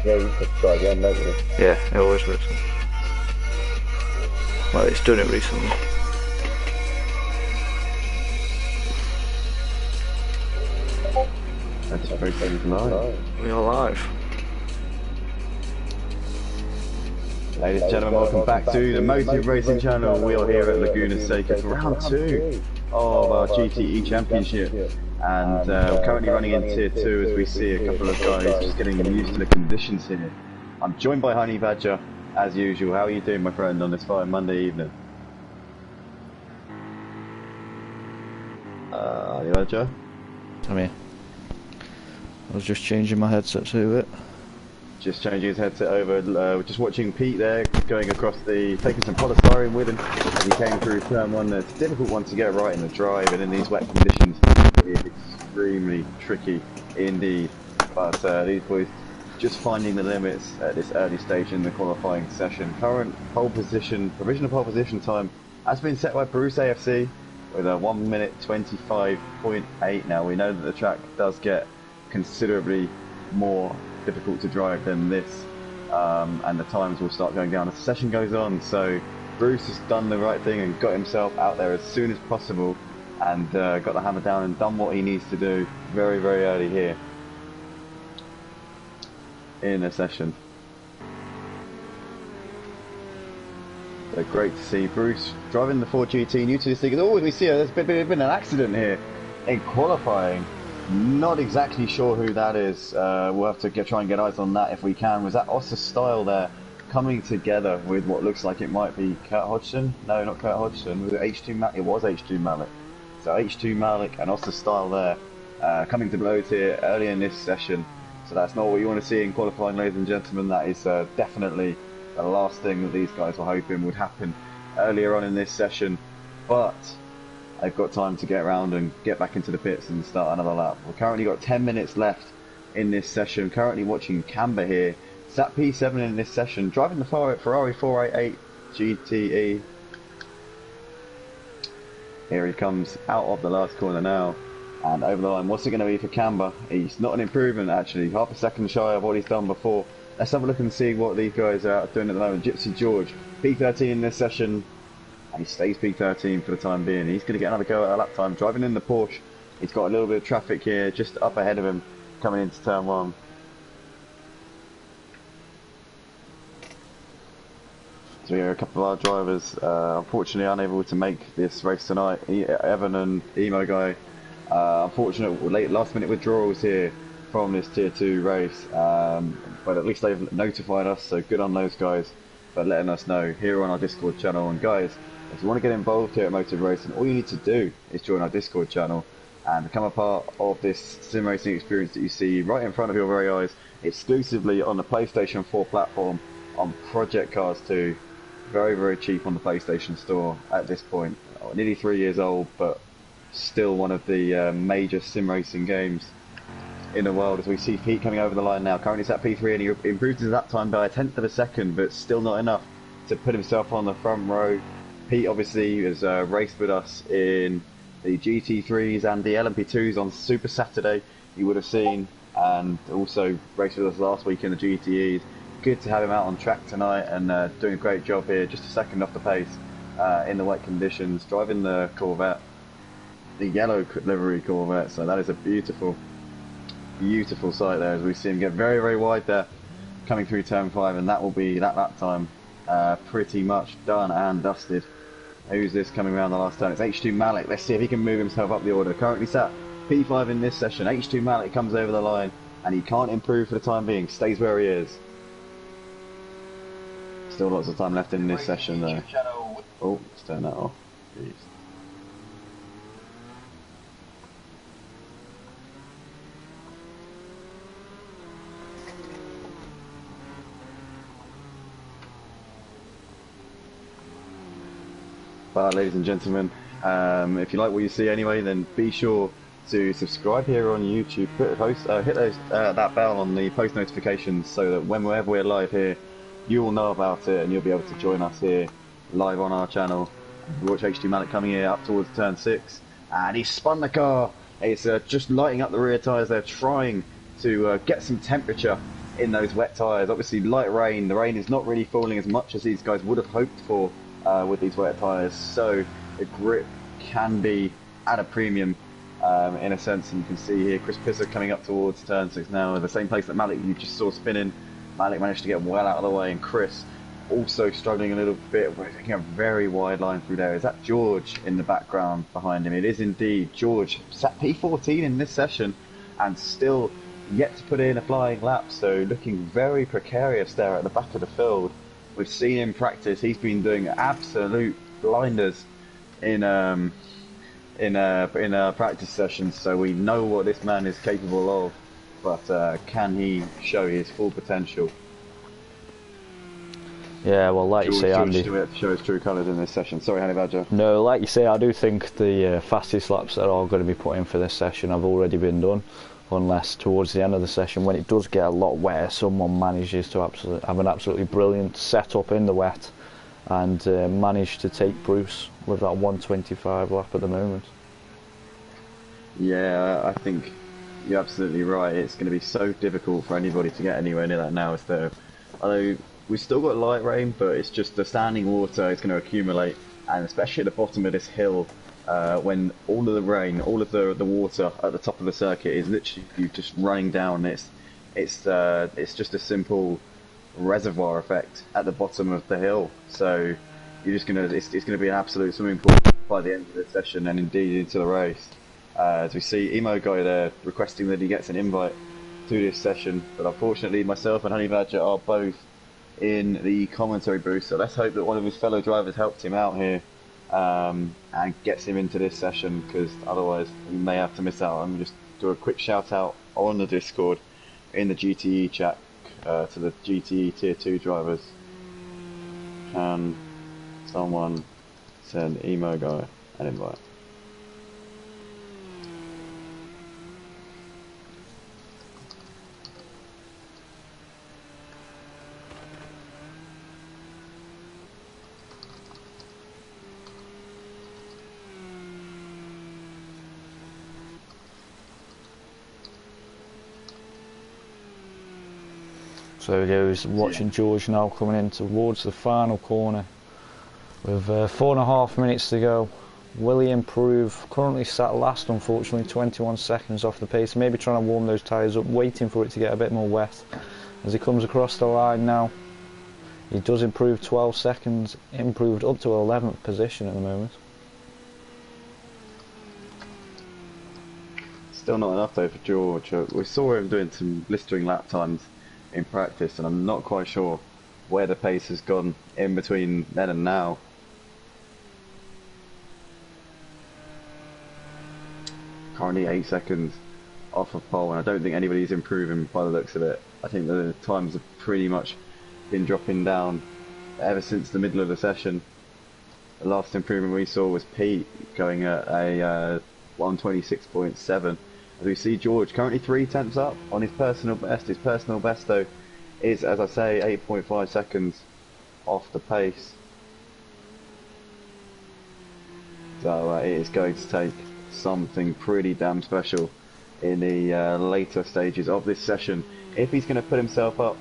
Yeah, you just try again, don't you? Yeah, it always works. Well, it's done it recently. That's very things live. We are live. Ladies and gentlemen, welcome back to the Motive Racing channel. We are here at Laguna Seca for round 2 of our GTE Championship. And we're currently running in Tier 2 as we see a couple of guys just getting used to the conditions here. I'm joined by Honey Badger, as usual. How are you doing, my friend, on this fine Monday evening? Honey Badger? I'm here. I was just changing my headset to it. Just changing his headset over. We're just watching Pete there going across taking some polystyrene with him as he came through turn 1. It's a difficult one to get right in the drive, and in these wet conditions it is extremely tricky indeed. But these boys just finding the limits at this early stage in the qualifying session. Current provisional pole position time has been set by Bruce AFC with a 1 minute 25.8. Now we know that the track does get considerably more difficult to drive than this, and the times will start going down as the session goes on. So Bruce has done the right thing and got himself out there as soon as possible and got the hammer down and done what he needs to do very, very early here in the session. So great to see Bruce driving the Ford GT, new to this thing. Oh, we see there's been an accident here in qualifying. Not exactly sure who that is. We'll have to try and get eyes on that if we can. Was that Oscar Style there coming together with what looks like it might be Kurt Hodgson? No, not Kurt Hodgson. Was it H2 Malik? It was H2 Malik. So H2 Malik and Oscar Style there coming to blows here early in this session. So that's not what you want to see in qualifying, ladies and gentlemen. That is definitely the last thing that these guys were hoping would happen earlier on in this session. But they've got time to get around and get back into the pits and start another lap. We've currently got 10 minutes left in this session. Currently watching Camber here. Sat P7 in this session, driving the Ferrari 488 GTE. Here he comes out of the last corner now and over the line. What's it going to be for Camber? He's not an improvement actually, half a second shy of what he's done before. Let's have a look and see what these guys are doing at the moment. Gypsy George, P13 in this session. And he stays P13 for the time being. He's going to get another go at a lap time, driving in the Porsche. He's got a little bit of traffic here, just up ahead of him, coming into turn 1. So here are a couple of our drivers, unfortunately unable to make this race tonight. Evan and Emo Guy, unfortunate last minute withdrawals here from this Tier 2 race. But at least they've notified us, so good on those guys for letting us know here on our Discord channel. And guys, if you want to get involved here at Motive Racing, all you need to do is join our Discord channel and become a part of this sim racing experience that you see right in front of your very eyes, exclusively on the PlayStation 4 platform on Project Cars 2. Very, very cheap on the PlayStation Store at this point. Nearly 3 years old, but still one of the major sim racing games in the world. As we see Pete coming over the line now, currently it's at P3 and he improved his lap time by 1/10 of a second, but still not enough to put himself on the front row. Pete obviously has raced with us in the GT3s and the LMP2s on Super Saturday, you would have seen, and also raced with us last week in the GTEs. Good to have him out on track tonight and doing a great job here, just a second off the pace in the wet conditions, driving the Corvette, the yellow livery Corvette. So that is a beautiful, beautiful sight there as we see him get very, very wide there coming through turn 5, and that will be that lap time pretty much done and dusted. Who's this coming around the last turn? It's H2 Malik. Let's see if he can move himself up the order. Currently sat P5 in this session. H2 Malik comes over the line and he can't improve for the time being, stays where he is. Still lots of time left in this session though. Oh, let's turn that off. Jeez. But ladies and gentlemen, if you like what you see anyway, then be sure to subscribe here on YouTube, hit that bell on the post notifications so that whenever we're live here, you will know about it and you'll be able to join us here live on our channel. Watch H2 Malik coming here up towards turn 6, and he spun the car. It's just lighting up the rear tyres. They're trying to get some temperature in those wet tyres. Obviously, light rain. The rain is not really falling as much as these guys would have hoped for with these wet tyres. So the grip can be at a premium in a sense. And you can see here Chris Pisser coming up towards turn 6 now, the same place that Malik you just saw spinning. Malik managed to get well out of the way, and Chris also struggling a little bit. We're taking a very wide line through there. Is that George in the background behind him? It is indeed. George sat P14 in this session and still yet to put in a flying lap, so looking very precarious there at the back of the field. We've seen him practice. He's been doing absolute blinders in practice sessions, so we know what this man is capable of, but can he show his full potential? Yeah, well, like you say, Andy, George have to show his true colours in this session. Sorry, Honey Badger. No, like you say, I do think the fastest laps that are going to be put in for this session have already been done, unless towards the end of the session, when it does get a lot wetter, someone manages to have an absolutely brilliant setup in the wet and manage to take Bruce with that 125 lap at the moment. Yeah, I think you're absolutely right. It's going to be so difficult for anybody to get anywhere near that now. Although we've still got light rain, but it's just the standing water is going to accumulate, and especially at the bottom of this hill, when all of the rain, all of the water at the top of the circuit is literally just running down. It's just a simple reservoir effect at the bottom of the hill. So it's gonna be an absolute swimming pool by the end of the session, and indeed into the race. As we see Emo Guy there requesting that he gets an invite to this session, but unfortunately myself and Honey Badger are both in the commentary booth, so let's hope that one of his fellow drivers helped him out here and gets him into this session, because otherwise he may have to miss out. I'm just do a quick shout out on the Discord in the GTE chat to the GTE Tier 2 drivers. Can someone send Emo Guy an invite? So there we go, he's watching George now coming in towards the final corner with 4.5 minutes to go. Will he improve? Currently sat last, unfortunately, 21 seconds off the pace. Maybe trying to warm those tyres up, waiting for it to get a bit more wet. As he comes across the line now, he does improve 12 seconds, improved up to 11th position at the moment. Still not enough though for George. We saw him doing some blistering lap times in practice, and I'm not quite sure where the pace has gone in between then and now. Currently 8 seconds off of pole, and I don't think anybody's improving by the looks of it. I think the times have pretty much been dropping down ever since the middle of the session. The last improvement we saw was Pete going at a 126.7. As we see George currently 3/10 up on his personal best. His personal best though is, as I say, 8.5 seconds off the pace. So it is going to take something pretty damn special in the later stages of this session if he's going to put himself up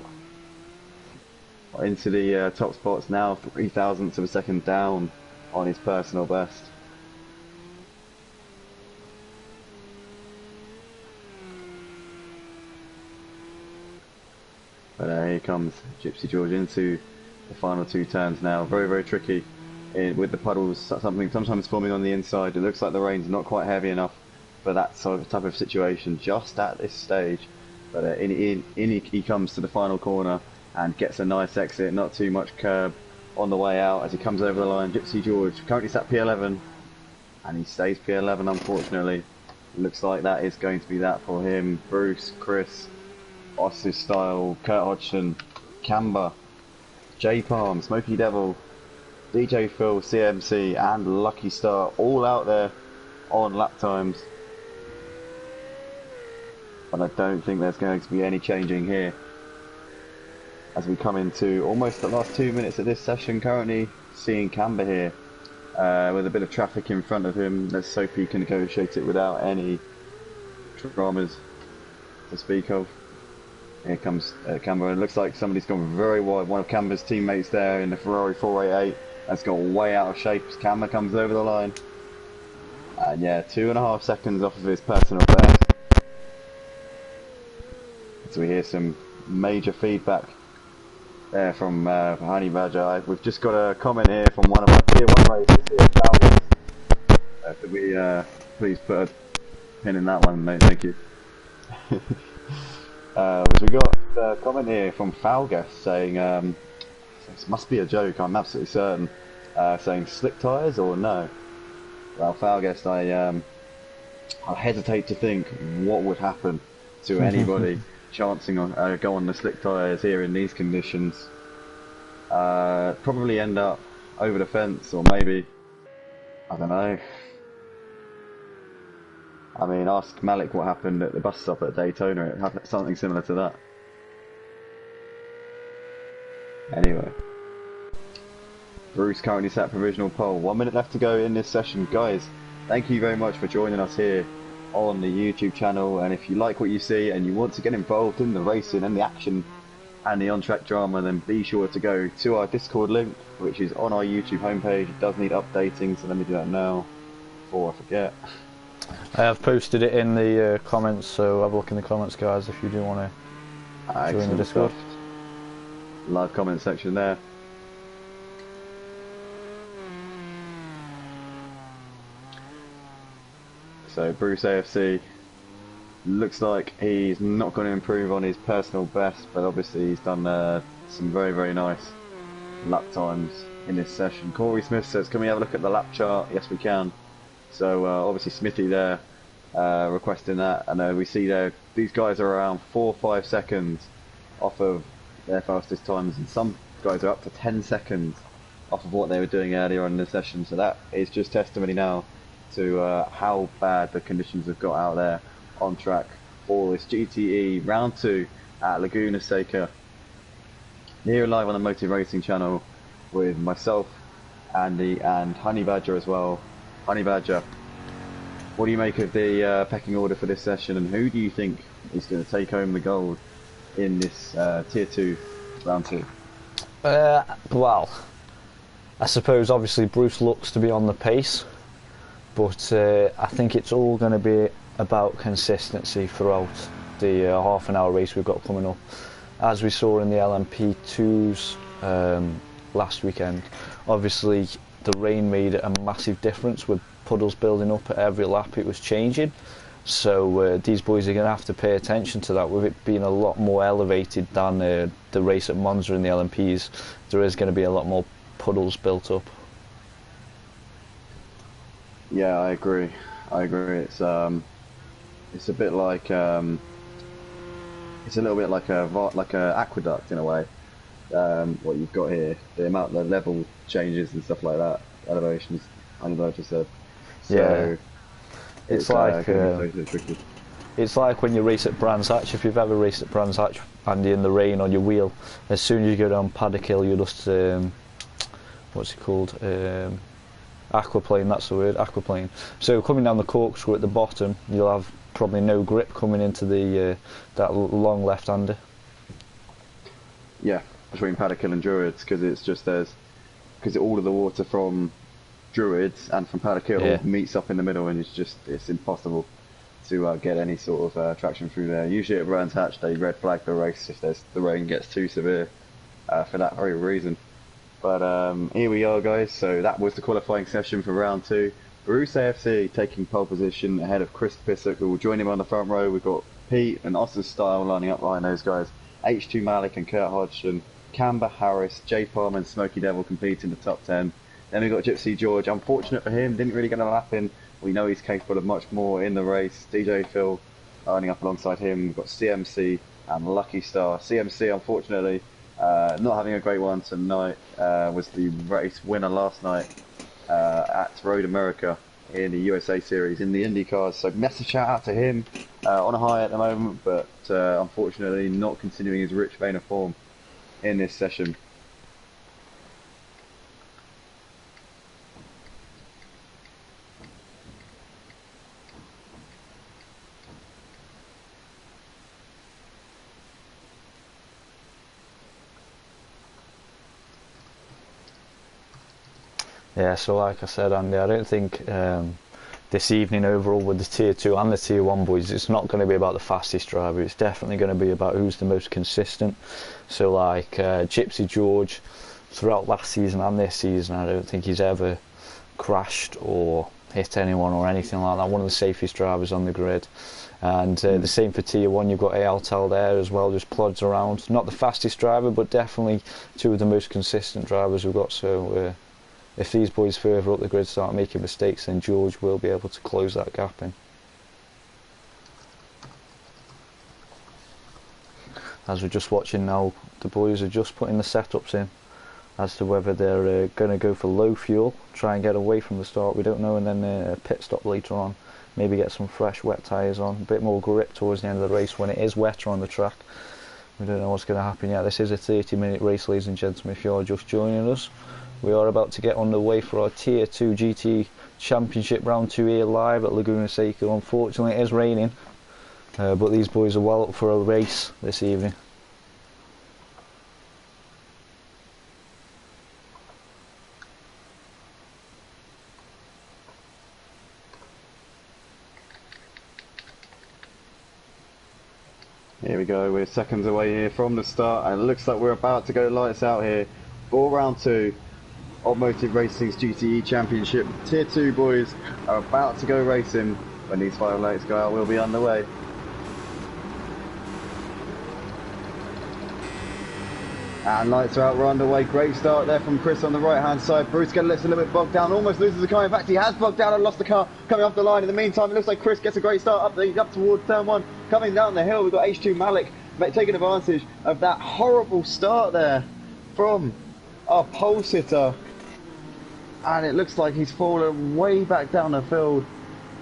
into the top spots now, 0.003 of a second down on his personal best. But here comes Gypsy George into the final 2 turns now. Very, very tricky with the puddles, sometimes forming on the inside. It looks like the rain's not quite heavy enough for that sort of type of situation just at this stage. But in he comes to the final corner and gets a nice exit, not too much curb on the way out as he comes over the line. Gypsy George currently sat P11, and he stays P11 unfortunately. Looks like that is going to be that for him. Bruce, Chris, Ossis Style, Kurt Hodgson, Camber, J Palm, Smokey Devil, DJ Phil, CMC and Lucky Star all out there on lap times. But I don't think there's going to be any changing here as we come into almost the last 2 minutes of this session. Currently seeing Camber here with a bit of traffic in front of him. Let's hope he can negotiate it without any dramas to speak of. Here comes Camber. It looks like somebody's gone very wide. One of Camber's teammates there in the Ferrari 488 has gone way out of shape as Camber comes over the line. And yeah, 2.5 seconds off of his personal best. So we hear some major feedback there from Honey Badger. We've just got a comment here from one of our Tier 1 racers here, Falcons. Could we please put a pin in that one, mate? Thank you. We got a comment here from Falgus saying, this must be a joke, I'm absolutely certain, saying slick tyres or no? Well, Falgus, I hesitate to think what would happen to anybody chancing on go on the slick tyres here in these conditions. Probably end up over the fence, or maybe, I don't know. I mean, ask Malik what happened at the bus stop at Daytona. It happened something similar to that. Anyway, Bruce currently sat provisional pole. 1 minute left to go in this session, guys. Thank you very much for joining us here on the YouTube channel. And if you like what you see and you want to get involved in the racing and the action and the on-track drama, then be sure to go to our Discord link, which is on our YouTube homepage. It does need updating, so let me do that now before I forget. I have posted it in the comments, so have a look in the comments, guys, if you do want to join the Discord. Stuff. Live comment section there. So Bruce AFC looks like he's not going to improve on his personal best, but obviously he's done some very, very nice lap times in this session. Corey Smith says, can we have a look at the lap chart? Yes, we can. So obviously Smithy there requesting that, and we see there these guys are around 4 or 5 seconds off of their fastest times, and some guys are up to 10 seconds off of what they were doing earlier on in the session. So that is just testimony now to how bad the conditions have got out there on track for this GTE round 2 at Laguna Seca. Here live on the Motive Racing channel with myself, Andy, and Honey Badger as well. Honey Badger, what do you make of the pecking order for this session, and who do you think is going to take home the gold in this Tier 2 round 2? Well, I suppose obviously Bruce looks to be on the pace, but I think it's all going to be about consistency throughout the half an hour race we've got coming up. As we saw in the LMP2s last weekend, obviously the rain made a massive difference with puddles building up at every lap. It was changing, so these boys are going to have to pay attention to that. With it being a lot more elevated than the race at Monza in the LMPs, there is going to be a lot more puddles built up. Yeah, I agree. It's a bit like it's a little bit like a aqueduct in a way. What you've got here, the amount the level changes and stuff like that, elevations, I know I just said. So yeah, it's like tricky. It's like when you race at Brands Hatch. If you've ever raced at Brands Hatch and you're in the rain on your wheel, as soon as you go down Paddock Hill, you just what's it called? Aquaplane. That's the word, aquaplane. So coming down the corkscrew at the bottom, you'll have probably no grip coming into the that long left-hander. Yeah, between Paddock Hill and Druids, because it's just because all of the water from Druids and from Paddock Hill meets up in the middle, and it's impossible to get any sort of traction through there. Usually at Brands Hatch they red flag the race if the rain gets too severe for that very reason. But here we are, guys. So that was the qualifying session for round 2. Bruce AFC taking pole position ahead of Chris Pissock, who will join him on the front row. We've got Pete and Oscar Style lining up behind those guys. H2 Malik and Kurt Hodgson, Camber Harris, Jay Palm and Smokey Devil completing the top 10. Then we've got Gypsy George. Unfortunate for him, didn't really get a lap in. We know he's capable of much more in the race. DJ Phil lining up alongside him. We've got CMC and Lucky Star. CMC, unfortunately, not having a great one tonight. Was the race winner last night at Road America in the USA Series in the Indy cars. So massive shout out to him, on a high at the moment, but unfortunately not continuing his rich vein of form in this session. Yeah, so like I said, Andy, I don't think this evening overall with the Tier 2 and the Tier 1 boys, it's not going to be about the fastest driver. It's definitely going to be about who's the most consistent. So like Gypsy George, throughout last season and this season, I don't think he's ever crashed or hit anyone or anything like that. One of the safest drivers on the grid. And the same for Tier 1, you've got Altel there as well, just plods around. Not the fastest driver, but definitely two of the most consistent drivers we've got. So if these boys further up the grid start making mistakes, then George will be able to close that gap in. As we're just watching now, the boys are just putting the setups in as to whether they're going to go for low fuel, try and get away from the start, we don't know, and then a pit stop later on, maybe get some fresh wet tyres on, a bit more grip towards the end of the race when it is wetter on the track. We don't know what's going to happen yet. This is a 30-minute race, ladies and gentlemen, if you're just joining us. We are about to get underway for our Tier 2 GTE Championship Round 2 here live at Laguna Seca. Unfortunately it is raining, but these boys are well up for a race this evening. Here we go, we're seconds away here from the start, and it looks like we're about to go lights out here for round 2 of Motive Racing's GTE Championship. Tier 2 boys are about to go racing. When these 5 lights go out, we'll be underway. And lights are out, we're underway. Great start there from Chris on the right hand side. Bruce gets a little bit bogged down, almost loses the car. In fact, he has bogged down and lost the car coming off the line. In the meantime, it looks like Chris gets a great start up towards turn 1. Coming down the hill, we've got H2 Malik taking advantage of that horrible start there from our pole sitter. And it looks like he's fallen way back down the field,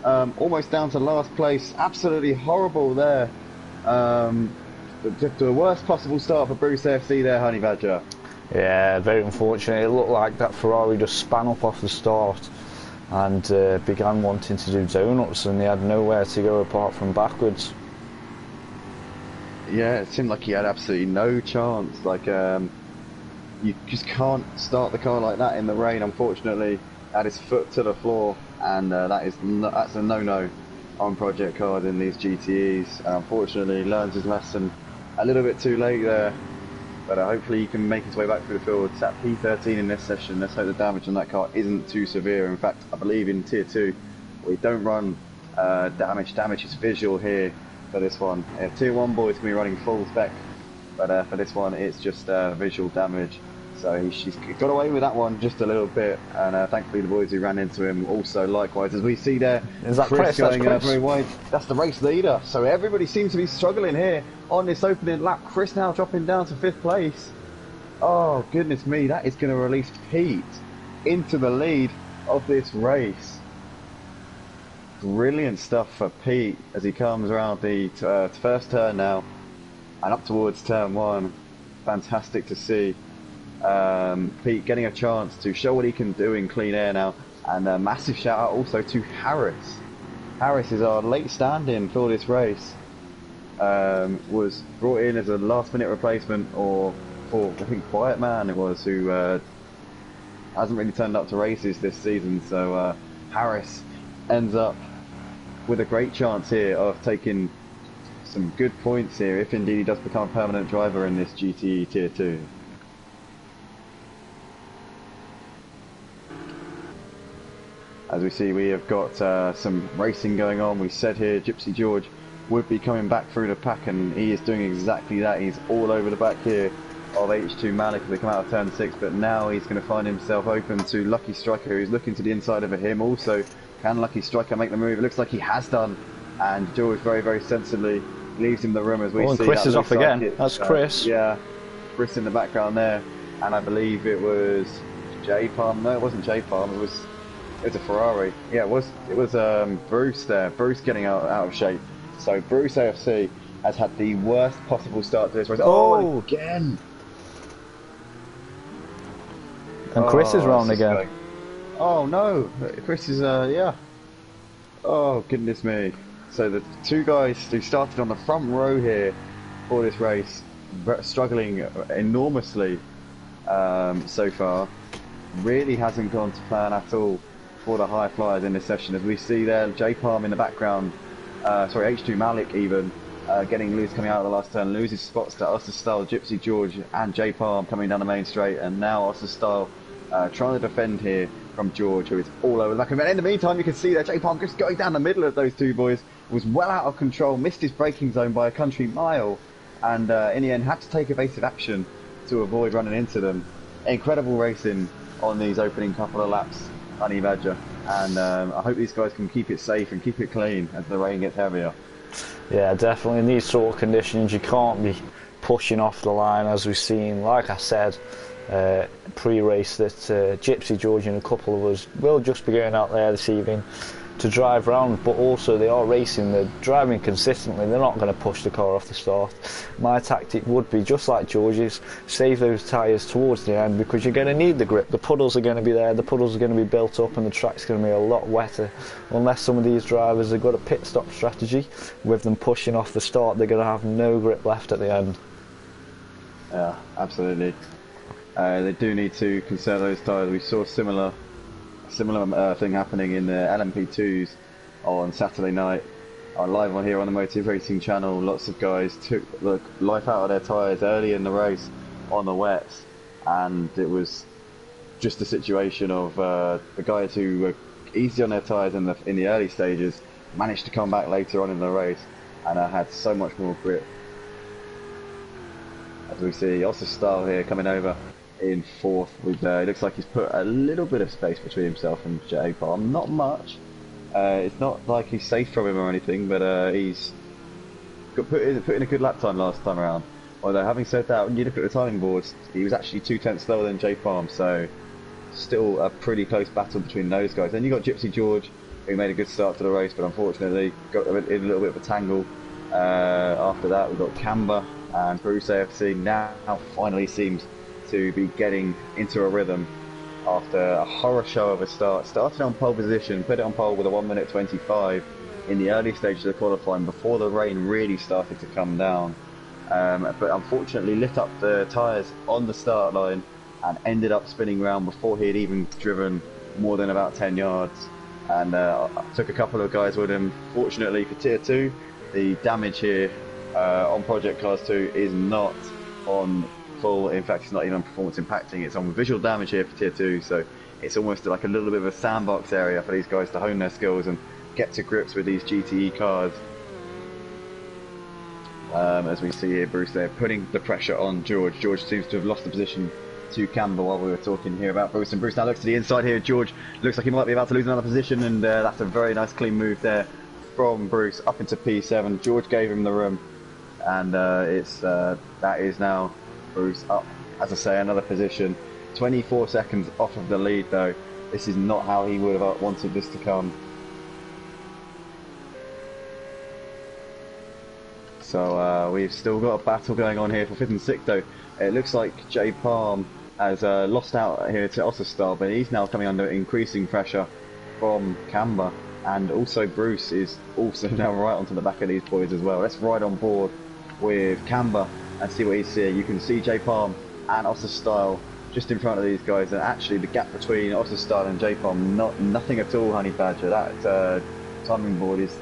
almost down to last place. Absolutely horrible there. The worst possible start for Bruce AFC there, Honey Badger. Yeah, very unfortunate. It looked like that Ferrari just span up off the start and began wanting to do donuts, and they had nowhere to go apart from backwards. Yeah, it seemed like he had absolutely no chance. Like, you just can't start the car like that in the rain. Unfortunately, had his foot to the floor, and that's a no-no on Project Card in these GTEs. Unfortunately, learns his lesson a little bit too late there, but hopefully he can make his way back through the field. It's at P13 in this session. Let's hope the damage on that car isn't too severe. In fact, I believe in Tier 2 we don't run damage. Damage is visual here for this one. Tier 1 boys can be running full spec, but for this one it's just visual damage. So she's got away with that one just a little bit, and thankfully the boys who ran into him also likewise. As we see there, is that Chris going Chris? Very wide. That's the race leader. So everybody seems to be struggling here on this opening lap. Chris now dropping down to 5th place. Oh goodness me, that is going to release Pete into the lead of this race. Brilliant stuff for Pete as he comes around the first turn now and up towards turn 1. Fantastic to see. Pete getting a chance to show what he can do in clean air now, and a massive shout out also to Harris. Harris is our late stand-in for this race. Was brought in as a last-minute replacement, or for I think Quiet Man it was, who hasn't really turned up to races this season. So Harris ends up with a great chance here of taking some good points here, if indeed he does become a permanent driver in this GTE Tier 2. As we see, we have got some racing going on. We said here Gypsy George would be coming back through the pack, and he is doing exactly that. He's all over the back here of H2 Malik as they come out of turn 6, but now he's going to find himself open to Lucky Striker, who's looking to the inside of him also. Can Lucky Striker make the move? It looks like he has done, and George very, very sensibly leaves him the room as we see. Chris is off again. That's Chris. Yeah, Chris in the background there, and I believe it was J Palm. No, it wasn't J Palm. It was a Ferrari. Yeah, it was Bruce there. Bruce getting out of shape. So Bruce AFC has had the worst possible start to this race. Oh, again! And Chris is round again. Going. Oh no, Chris is yeah. Oh goodness me. So the two guys who started on the front row here for this race, struggling enormously so far. really hasn't gone to plan at all for the high flyers in this session. As we see there, J Palm in the background, sorry, H2 Malik even, getting loose coming out of the last turn, loses spots to Oster Style, Gypsy George and J Palm coming down the main straight, and now Oster Style trying to defend here from George, who is all over the back. And in the meantime, you can see that J Palm just going down the middle of those two boys, was well out of control, missed his braking zone by a country mile, and in the end had to take evasive action to avoid running into them. Incredible racing on these opening couple of laps, Honey Badger, and I hope these guys can keep it safe and keep it clean as the rain gets heavier. Yeah, definitely in these sort of conditions you can't be pushing off the line, as we've seen, like I said pre-race, that Gypsy George and a couple of us will just be going out there this evening to drive round, but also they are racing, they're driving consistently, they're not going to push the car off the start. My tactic would be, just like George's, save those tyres towards the end, because you're going to need the grip. The puddles are going to be there, the puddles are going to be built up, and the track's going to be a lot wetter. Unless some of these drivers have got a pit stop strategy, with them pushing off the start, they're going to have no grip left at the end. Yeah, absolutely. They do need to conserve those tyres. We saw similar thing happening in the LMP2s on Saturday night. Live on here on the Motive Racing channel, lots of guys took the life out of their tyres early in the race on the wets, and it was just a situation of the guys who were easy on their tyres in the early stages managed to come back later on in the race and had so much more grip. As we see Oster Style here coming over in fourth with, it looks like he's put a little bit of space between himself and J Palm, not much. It's not like he's safe from him or anything, but he's got put in a good lap time last time around. Although having said that, when you look at the timing boards, he was actually 2/10 slower than J Palm, so still a pretty close battle between those guys. Then you got Gypsy George, who made a good start to the race, but unfortunately got in a little bit of a tangle. After that, we've got Camber and Bruce AFC now finally seems to be getting into a rhythm after a horror show of a start. Started on pole position, put it on pole with a 1:25 in the early stages of the qualifying before the rain really started to come down. But unfortunately lit up the tyres on the start line and ended up spinning around before he had even driven more than about 10 yards. And took a couple of guys with him. Fortunately for Tier 2, the damage here on Project Cars 2 is not on full, in fact it's not even performance impacting, it's on visual damage here for Tier 2, so it's almost like a little bit of a sandbox area for these guys to hone their skills and get to grips with these GTE cars. As we see here, Bruce there putting the pressure on George. George seems to have lost the position to Campbell while we were talking here about Bruce, and Bruce now looks to the inside here. George looks like he might be about to lose another position, and that's a very nice clean move there from Bruce up into P7. George gave him the room, and that is now Bruce up, as I say, another position. 24 seconds off of the lead though. This is not how he would have wanted this to come. So we've still got a battle going on here for 5th and 6th though. It looks like J Palm has lost out here to Oster Style, but he's now coming under increasing pressure from Camber, and also Bruce is also now right onto the back of these boys as well. Let's ride on board with Camber and see what he's seeing. You can see J Palm and Oster Style just in front of these guys, and actually the gap between Oster Style and J Palm, nothing at all, Honey Badger. That timing board is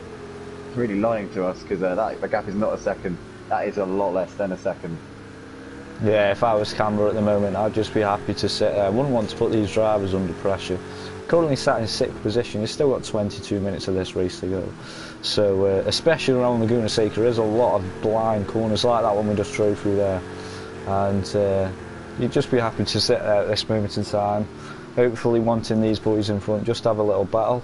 really lying to us, because the gap is not a second, that is a lot less than a second. Yeah, if I was Camber at the moment, I'd just be happy to sit there. I wouldn't want to put these drivers under pressure. Currently sat in 6th position, he's still got 22 minutes of this race to go. So, especially around Laguna Seca, there's a lot of blind corners like that one we just drove through there. And you'd just be happy to sit there at this moment in time, hopefully wanting these boys in front, just have a little battle,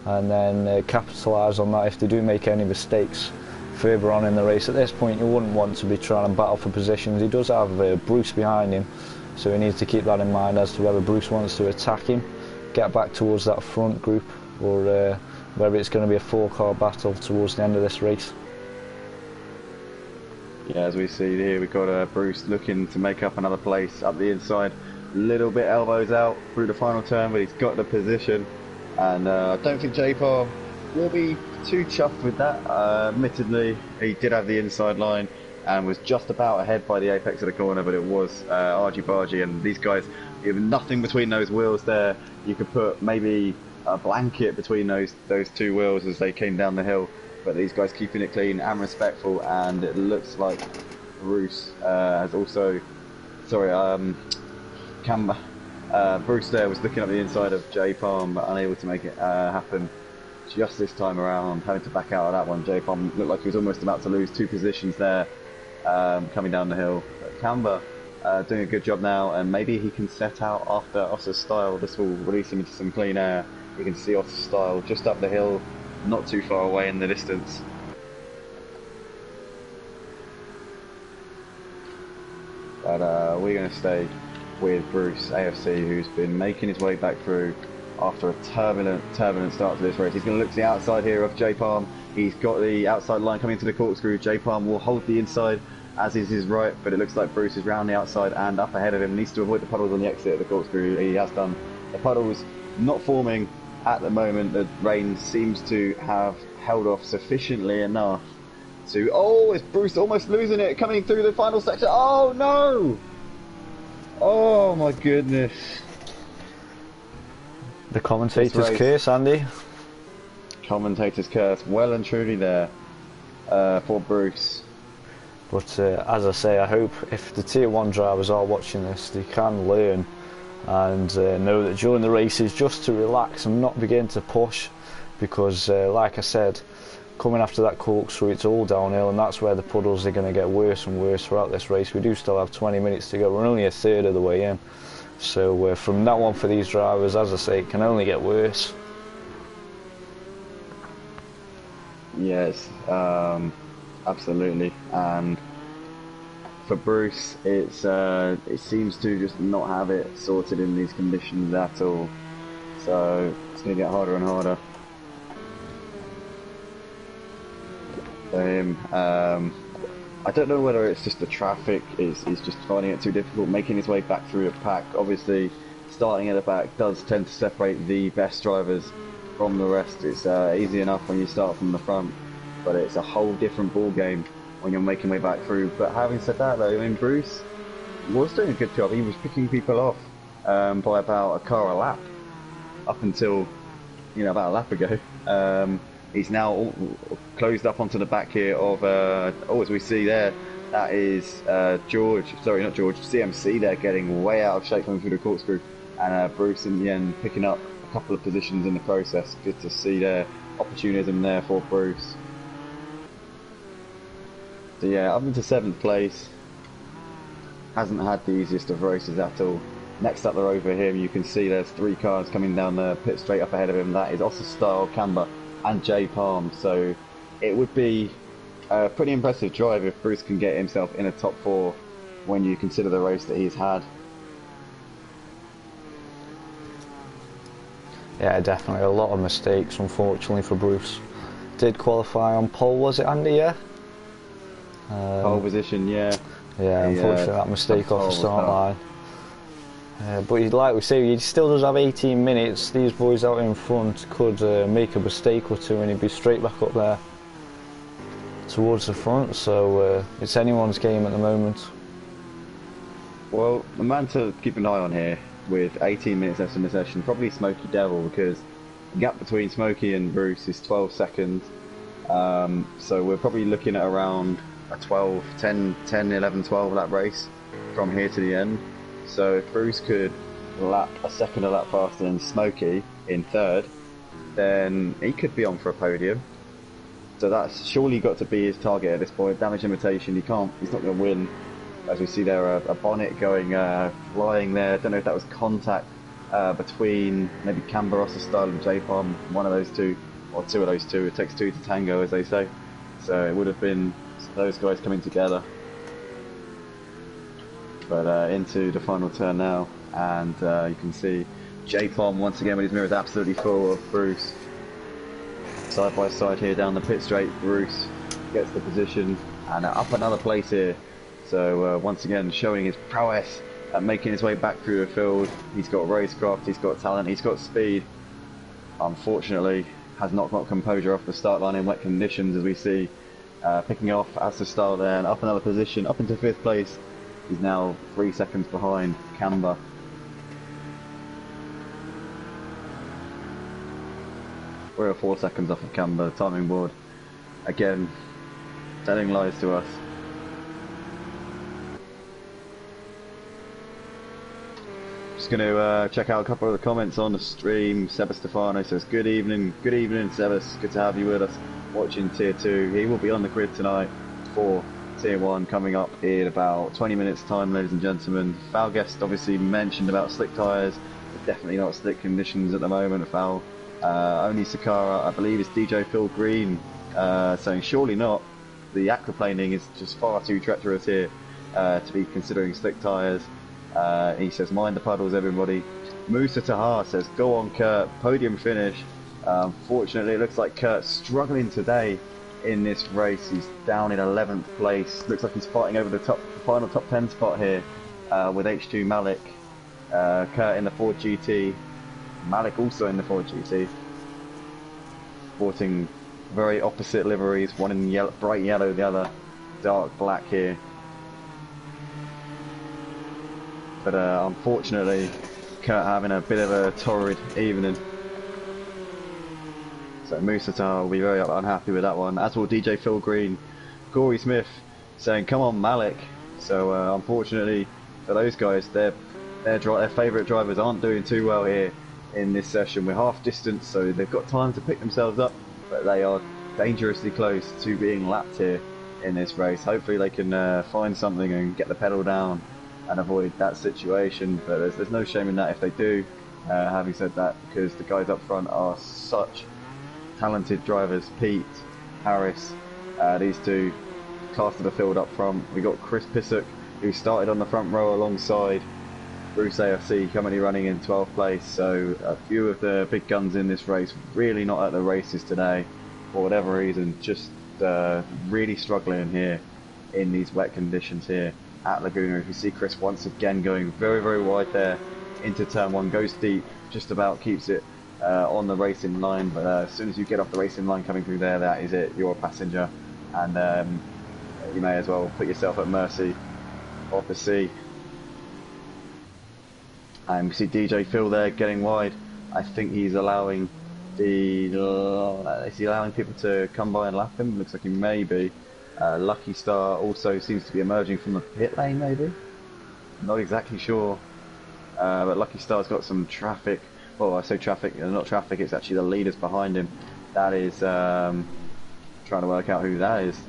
and then capitalise on that if they do make any mistakes further on in the race. At this point you wouldn't want to be trying to battle for positions. He does have Bruce behind him, so he needs to keep that in mind as to whether Bruce wants to attack him, get back towards that front group, or whether it's going to be a 4-car battle towards the end of this race. Yeah, as we see here, we've got Bruce looking to make up another place up the inside, little bit elbows out through the final turn, but he's got the position, and I don't think J Palm will be too chuffed with that. Admittedly, he did have the inside line and was just about ahead by the apex of the corner, but it was argy-bargy, and these guys, you have nothing between those wheels there. You could put maybe a blanket between those two wheels as they came down the hill, but these guys keeping it clean and respectful, and it looks like Bruce has also, sorry, Cam, Bruce there was looking up the inside of J Palm, but unable to make it happen just this time around, having to back out of that one. J Palm looked like he was almost about to lose 2 positions there, coming down the hill. But Camber doing a good job now, and maybe he can set out after Oscar's style. This will release him into some clean air. You can see Oscar's style just up the hill, not too far away in the distance. But we're going to stay with Bruce AFC, who's been making his way back through after a turbulent start to this race. He's going to look to the outside here of J Palm. He's got the outside line coming into the corkscrew. J Palm will hold the inside, as is his right, but it looks like Bruce is round the outside and up ahead of him. Needs to avoid the puddles on the exit of the corkscrew. He has done. The puddles not forming at the moment. The rain seems to have held off sufficiently enough to... Oh, is Bruce almost losing it coming through the final section? Oh no! Oh my goodness. The commentator's curse, Andy. Commentator's curse, well and truly there for Bruce. But as I say, I hope if the Tier 1 drivers are watching this, they can learn and know that during the races just to relax and not begin to push, because like I said, coming after that corkscrew, it's all downhill, and that's where the puddles are going to get worse and worse throughout this race. We do still have 20 minutes to go. We're only a third of the way in. So from now on for these drivers, as I say, it can only get worse. Yes, absolutely. And for Bruce, it seems to just not have it sorted in these conditions at all. So it's going to get harder and harder for him. I don't know whether it's just the traffic is just finding it too difficult, making his way back through a pack. Obviously, starting at the back does tend to separate the best drivers from the rest. It's easy enough when you start from the front, but it's a whole different ball game when you're making way back through. But having said that, though, I mean, Bruce was doing a good job. He was picking people off by about a car a lap up until, you know, about a lap ago. He's now closed up onto the back here of, as we see there, that is CMC there, getting way out of shape coming through the corkscrew, and Bruce in the end picking up a couple of positions in the process. Good to see there, opportunism there for Bruce. So yeah, up into 7th place, hasn't had the easiest of races at all. Next up there over him, you can see there's 3 cars coming down the pit straight up ahead of him. That is Oscar Style, Camber and J Palm. So it would be a pretty impressive drive if Bruce can get himself in a top 4 when you consider the race that he's had. Yeah, definitely a lot of mistakes, unfortunately, for Bruce. Did qualify on pole, was it, Andy? Yeah. Pole position, yeah. Yeah, unfortunately that mistake off the start line. But like we say, he still does have 18 minutes. These boys out in front could make a mistake or two and he'd be straight back up there towards the front. So it's anyone's game at the moment. Well, the man to keep an eye on here with 18 minutes left in the session, probably Smokey Devil, because the gap between Smokey and Bruce is 12 seconds. So we're probably looking at around a 10, 11, 12 lap race from here to the end. So if Bruce could lap a second a lap faster than Smokey in 3rd, then he could be on for a podium. So that's surely got to be his target at this point. Damage limitation, he's not going to win. As we see there, a bonnet going flying there. Don't know if that was contact between maybe Camber, Style and J Palm, one of those two, or 2 of those two. It takes 2 to tango, as they say. So it would have been those guys coming together. But into the final turn now, and you can see J Palm once again with his mirrors absolutely full of Bruce. Side by side here down the pit straight, Bruce gets the position and up another place here. So once again showing his prowess at making his way back through the field. He's got racecraft, he's got talent, he's got speed. Unfortunately, has not got composure off the start line in wet conditions, as we see picking off as the style there, and up another position, up into 5th place. He's now 3 seconds behind Camber. 3 or 4 seconds off of Camber, timing board. Again, telling lies to us. Just going to check out a couple of the comments on the stream. Seba Stefano says, good evening Sebas, good to have you with us watching Tier 2. He will be on the grid tonight for Tier 1 coming up in about 20 minutes time, ladies and gentlemen. Foul guest obviously mentioned about slick tyres, but definitely not slick conditions at the moment. Foul. Only Sakara, I believe it's DJ Phil Green saying surely not. The aquaplaning is just far too treacherous here to be considering slick tyres. He says mind the puddles everybody. Musa Tahar says go on Kurt, podium finish. Unfortunately it looks like Kurt's struggling today in this race. He's down in 11th place. Looks like he's fighting over the final top 10 spot here with H2 Malik. Kurt in the Ford GT. Malik also in the Ford GT. Sporting very opposite liveries, one in yellow, bright yellow, the other dark black here. But unfortunately, Kurt having a bit of a torrid evening. So Musa Tahar will be very unhappy with that one, as will DJ Phil Green. Corey Smith saying, come on Malik. So unfortunately for those guys, their favourite drivers aren't doing too well here in this session. We're half distance, so they've got time to pick themselves up, but they are dangerously close to being lapped here in this race. Hopefully they can find something and get the pedal down and avoid that situation, but there's no shame in that if they do. Having said that, because the guys up front are such talented drivers. Pete, Harris, these two class of the field up front. We got Chris Pissock, who started on the front row alongside Bruce AFC, currently running in 12th place. So a few of the big guns in this race really not at the races today for whatever reason, just really struggling here in these wet conditions here at Laguna. If you see Chris once again going very, very wide there into turn 1, goes deep, just about keeps it on the racing line, but as soon as you get off the racing line coming through there, that is it, you're a passenger, and you may as well put yourself at mercy of the sea. And we see DJ Phil there getting wide. I think he's allowing is he allowing people to come by and lap him? Looks like he may be. Lucky Star also seems to be emerging from the pit lane, maybe? Not exactly sure. But Lucky Star's got some traffic. Well, I say traffic, not traffic, it's actually the leaders behind him. That is, trying to work out who that is.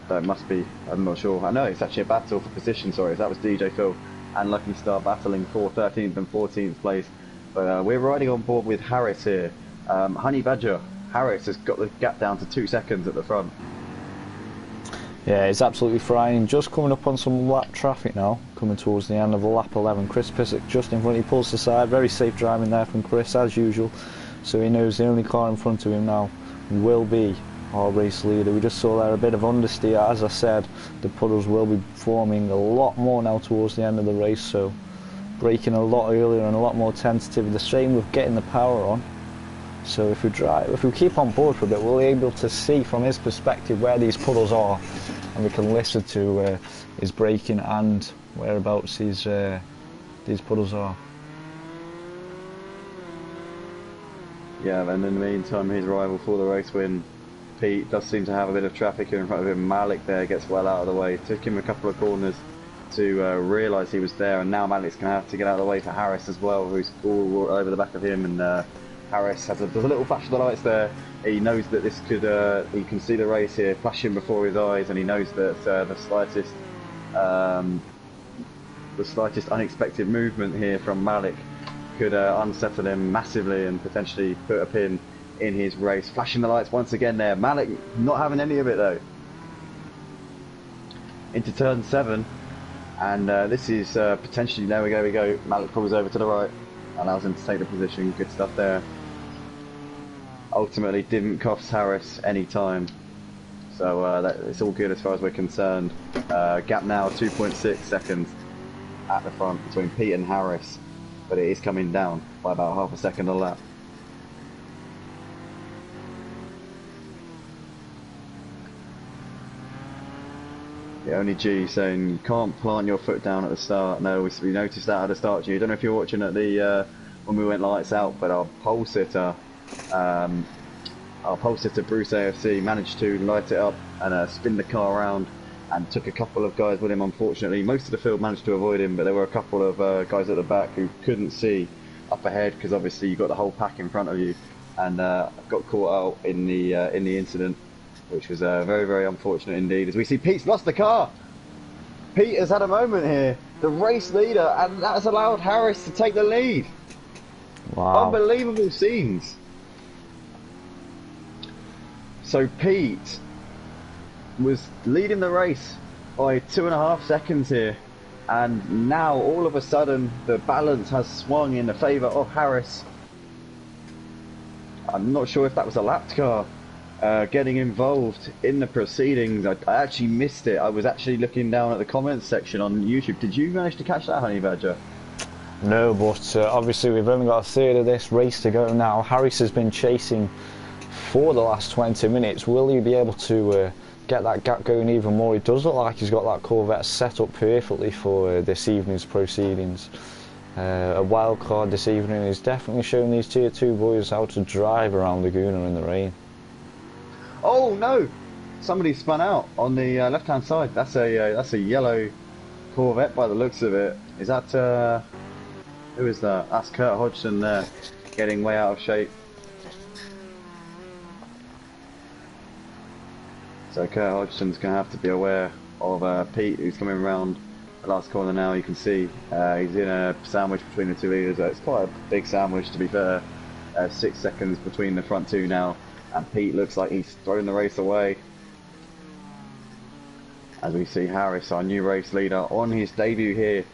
That must be, I'm not sure. I know it's actually a battle for position, sorry, that was DJ Phil and Lucky Star battling for 13th and 14th place. But we're riding on board with Harris here. Honey Badger, Harris has got the gap down to 2 seconds at the front. Yeah, it's absolutely frying. Just coming up on some lap traffic now, coming towards the end of lap 11. Chris Pissock just in front, he pulls to the side. Very safe driving there from Chris, as usual. So he knows the only car in front of him now will be our race leader. We just saw there a bit of understeer. As I said, the puddles will be forming a lot more now towards the end of the race, so braking a lot earlier and a lot more tentative. The same with getting the power on. So if we keep on board for a bit, we'll be able to see from his perspective where these puddles are, and we can listen to his braking and whereabouts these puddles are. Yeah, and in the meantime, his rival for the race win, Pete, does seem to have a bit of traffic in front of him. Malik there gets well out of the way. Took him a couple of corners to realise he was there, and now Malik's going to have to get out of the way for Harris as well, who's all over the back of him, and Harris has a little flash of the lights there. He knows that this could, he can see the race here flashing before his eyes, and he knows that the slightest unexpected movement here from Malik could unsettle him massively and potentially put a pin in his race. Flashing the lights once again there. Malik not having any of it though. Into turn 7, and this is potentially, there we go. Malik pulls over to the right, allows him to take the position. Good stuff there. Ultimately didn't cost Harris any time, so it's all good as far as we're concerned. Gap now 2.6 seconds at the front between Pete and Harris, but it is coming down by about half a second a lap. The only G saying you can't plant your foot down at the start. No, we noticed that at the start, G. I don't know if you're watching at the when we went lights out, but um, our pole sitter Bruce AFC managed to light it up and spin the car around and took a couple of guys with him. Unfortunately, most of the field managed to avoid him, but there were a couple of guys at the back who couldn't see up ahead because obviously you've got the whole pack in front of you, and got caught out in the incident, which was very, very unfortunate indeed. As we see Pete's lost the car. Pete has had a moment here, the race leader, and that has allowed Harris to take the lead. Wow. Unbelievable scenes. So Pete was leading the race by 2.5 seconds here, and now all of a sudden the balance has swung in the favour of Harris. I'm not sure if that was a lapped car getting involved in the proceedings. I actually missed it. I was actually looking down at the comments section on YouTube. Did you manage to catch that, Honey Badger? No, but obviously we've only got a third of this race to go now. Harris has been chasing for the last 20 minutes. Will he be able to get that gap going even more? It does look like he's got that Corvette set up perfectly for this evening's proceedings. A wild card this evening is definitely showing these tier 2 boys how to drive around Laguna in the rain. Oh no! Somebody spun out on the left-hand side. That's a yellow Corvette by the looks of it. Is that who is that? That's Kurt Hodgson there, getting way out of shape. So Kurt Hodgson's going to have to be aware of Pete, who's coming around the last corner now. You can see he's in a sandwich between the two leaders. It's quite a big sandwich, to be fair. 6 seconds between the front two now, and Pete looks like he's thrown the race away. As we see Harris, our new race leader, on his debut here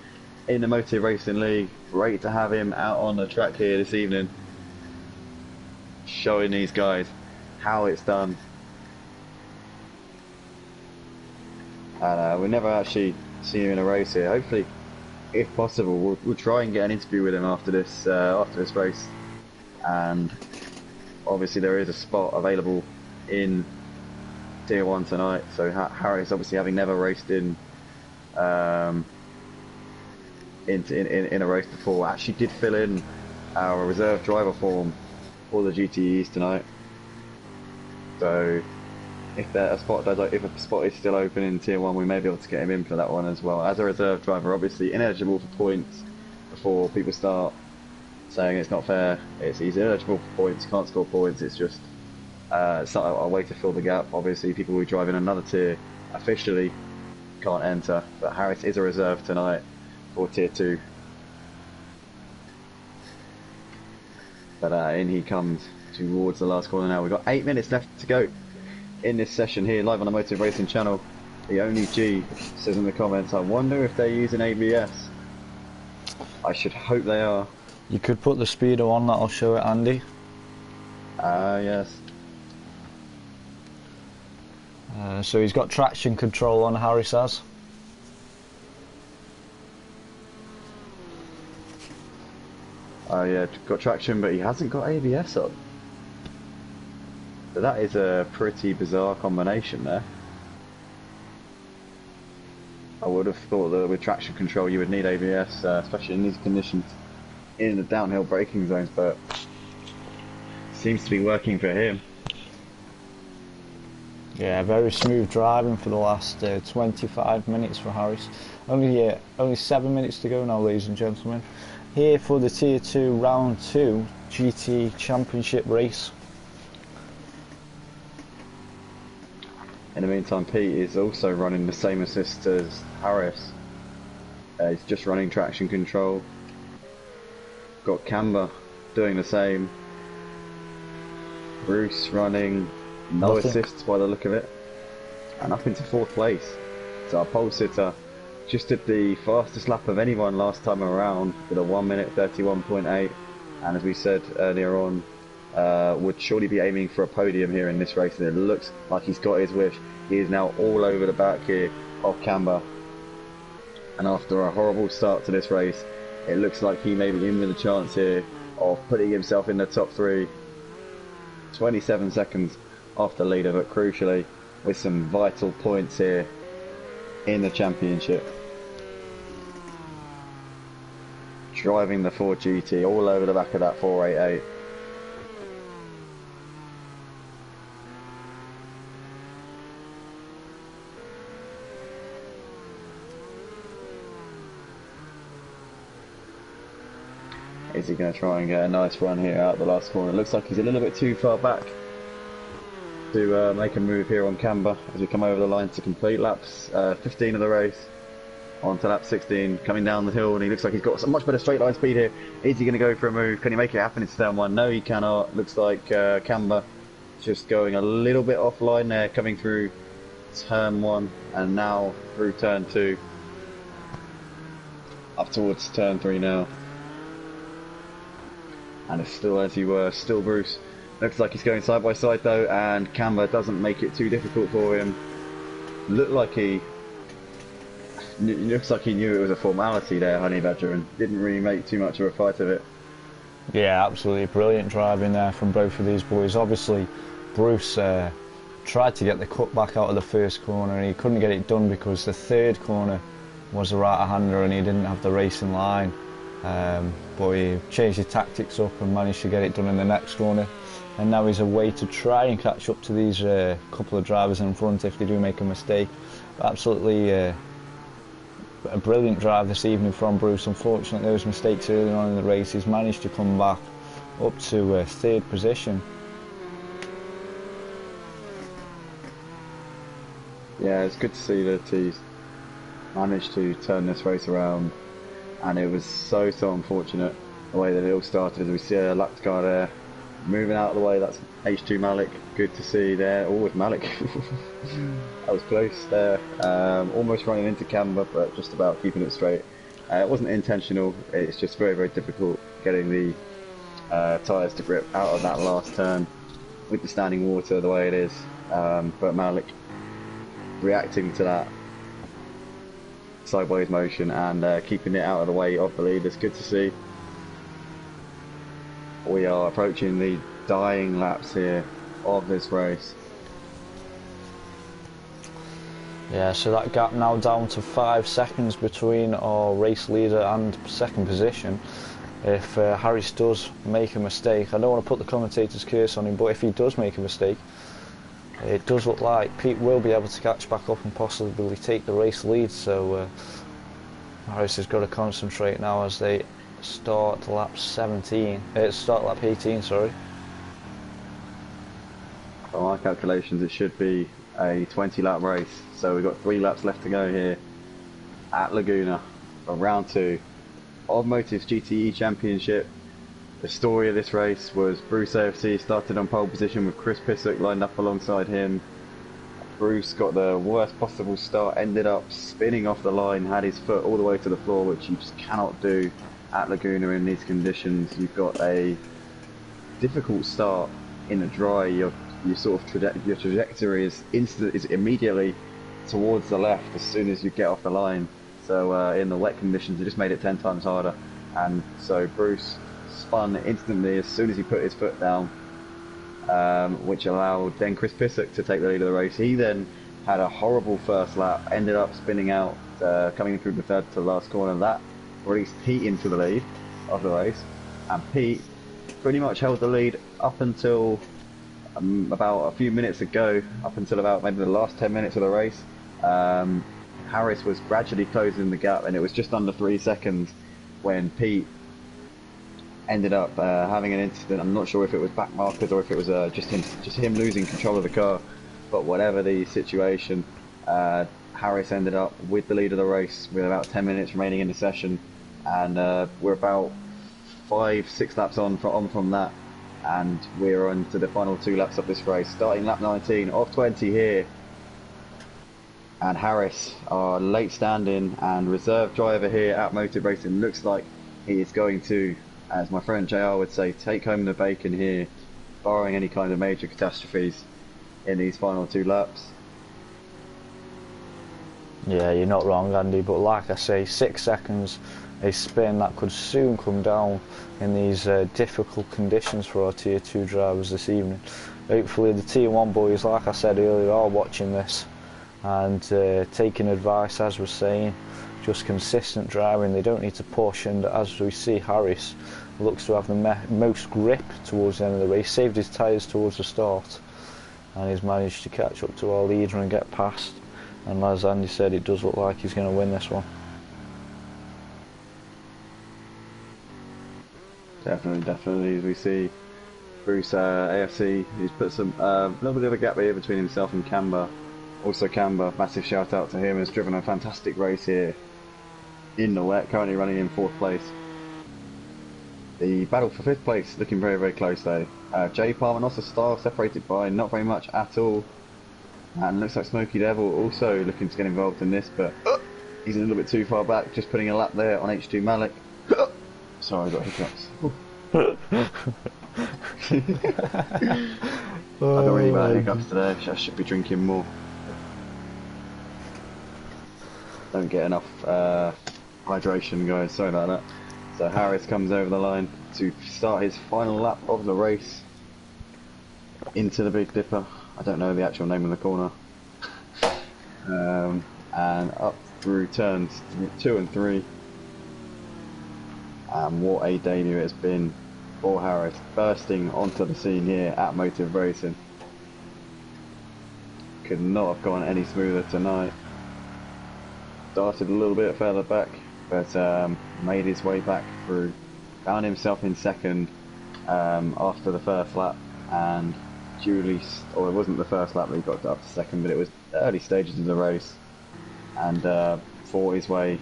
in the Motor Racing League. Great to have him out on the track here this evening, showing these guys how it's done. And we never actually see him in a race here. Hopefully, if possible, we'll try and get an interview with him after this race. And obviously there is a spot available in Tier 1 tonight. So Harris, obviously having never raced in a race before, actually did fill in our reserve driver form for the GTEs tonight. So if a spot is still open in Tier 1, we may be able to get him in for that one as well. As a reserve driver, obviously ineligible for points before people start saying it's not fair. He's ineligible for points, can't score points. It's just it's not a way to fill the gap. Obviously people who drive in another tier officially can't enter, but Harris is a reserve tonight for Tier 2. But in he comes towards the last corner now. We've got 8 minutes left to go in this session here, live on the Motor Racing channel. The only G says in the comments, I wonder if they're using ABS. I should hope they are. You could put the speedo on, that'll show it, Andy. Yes. So he's got traction control on, Harris has. Yeah, got traction, but he hasn't got ABS on. So that is a pretty bizarre combination there. I would have thought that with traction control you would need ABS, especially in these conditions in the downhill braking zones, but seems to be working for him. Yeah, very smooth driving for the last 25 minutes for Harris. Only 7 minutes to go now, ladies and gentlemen. Here for the Tier 2 Round 2 GT Championship race. In the meantime, Pete is also running the same assist as Harris. He's just running traction control. Got Camber doing the same. Bruce running no assists by the look of it. And up into 4th place. So our pole sitter just did the fastest lap of anyone last time around with a 1 minute 31.8. And as we said earlier on, would surely be aiming for a podium here in this race, and it looks like he's got his wish. He is now all over the back here of Camber, and after a horrible start to this race, it looks like he may be in with a chance here of putting himself in the top 3. 27 seconds off the leader, but crucially with some vital points here in the championship. Driving the Ford GT all over the back of that 488. Is he going to try and get a nice run here out the last corner? Looks like he's a little bit too far back to make a move here on camber as we come over the line to complete laps 15 of the race. On to lap 16, coming down the hill, and he looks like he's got some much better straight line speed here. Is he going to go for a move? Can he make it happen in turn 1? No, he cannot. Looks like camber just going a little bit offline there, coming through turn 1 and now through turn 2. Up towards turn 3 now. And it's still as you were, still Bruce. Looks like he's going side by side though, and camber doesn't make it too difficult for him. Looks like he knew it was a formality there, Honey Badger, and didn't really make too much of a fight of it. Yeah, absolutely brilliant driving there from both of these boys. Obviously, Bruce tried to get the cut back out of the first corner, and he couldn't get it done because the third corner was a right-hander and he didn't have the racing line. But he changed his tactics up and managed to get it done in the next corner, and now he's away to try and catch up to these couple of drivers in front if they do make a mistake. But absolutely a brilliant drive this evening from Bruce. Unfortunately, those mistakes early on in the race, he's managed to come back up to third position. Yeah, it's good to see that he's managed to turn this race around. And it was so unfortunate the way that it all started. As we see a lap car there moving out of the way. That's H2 Malik. Good to see there. Oh, with Malik. That was close there. Almost running into camber, but just about keeping it straight. It wasn't intentional. It's just very difficult getting the tyres to grip out of that last turn with the standing water the way it is. But Malik reacting to that sideways motion and keeping it out of the way of the lead. It's good to see. We are approaching the dying laps here of this race. Yeah, so that gap now down to 5 seconds between our race leader and second position. If Harris does make a mistake, I don't want to put the commentator's curse on him, but if he does make a mistake, it does look like Pete will be able to catch back up and possibly take the race lead. So Harris has got to concentrate now as they start lap 18, sorry. By my calculations, it should be a 20 lap race. So we've got 3 laps left to go here at Laguna for round 2 of Motive's GTE Championship. The story of this race was Bruce AFC started on pole position with Chris Pissock lined up alongside him. Bruce got the worst possible start, ended up spinning off the line, had his foot all the way to the floor, which you just cannot do at Laguna in these conditions. You've got a difficult start in the dry. Your trajectory is immediately towards the left as soon as you get off the line. So in the wet conditions, it just made it 10 times harder. And so Bruce spun instantly as soon as he put his foot down, which allowed then Chris Pissock to take the lead of the race. He then had a horrible first lap, ended up spinning out, coming through the third to the last corner. That released Pete into the lead of the race, and Pete pretty much held the lead up until about a few minutes ago, up until about maybe the last 10 minutes of the race. Harris was gradually closing the gap, and it was just under 3 seconds when Pete ended up having an incident. I'm not sure if it was back markers or if it was just him losing control of the car, but whatever the situation, Harris ended up with the lead of the race with about 10 minutes remaining in the session, and we're about 5-6 laps on from that, and we're on to the final 2 laps of this race, starting lap 19 of 20 here. And Harris, our late stand-in and reserve driver here at Motive Racing, looks like he is going to, as my friend JR would say, take home the bacon here, barring any kind of major catastrophes in these final 2 laps. Yeah, you're not wrong, Andy, but like I say, 6 seconds, a spin that could soon come down in these difficult conditions for our Tier 2 drivers this evening. Hopefully the Tier 1 boys, like I said earlier, are watching this and taking advice, as we're saying, just consistent driving. They don't need to push, and as we see, Harris looks to have the most grip towards the end of the race, saved his tyres towards the start, and he's managed to catch up to our leader and get past. And as Andy said, it does look like he's going to win this one. Definitely, as we see Bruce AFC, he's put some little bit of a gap here between himself and Camber. Also Camber, massive shout out to him, has driven a fantastic race here in the wet, currently running in 4th place. The battle for 5th place looking very, very close though. J Palm and Oscar Style separated by not very much at all. And looks like Smoky Devil also looking to get involved in this, but he's a little bit too far back, just putting a lap there on H2 Malik. Sorry, I got hiccups. I don't really have hiccups today, I should be drinking more. Don't get enough hydration, guys, sorry about that. So Harris comes over the line to start his final lap of the race into the Big Dipper. I don't know the actual name of the corner. And up through turns 2 and 3. And what a debut it has been for Harris, bursting onto the scene here at Motive Racing. Could not have gone any smoother tonight. Started a little bit further back, but made his way back through. Found himself in 2nd after the 1st lap, and duly, or it wasn't the 1st lap that he got up to 2nd, but it was the early stages of the race, and fought his way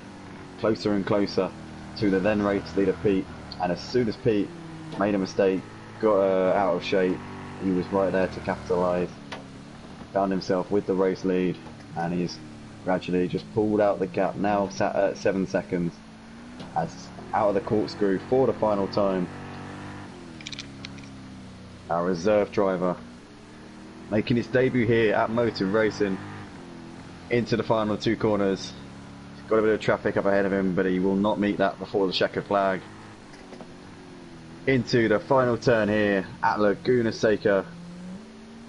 closer and closer to the then race leader Pete. And as soon as Pete made a mistake, got out of shape, he was right there to capitalise. Found himself with the race lead, and he's gradually just pulled out the gap, now sat at 7 seconds, as out of the corkscrew for the final time. Our reserve driver making his debut here at Motive Racing into the final 2 corners. Got a bit of traffic up ahead of him, but he will not meet that before the checkered flag. Into the final turn here at Laguna Seca,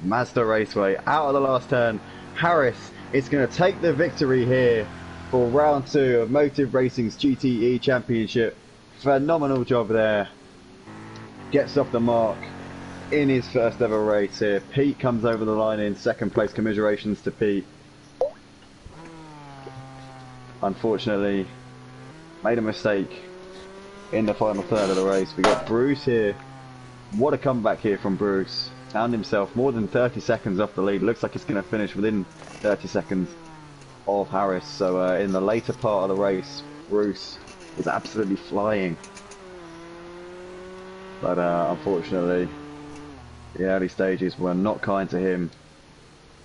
Mazda Raceway. Out of the last turn, Harris is going to take the victory here for round 2 of Motive Racing's GTE Championship. Phenomenal job there. Gets off the mark in his first ever race here. Pete comes over the line in 2nd place. Commiserations to Pete. Unfortunately, made a mistake in the final third of the race. We got Bruce here. What a comeback here from Bruce. Found himself more than 30 seconds off the lead. Looks like it's going to finish within 30 seconds of Harris. So in the later part of the race, Bruce was absolutely flying. But unfortunately, the early stages were not kind to him.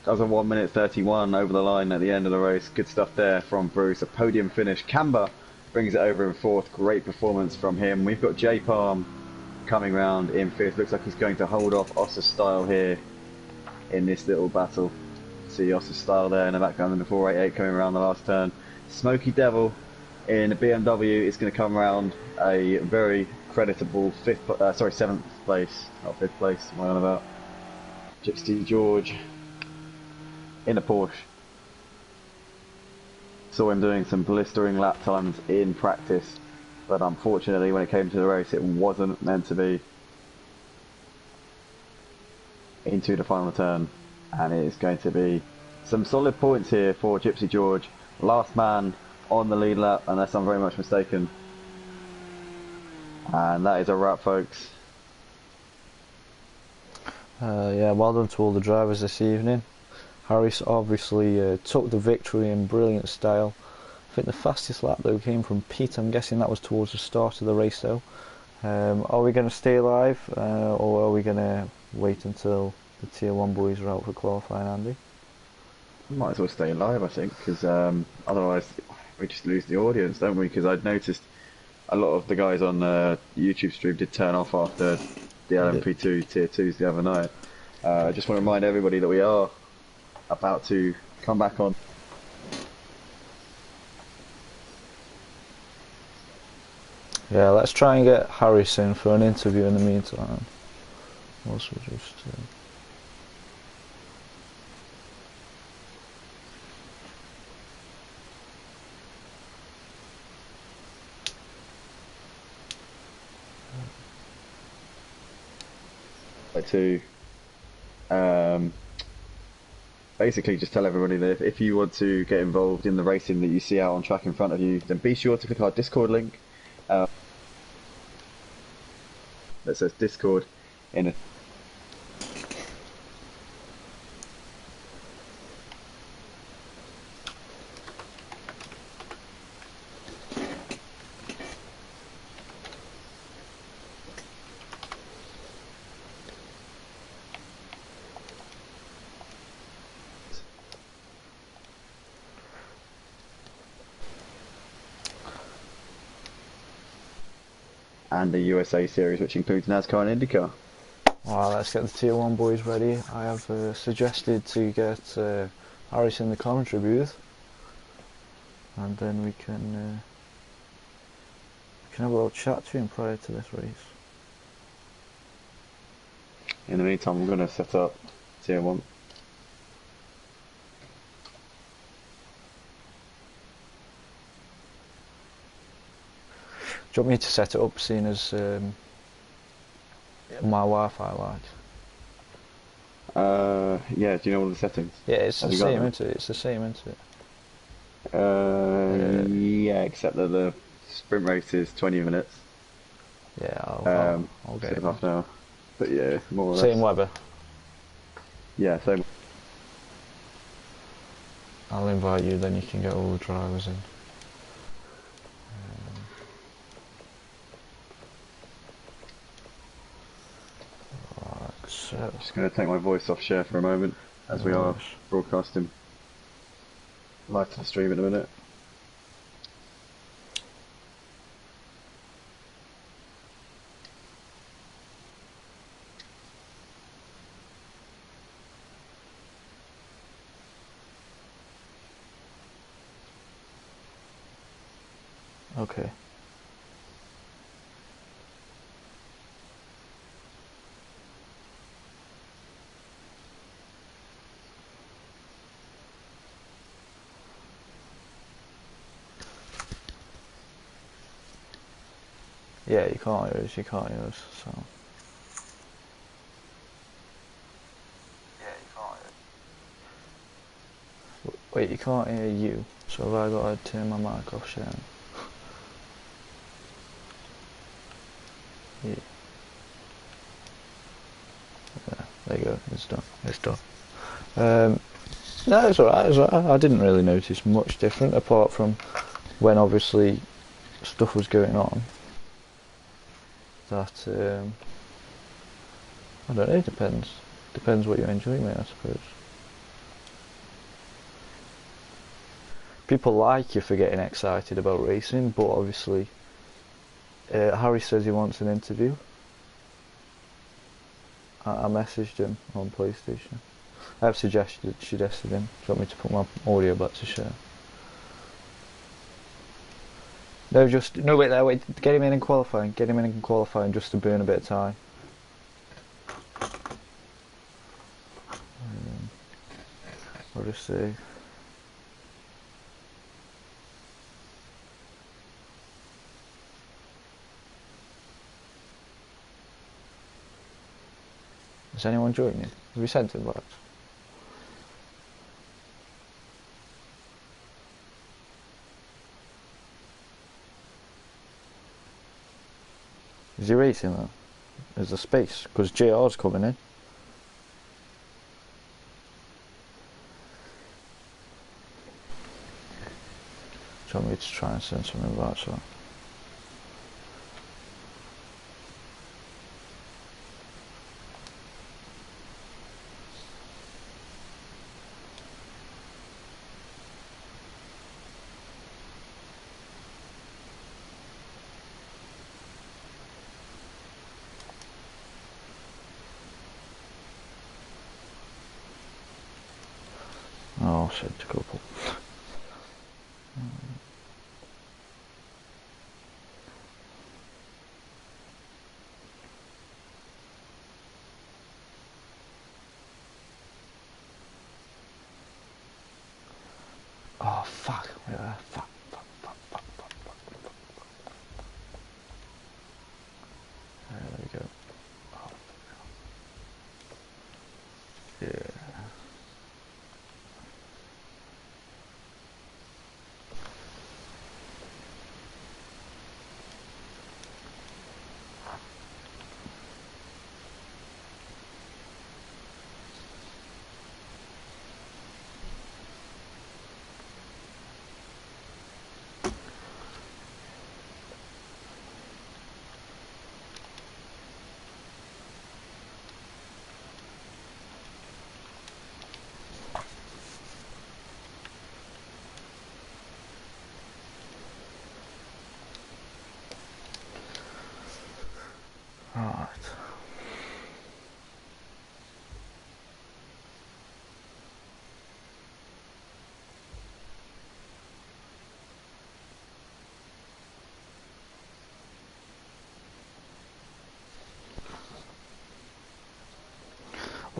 Does a 1 minute 31 over the line at the end of the race. Good stuff there from Bruce. A podium finish. Camber brings it over in 4th. Great performance from him. We've got J Palm coming round in 5th. Looks like he's going to hold off Oscar Style here in this little battle. See Oscar Style there in the background in the 488 coming around the last turn. Smoky Devil in the BMW is going to come around a very creditable 7th place, not 5th place. What am I on about? Gypsy George in a Porsche. Saw him doing some blistering lap times in practice, but unfortunately when it came to the race it wasn't meant to be. Into the final turn, and it is going to be some solid points here for Gypsy George. Last man on the lead lap, unless I'm very much mistaken. And that is a wrap, folks. Yeah, well done to all the drivers this evening. Harris obviously took the victory in brilliant style. I think the fastest lap though came from Pete. I'm guessing that was towards the start of the race though. Are we going to stay live or are we going to wait until the Tier 1 boys are out for qualifying, Andy? Might as well stay live, I think, because otherwise we just lose the audience, don't we? Because I'd noticed a lot of the guys on YouTube stream did turn off after the LMP2 Tier 2s the other night. I just want to remind everybody that we are about to come back on. Yeah, let's try and get Harris in for an interview in the meantime. Also just like to um, basically just tell everybody that if you want to get involved in the racing that you see out on track in front of you, then be sure to click our Discord link that says Discord in a and the USA series, which includes NASCAR and IndyCar. Alright, let's get the tier 1 boys ready. I have suggested to get Harris in the commentary booth, and then we can have a little chat to him prior to this race. In the meantime, I'm going to set up tier 1. Do you want me to set it up, seeing as my Wi-Fi like? Yeah, do you know all the settings? Yeah, it's the same, isn't it? It's the same, isn't it? Yeah, except that the sprint race is 20 minutes. Yeah, I'll get instead it. of half an hour. But yeah, more or less. Same weather. Yeah, same. I'll invite you, then you can get all the drivers in. So, just going to take my voice off share for a moment, as we are broadcasting live to the stream in a minute. okay. Yeah, you can't hear us, so. Yeah, you can't hear us. Wait, you can't hear you, so have I got to turn my mic off sharing? Yeah. There you go, it's done. No, it's alright, I didn't really notice much different, apart from when obviously stuff was going on. That, I don't know, it depends. Depends what you're enjoying, mate, I suppose. People like you for getting excited about racing, but obviously Harry says he wants an interview. I messaged him on PlayStation. I have suggested him. Do you want me to put my audio back to share? No, wait, get him in qualifying. Get him in qualifying just to burn a bit of time. I'll just see. Has anyone joined you? Have we sent him back? Is he racing that? Is there space? Because JR's coming in. Do you want me to try and send something back? So. Oh, sent a couple. Oh, fuck. Yeah, fuck. There we go. Oh,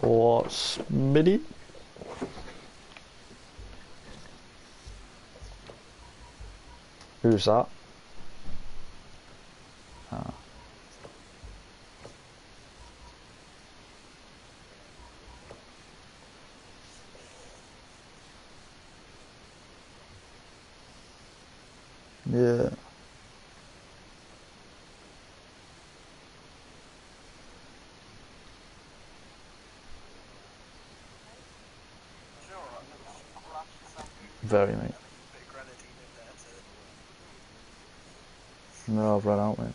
What's midi? Who's that? Ah. Yeah. Very, mate. No, I've run out, mate.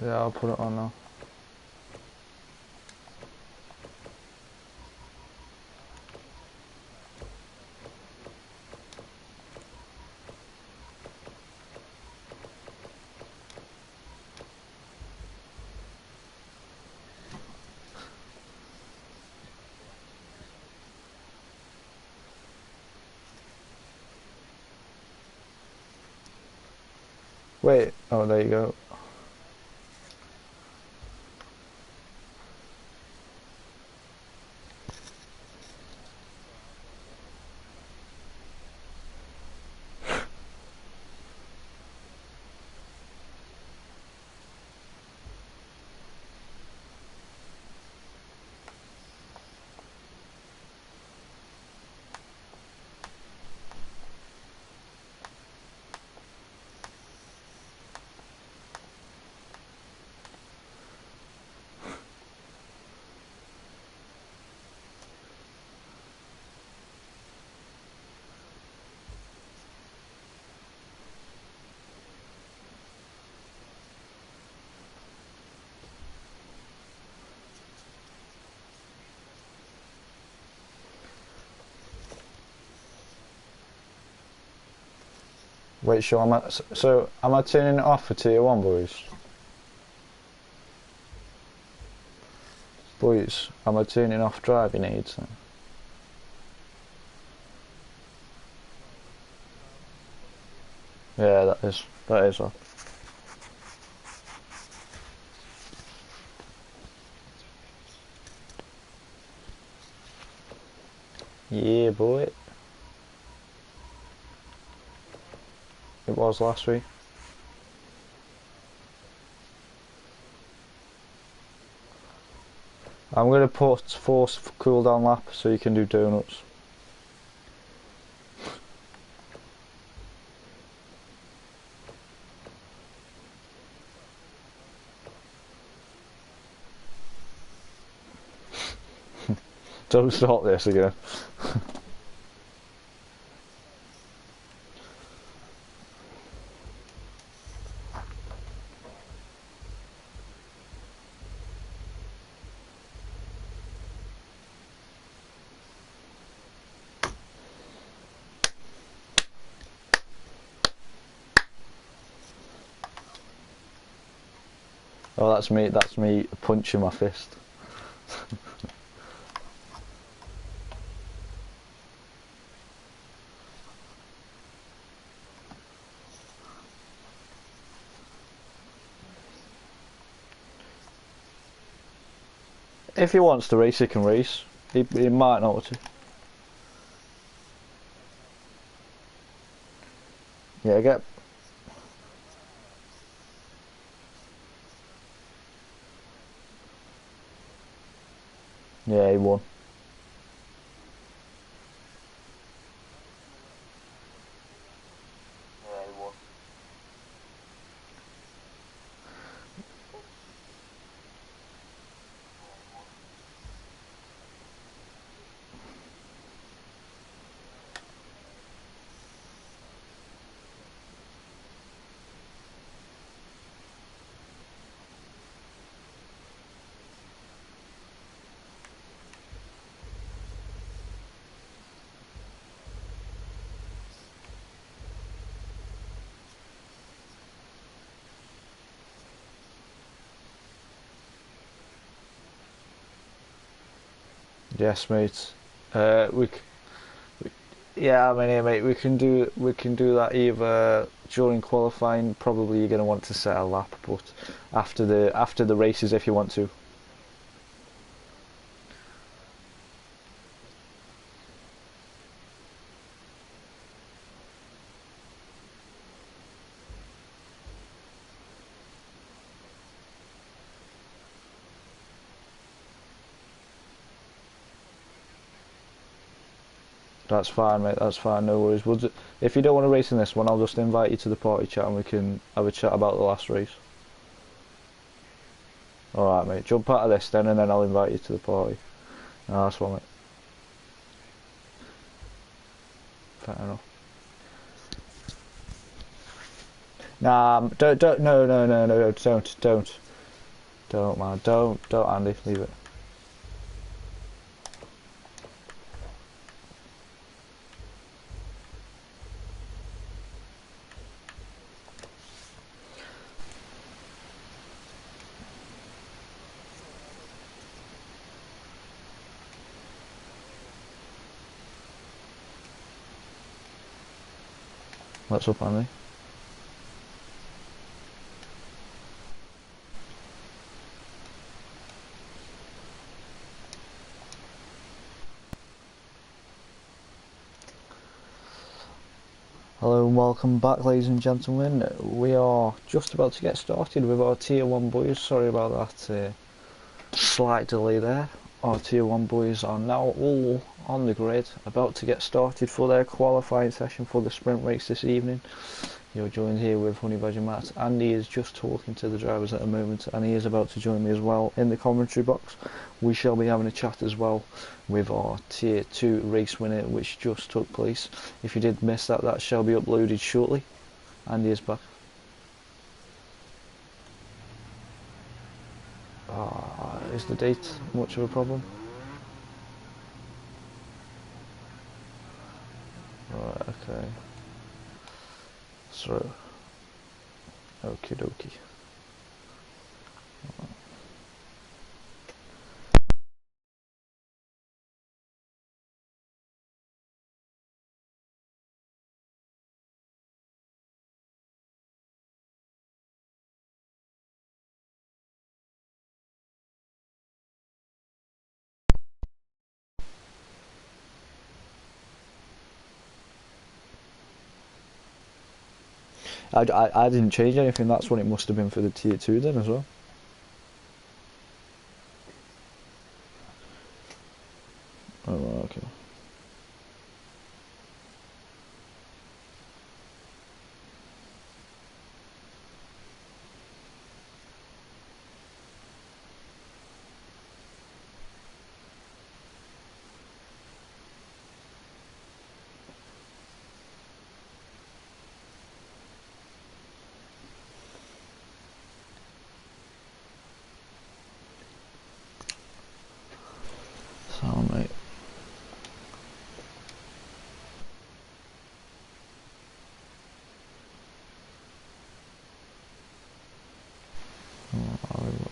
Yeah, I'll put it on now. Wait, oh, there you go. Wait, so am I turning it off for tier 1, boys? Boys, am I turning off driving aids then? Yeah, that is off. Yeah, boy. It was last week. I'm gonna force cooldown lap so you can do donuts. Don't start this again. Oh, that's me punching my fist. If he wants to race, he can race. He might not to. Yeah, yeah, he won. Yes, mate. Yeah, I mean, yeah, mate. We can do that either during qualifying. Probably you're going to want to set a lap, but after the races if you want to. That's fine, mate. That's fine. No worries. If you don't want to race in this one, I'll just invite you to the party chat and we can have a chat about the last race. All right, mate. Jump out of this then, and then I'll invite you to the party. No, that's one, mate. Fair enough. Nah, don't. No, no, no, no. Don't, man. Don't, Andy. Leave it. What's up, Andy? Hello and welcome back, ladies and gentlemen. We are just about to get started with our Tier 1 boys. Sorry about that slight delay there. Our Tier 1 boys are now all on the grid, about to get started for their qualifying session for the sprint race this evening. You're joined here with Honey Badger Matt. Andy is just talking to the drivers at the moment, and he is about to join me as well in the commentary box. We shall be having a chat as well with our Tier 2 race winner, which just took place. If you did miss that, that shall be uploaded shortly. Andy is back. Is the date much of a problem? Right, okay. So, okie dokie. I didn't change anything. That's what it must have been for the Tier 2 then as well. Oh, right, okay. So, mate.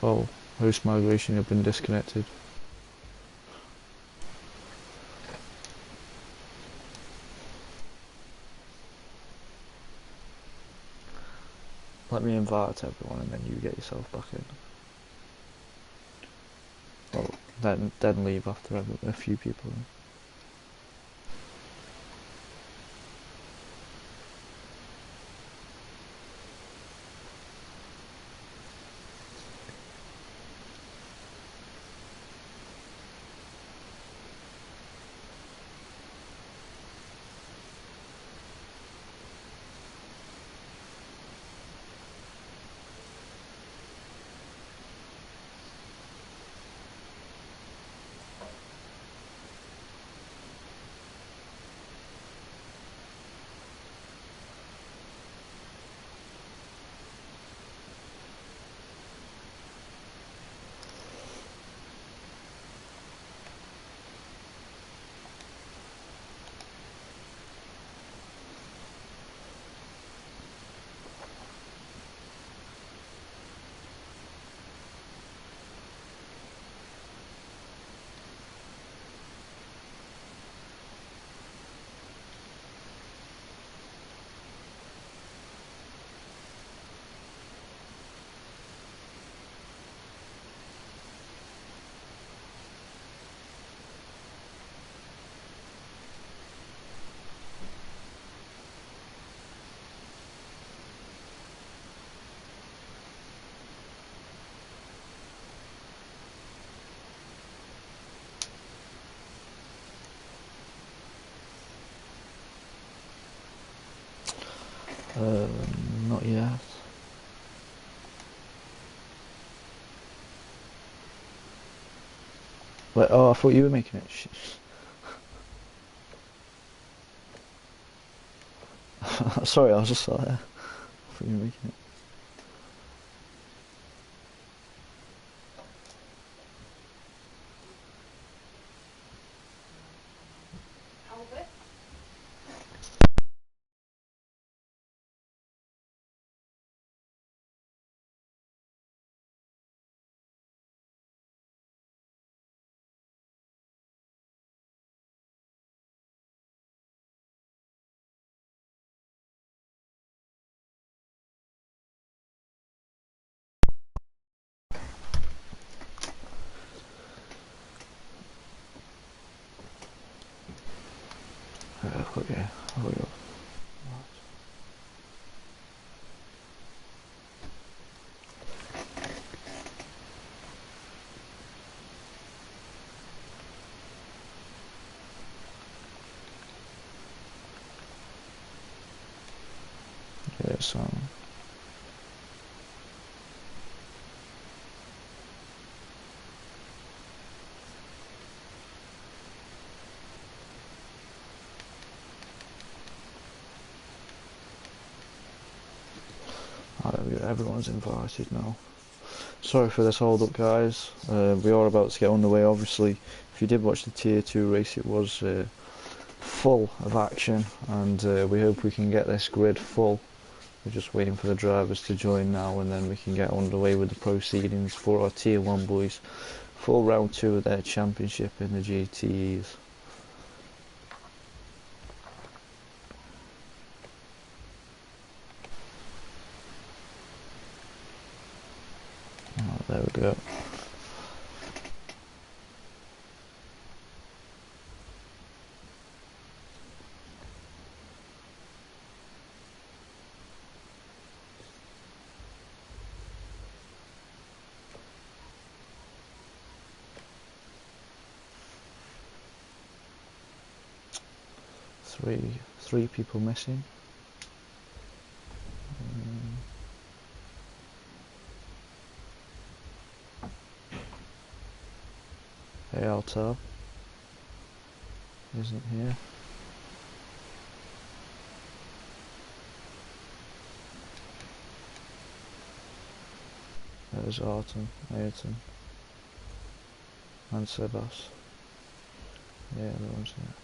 Oh, host migration have been disconnected. Let me invite everyone and then you get yourself back in. Well, then leave after a few people. Not yet. Wait, oh, I thought you were making it. Sorry, I was just there. I thought you were making it. Okay, I'll go. Yeah, so. Oh, there we go, everyone's invited now. Sorry for this hold up, guys. We are about to get underway. Obviously, if you did watch the tier 2 race, it was full of action, and we hope we can get this grid full. We're just waiting for the drivers to join now, and then we can get underway with the proceedings for our tier 1 boys for round 2 of their championship in the GTEs. Oh, there we go. Three people missing. Hey, Alto isn't here. There's Arton, Ayrton, and Sebas. Yeah, everyone's here.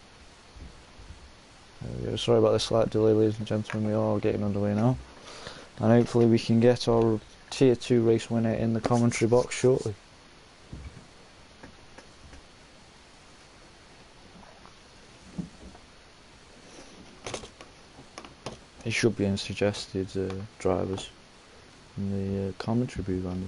There we go. Sorry about the slight delay, ladies and gentlemen. We are getting underway now, and hopefully we can get our tier 2 race winner in the commentary box shortly. He should be in suggested drivers in the commentary booth, Andy.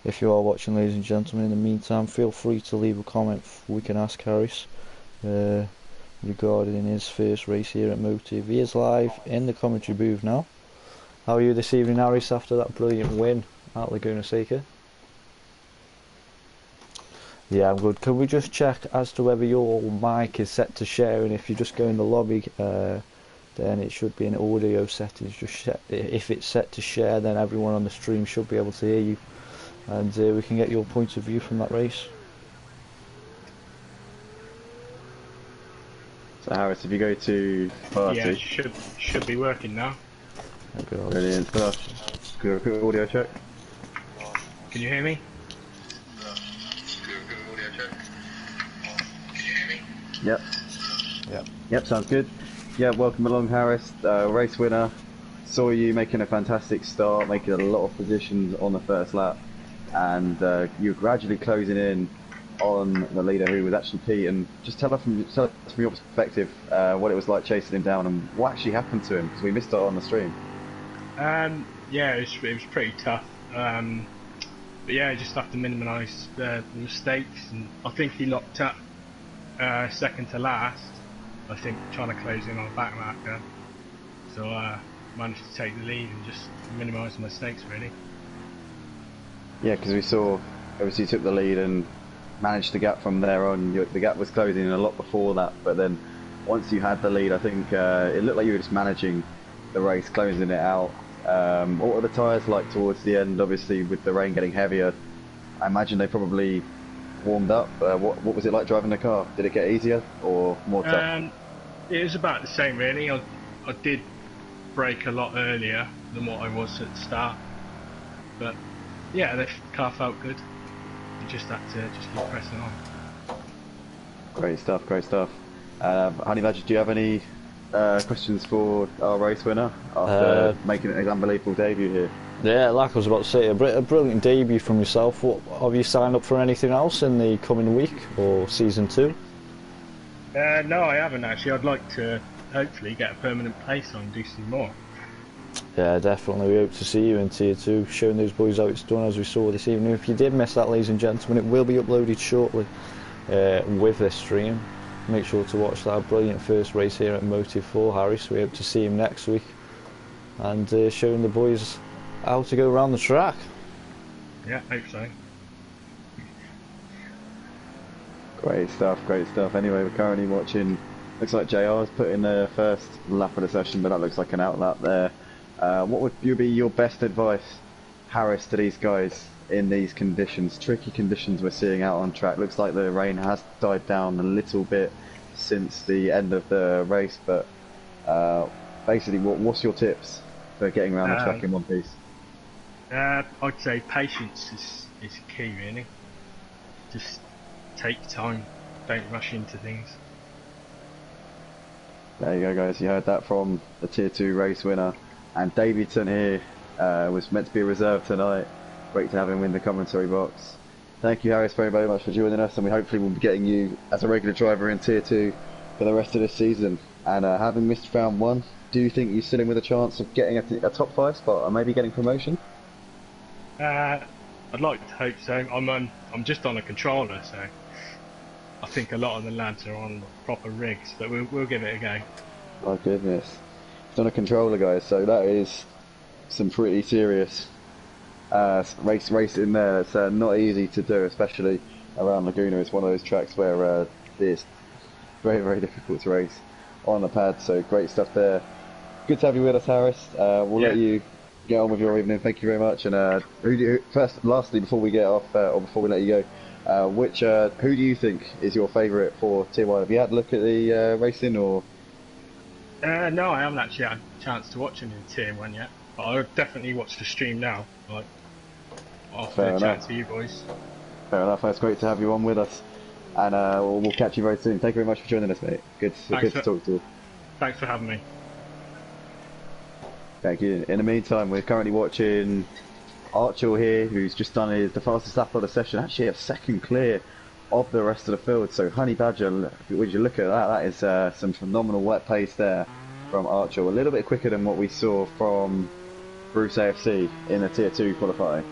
If you are watching, ladies and gentlemen, in the meantime, feel free to leave a comment. We can ask Harris regarding his first race here at Motive. He is live in the commentary booth now. How are you this evening, Harris, after that brilliant win at Laguna Seca? Yeah, I'm good. Can we just check as to whether your mic is set to share, and if you just go in the lobby, then it should be in audio settings. Just if it's set to share, then everyone on the stream should be able to hear you, and we can get your point of view from that race. So Harris, if you go to party, yeah, it should be working now. Brilliant stuff. Can we do a quick audio check? Can you hear me? Yep. Yep, sounds good. Yeah, welcome along, Harris. Race winner. Saw you making a fantastic start, making a lot of positions on the first lap, and you're gradually closing in on the leader, who was actually Pete. And just tell us from your perspective what it was like chasing him down and what actually happened to him, because we missed it on the stream. Yeah, it was pretty tough. But yeah, I just have to minimise the mistakes, and I think he locked up second to last. I think trying to close in on a back marker. So managed to take the lead and just minimise my mistakes really. Yeah, because we saw, obviously you took the lead and managed the gap from there on. The gap was closing a lot before that, but then once you had the lead, I think it looked like you were just managing the race, closing it out. What were the tyres like towards the end? Obviously with the rain getting heavier, I imagine they probably warmed up. What was it like driving the car? Did it get easier or more tough? It was about the same really. I did brake a lot earlier than what I was at the start, but yeah, the car felt good. You just had to just keep pressing on. Great stuff, great stuff. Honey Badger, do you have any questions for our race winner after making an unbelievable debut here? Yeah, like I was about to say, a brilliant debut from yourself. What, have you signed up for anything else in the coming week or season 2? No, I haven't actually. I'd like to hopefully get a permanent place on and do some more. Yeah, definitely. We hope to see you in Tier 2, showing those boys how it's done as we saw this evening. If you did miss that, ladies and gentlemen, it will be uploaded shortly with this stream. Make sure to watch that brilliant first race here at Motive 4, Harris. We hope to see him next week and showing the boys how to go around the track. Yeah, hope so. Great stuff, great stuff. Anyway, we're currently watching, looks like JR's put in the first lap of the session, but that looks like an outlap there. What would be your best advice, Harris, to these guys in these conditions, tricky conditions we're seeing out on track? Looks like the rain has died down a little bit since the end of the race, but basically what's your tips for getting around the track in one piece? I'd say patience is key really. Just take time, don't rush into things. There you go guys, you heard that from the Tier 2 race winner. And Davidson here was meant to be a reserve tonight. Great to have him in the commentary box. Thank you Harris very, very much for joining us, and we hopefully will be getting you as a regular driver in Tier 2 for the rest of this season. And having missed round 1, do you think you're still in with a chance of getting a top 5 spot or maybe getting promotion? I'd like to hope so. I'm just on a controller, so I think a lot of the lads are on proper rigs, but we'll give it a go. My goodness. It's on a controller, guys, so that is some pretty serious race in there. It's not easy to do, especially around Laguna. It's one of those tracks where it's very, very difficult to race on the pad, so great stuff there. Good to have you with us, Harris. We'll let you get on with your evening. Thank you very much. And lastly, before we get off, or before we let you go, who do you think is your favourite for Tier 1? Have you had a look at the racing, or? No, I haven't actually had a chance to watch any of the Tier 1 yet, but I'll definitely watch the stream now. Like, after a chat to you boys. Fair enough. That's great to have you on with us, and we'll catch you very soon. Thank you very much for joining us, mate. Good to talk to you. Thanks for having me. Thank you. In the meantime, we're currently watching Archel here, who's just done the fastest lap of the session, actually a second clear of the rest of the field. So Honey Badger, would you look at that? That is some phenomenal wet pace there from Archel. A little bit quicker than what we saw from Bruce AFC in the Tier 2 qualifying.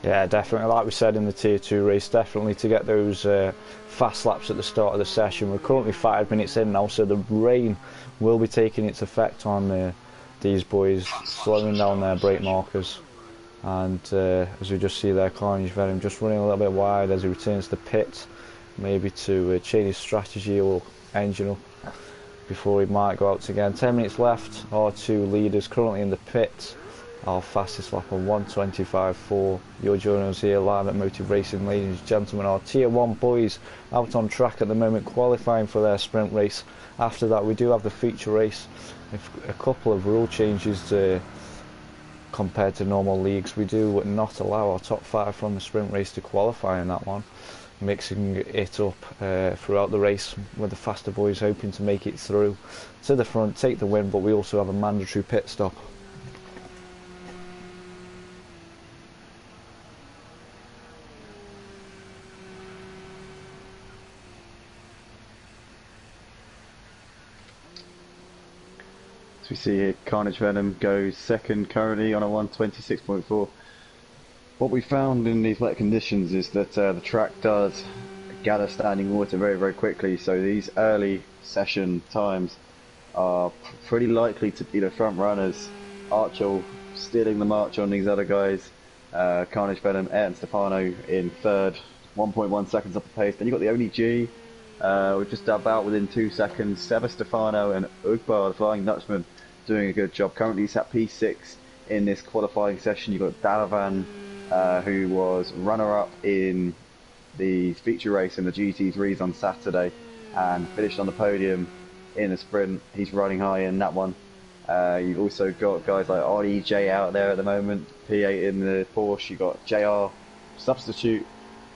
Yeah, definitely. Like we said in the Tier 2 race, definitely to get those fast laps at the start of the session. We're currently 5 minutes in now, so the rain will be taking its effect on these boys, slowing down their brake markers. And as we just see there, Carnage Venom just running a little bit wide as he returns to pit, maybe to change his strategy or engine up before he might go out again. 10 minutes left. Our 2 leaders currently in the pit. Our fastest lap on 1:25.4. You're joining us here live at Motive Racing, ladies and gentlemen. Our Tier 1 boys out on track at the moment, qualifying for their sprint race. After that, we do have the feature race. A couple of rule changes compared to normal leagues. We do not allow our top 5 from the sprint race to qualify in that one, mixing it up throughout the race, with the faster boys hoping to make it through to the front, take the win, but we also have a mandatory pit stop. As we see here, Carnage Venom goes second currently on a 1:26.4. What we found in these wet conditions is that the track does gather standing water very, very quickly, so these early session times are pretty likely to be the front runners. Archer stealing the march on these other guys. Carnage Venom, and Stefano in third, 1.1 seconds up the pace. Then you've got the only G, we're just about within 2 seconds. Seba Stefano and Ugbar, the Flying Dutchman, doing a good job. Currently he's at P6 in this qualifying session. You've got Dalavan, who was runner-up in the feature race in the GT3s on Saturday and finished on the podium in the sprint. He's riding high in that one. You've also got guys like RDJ out there at the moment, P8 in the Porsche. You've got JR, substitute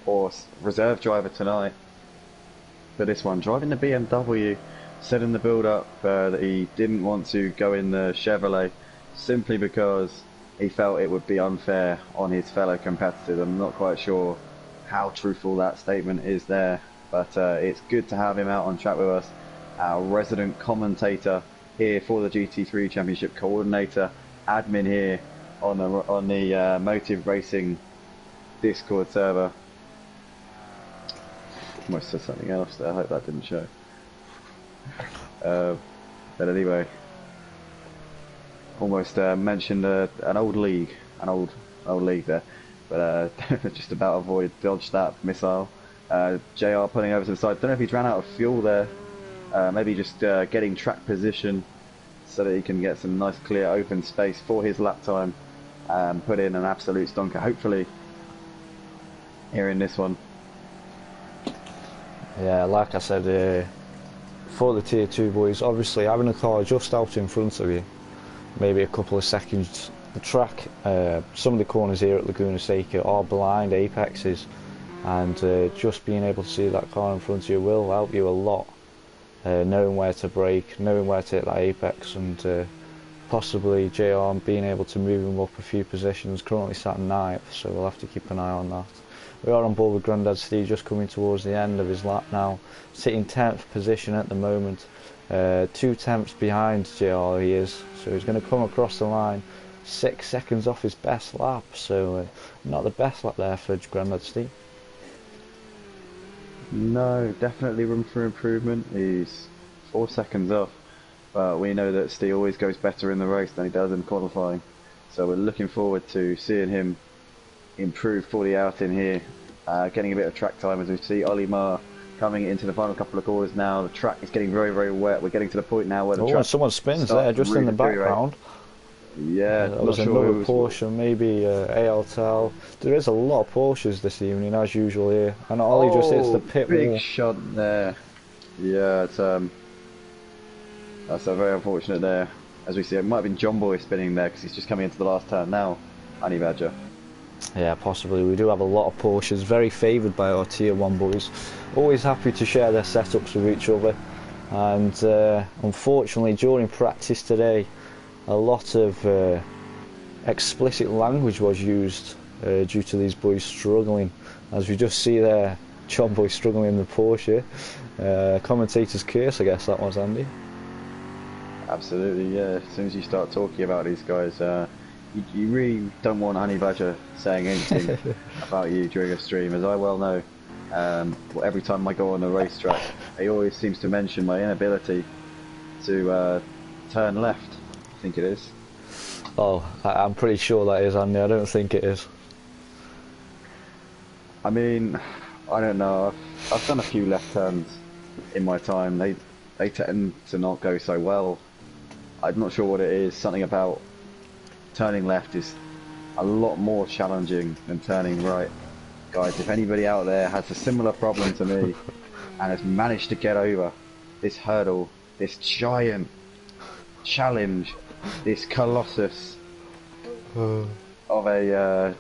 or reserve driver tonight for this one, driving the BMW. Said in the build-up that he didn't want to go in the Chevrolet simply because he felt it would be unfair on his fellow competitors. I'm not quite sure how truthful that statement is there, but it's good to have him out on track with us, our resident commentator here for the GT3 Championship, coordinator, admin here on the Motive Racing Discord server. Almost said something else there. I hope that didn't show. But anyway, almost mentioned an old league, an old league there, but just about dodged that missile. JR pulling over to the side. Don't know if he's ran out of fuel there. Maybe just getting track position so that he can get some nice clear open space for his lap time and put in an absolute stonker, hopefully here in this one. Yeah, like I said, for the tier 2 boys, obviously having a car just out in front of you, maybe a couple of seconds, the track, some of the corners here at Laguna Seca are blind apexes, and just being able to see that car in front of you will help you a lot. Knowing where to brake, knowing where to hit that apex, and possibly JR being able to move him up a few positions. Currently sat 9th, so we'll have to keep an eye on that. We are on board with Grandad Steve, just coming towards the end of his lap now, sitting 10th position at the moment, 2 tenths behind JR he is, so he's going to come across the line 6 seconds off his best lap, so not the best lap there for Grandad Steve. No, definitely room for improvement. He's 4 seconds off, but we know that Steve always goes better in the race than he does in qualifying, so we're looking forward to seeing him improve for the outing here, getting a bit of track time as we see Olimar coming into the final couple of corners now. The track is getting very, very wet. We're getting to the point now where the track someone spins there just in the background. Yeah, that was another Porsche, maybe ALTL. There is a lot of Porsches this evening, as usual here, and Ollie just hits the pit wall. Big shot there. Yeah, it's that's a very unfortunate there. As we see, it might have been John Boy spinning there because he's just coming into the last turn now. Honey Badger. Yeah, possibly. We do have a lot of Porsches, very favoured by our tier 1 boys. Always happy to share their setups with each other. And unfortunately, during practice today, a lot of explicit language was used due to these boys struggling. As we just see there, John Boy struggling in the Porsche. Commentator's curse, I guess that was, Andy. Absolutely, yeah. As soon as you start talking about these guys, you really don't want Honey Badger saying anything about you during a stream, as I well know. Every time I go on a racetrack, he always seems to mention my inability to turn left, I think it is. Oh, I'm pretty sure that is, Andy. I don't think it is. I mean, I don't know. I've done a few left turns in my time. They tend to not go so well. I'm not sure what it is. Something about turning left is a lot more challenging than turning right. Guys, if anybody out there has a similar problem to me and has managed to get over this hurdle, this giant challenge, this colossus of a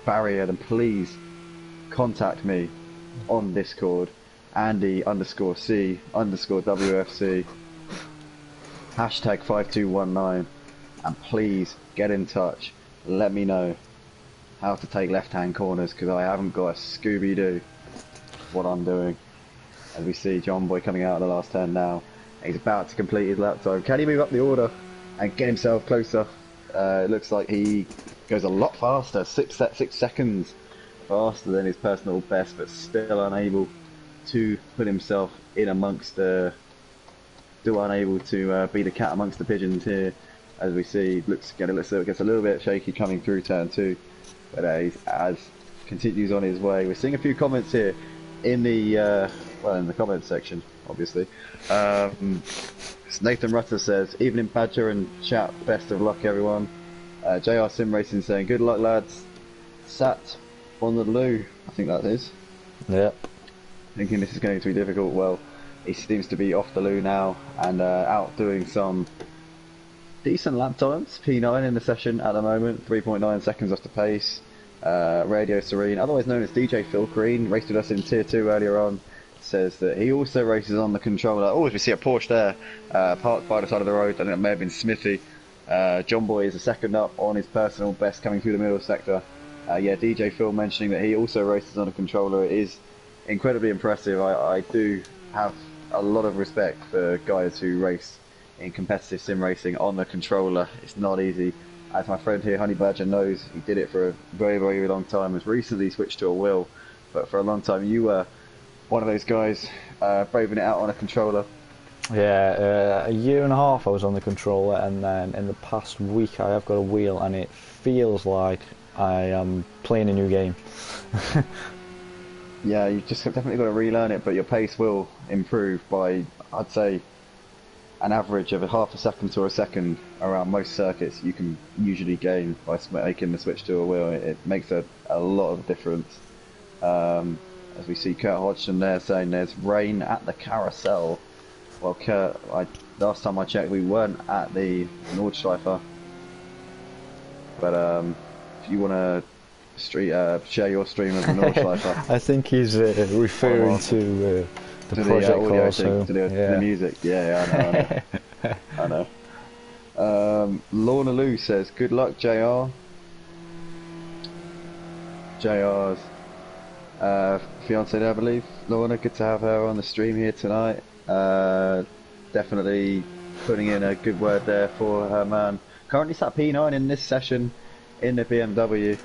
barrier, then please contact me on Discord, Andy_C_WFC, #5219, and please get in touch. Let me know how to take left-hand corners, because I haven't got a Scooby-Doo what I'm doing. As we see John Boy coming out of the last turn now, he's about to complete his lap time. Can he move up the order and get himself closer? It looks like he goes a lot faster, 6 seconds faster than his personal best, but still unable to put himself in amongst the still unable to be the cat amongst the pigeons here, as we see. Gets a little bit shaky coming through turn 2, but he's continues on his way. We're seeing a few comments here in the in the comments section, obviously. Nathan Rutter says, "Evening Badger and chat, best of luck everyone." JR Sim Racing saying, "Good luck lads." Sat on the loo, I think that is. Yep. Thinking this is going to be difficult. Well, he seems to be off the loo now and out doing some decent lap times. P9 in the session at the moment, 3.9 seconds off the pace. Radio Serene, otherwise known as DJ Phil Green, raced with us in Tier 2 earlier on, says that he also races on the controller. Oh, we see a Porsche there, parked by the side of the road. I think that may have been Smithy. John Boy is a second up on his personal best coming through the middle sector. Yeah, DJ Phil mentioning that he also races on a controller is incredibly impressive. I do have a lot of respect for guys who race in competitive sim racing on the controller. It's not easy. As my friend here, Honey Badger, knows, he did it for a very, very long time, has recently switched to a wheel, but for a long time you were one of those guys braving it out on a controller. Yeah, a year and a half I was on the controller, and then in the past week I have got a wheel, and it feels like I am playing a new game. Yeah, you've just definitely got to relearn it, but your pace will improve by, I'd say, an average of a half a second to a second around most circuits. You can usually gain by making the switch to a wheel. It makes a lot of difference. As we see Kurt Hodgson there saying there's rain at the carousel. Well, Kurt, last time I checked we weren't at the Nordschleifer, but if you want to share your stream of the Nordschleifer. I think he's referring to the project the audio also. To the music. Yeah, I know. I know. Lorna Lou says, "Good luck, JR." JR's fiance there, I believe. Lorna, good to have her on the stream here tonight. Definitely putting in a good word there for her man. Currently sat P9 in this session in the BMW.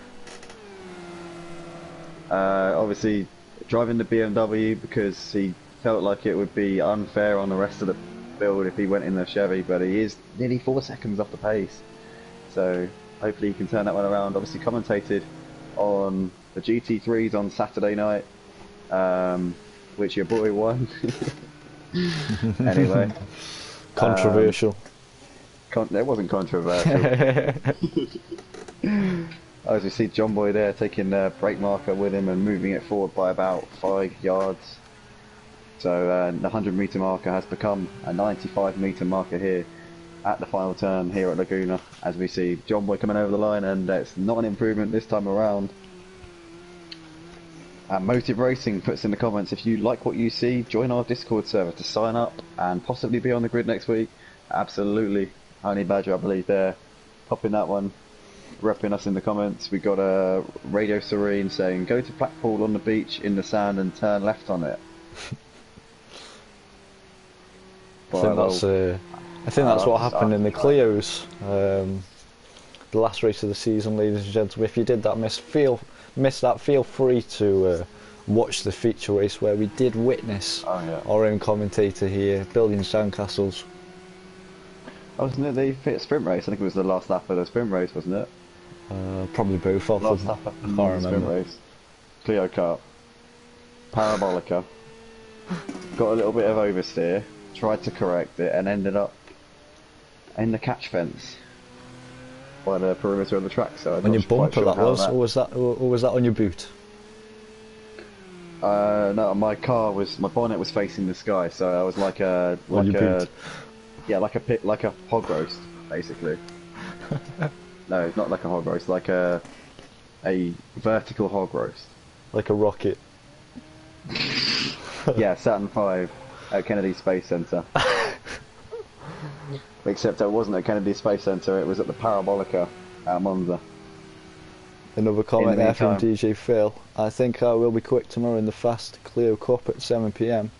Obviously driving the BMW because he felt like it would be unfair on the rest of the build if he went in the Chevy, but he is nearly 4 seconds off the pace, so hopefully he can turn that one around. Obviously commentated on the GT3s on Saturday night, which your boy won. Anyway, controversial. It wasn't controversial. As we see John Boy there taking the brake marker with him and moving it forward by about 5 yards. So the 100 metre marker has become a 95 metre marker here at the final turn here at Laguna. As we see John Boy coming over the line, and it's not an improvement this time around. Motive Racing puts in the comments, if you like what you see, join our Discord server to sign up and possibly be on the grid next week. Absolutely. Honey Badger, I believe, there. Popping that one. Repping us in the comments. We got a Radio Serene saying, "Go to Blackpool on the beach in the sand and turn left on it." I think that's what happened in the Clios, the last race of the season, ladies and gentlemen. If you did that miss that, feel free to watch the feature race where we did witness our own commentator here building sandcastles. Wasn't it the sprint race? I think it was the last lap of the sprint race, wasn't it? Probably both. Last lap of the sprint race. Clio Kart. Parabolica. Got a little bit of oversteer. Tried to correct it and ended up in the catch fence by the perimeter of the track. So on your bumper, that was, or was that on your boot? No, my bonnet was facing the sky, so I was like a hog roast, basically. No, not like a hog roast, like a vertical hog roast. Like a rocket. Yeah, Saturn V at Kennedy Space Center. Except it wasn't at Kennedy Space Center, it was at the Parabolica at Monza. Another comment there from DJ Phil. I think I will be quick tomorrow in the Fast Clio Cup at 7 PM.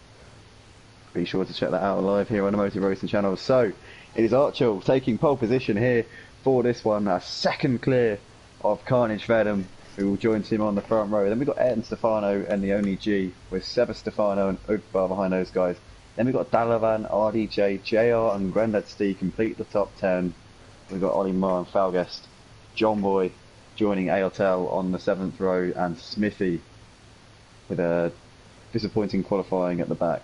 Be sure to check that out live here on the Motive Racing channel. So, it is Archel taking pole position here for this one. A second clear of Carnage Venom, who joins him on the front row. Then we've got Ayrton Stefano and the only G, with Seba Stefano and Ugbar behind those guys Then we've got Dalavan, RDJ, JR and Grandad Steve complete the top 10. We've got Ollie Moore and Falguest, John Boy joining AOTL on the 7th row, and Smithy with a disappointing qualifying at the back.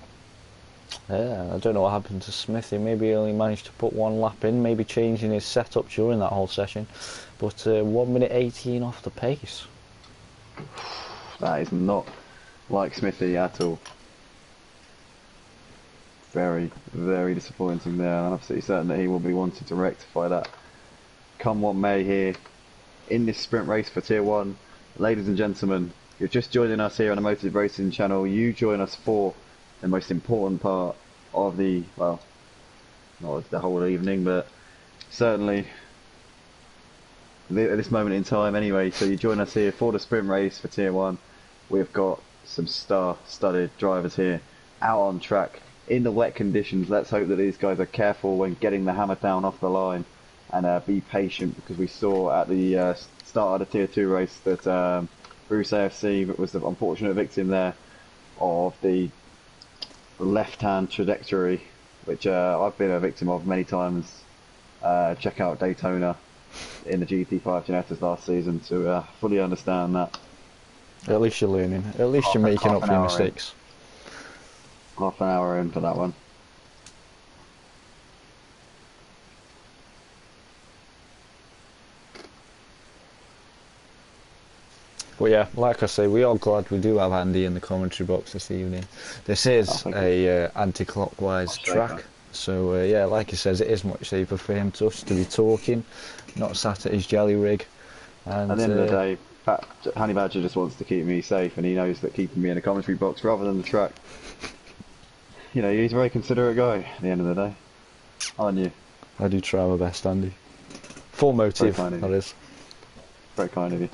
Yeah, I don't know what happened to Smithy. Maybe he only managed to put one lap in, maybe changing his setup during that whole session. But 1 minute 18 off the pace. That is not like Smithy at all. Very, very disappointing there, and I'm absolutely certain that he will be wanting to rectify that come what may here in this sprint race for Tier 1. Ladies and gentlemen, you're just joining us here on the Motive Racing channel. You join us for the most important part of the, well, not the whole evening, but certainly at this moment in time anyway. So you join us here for the sprint race for Tier 1. We've got some star-studded drivers here out on track in the wet conditions. Let's hope that these guys are careful when getting the hammer down off the line, and be patient, because we saw at the start of the Tier 2 race that Bruce AFC was the unfortunate victim there of the left-hand trajectory, which I've been a victim of many times. Check out Daytona in the GT5 Genesis last season to fully understand that. At least you're learning. At least you're making up for your mistakes. Half an hour in for that one. But yeah, like I say, we are glad we do have Andy in the commentary box this evening. This is a anti-clockwise track, so yeah, like he says, it is much safer for him to be talking, not sat at his jelly rig. And at the end of the day, Honey Badger just wants to keep me safe, and he knows that keeping me in a commentary box rather than the track, you know, he's a very considerate guy at the end of the day. Aren't you? I do try my best, Andy. Full motive, that is. Very kind of you.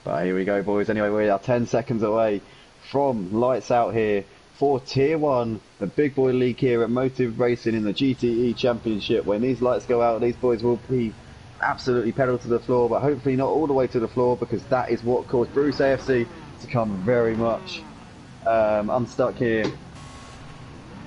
But here we go, boys. Anyway, we are 10 seconds away from lights out here for Tier 1, the big boy league here at Motive Racing in the GTE Championship. When these lights go out, these boys will be absolutely pedal to the floor, but hopefully not all the way to the floor, because that is what caused Bruce AFC to come very much unstuck here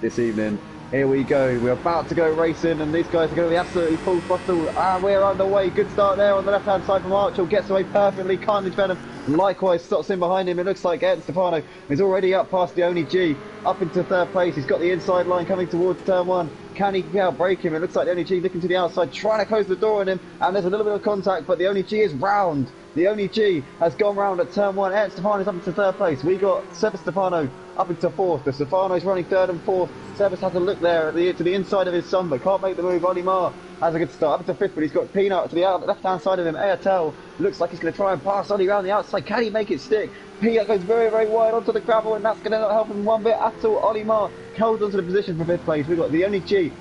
this evening. Here we go, we're about to go racing, and these guys are going to be absolutely full throttle, and we're underway. Good start there on the left hand side from Archel, gets away perfectly. Carnage Venom likewise stops in behind him. It looks like Ed Stefano is already up past the Only G, up into third place. He's got the inside line coming towards turn 1. Can he outbrake him? It looks like the Only G looking to the outside, trying to close the door on him, and there's a little bit of contact, but the Only G is round. The Only G has gone round at turn 1. Ed Stefano's up into third place. We got Seba Stefano up into fourth. The Stefano's running third and fourth. Seba's had to look there to the inside of his son, but can't make the move. Ollie Marr has a good start up into fifth, but he's got Peanut to the left hand side of him. Airtel looks like he's going to try and pass Ollie around the outside. Can he make it stick? Peanut goes very, very wide onto the gravel, and that's going to not help him one bit at all. Ollie Marr holds onto the position for fifth place. We've got the Only G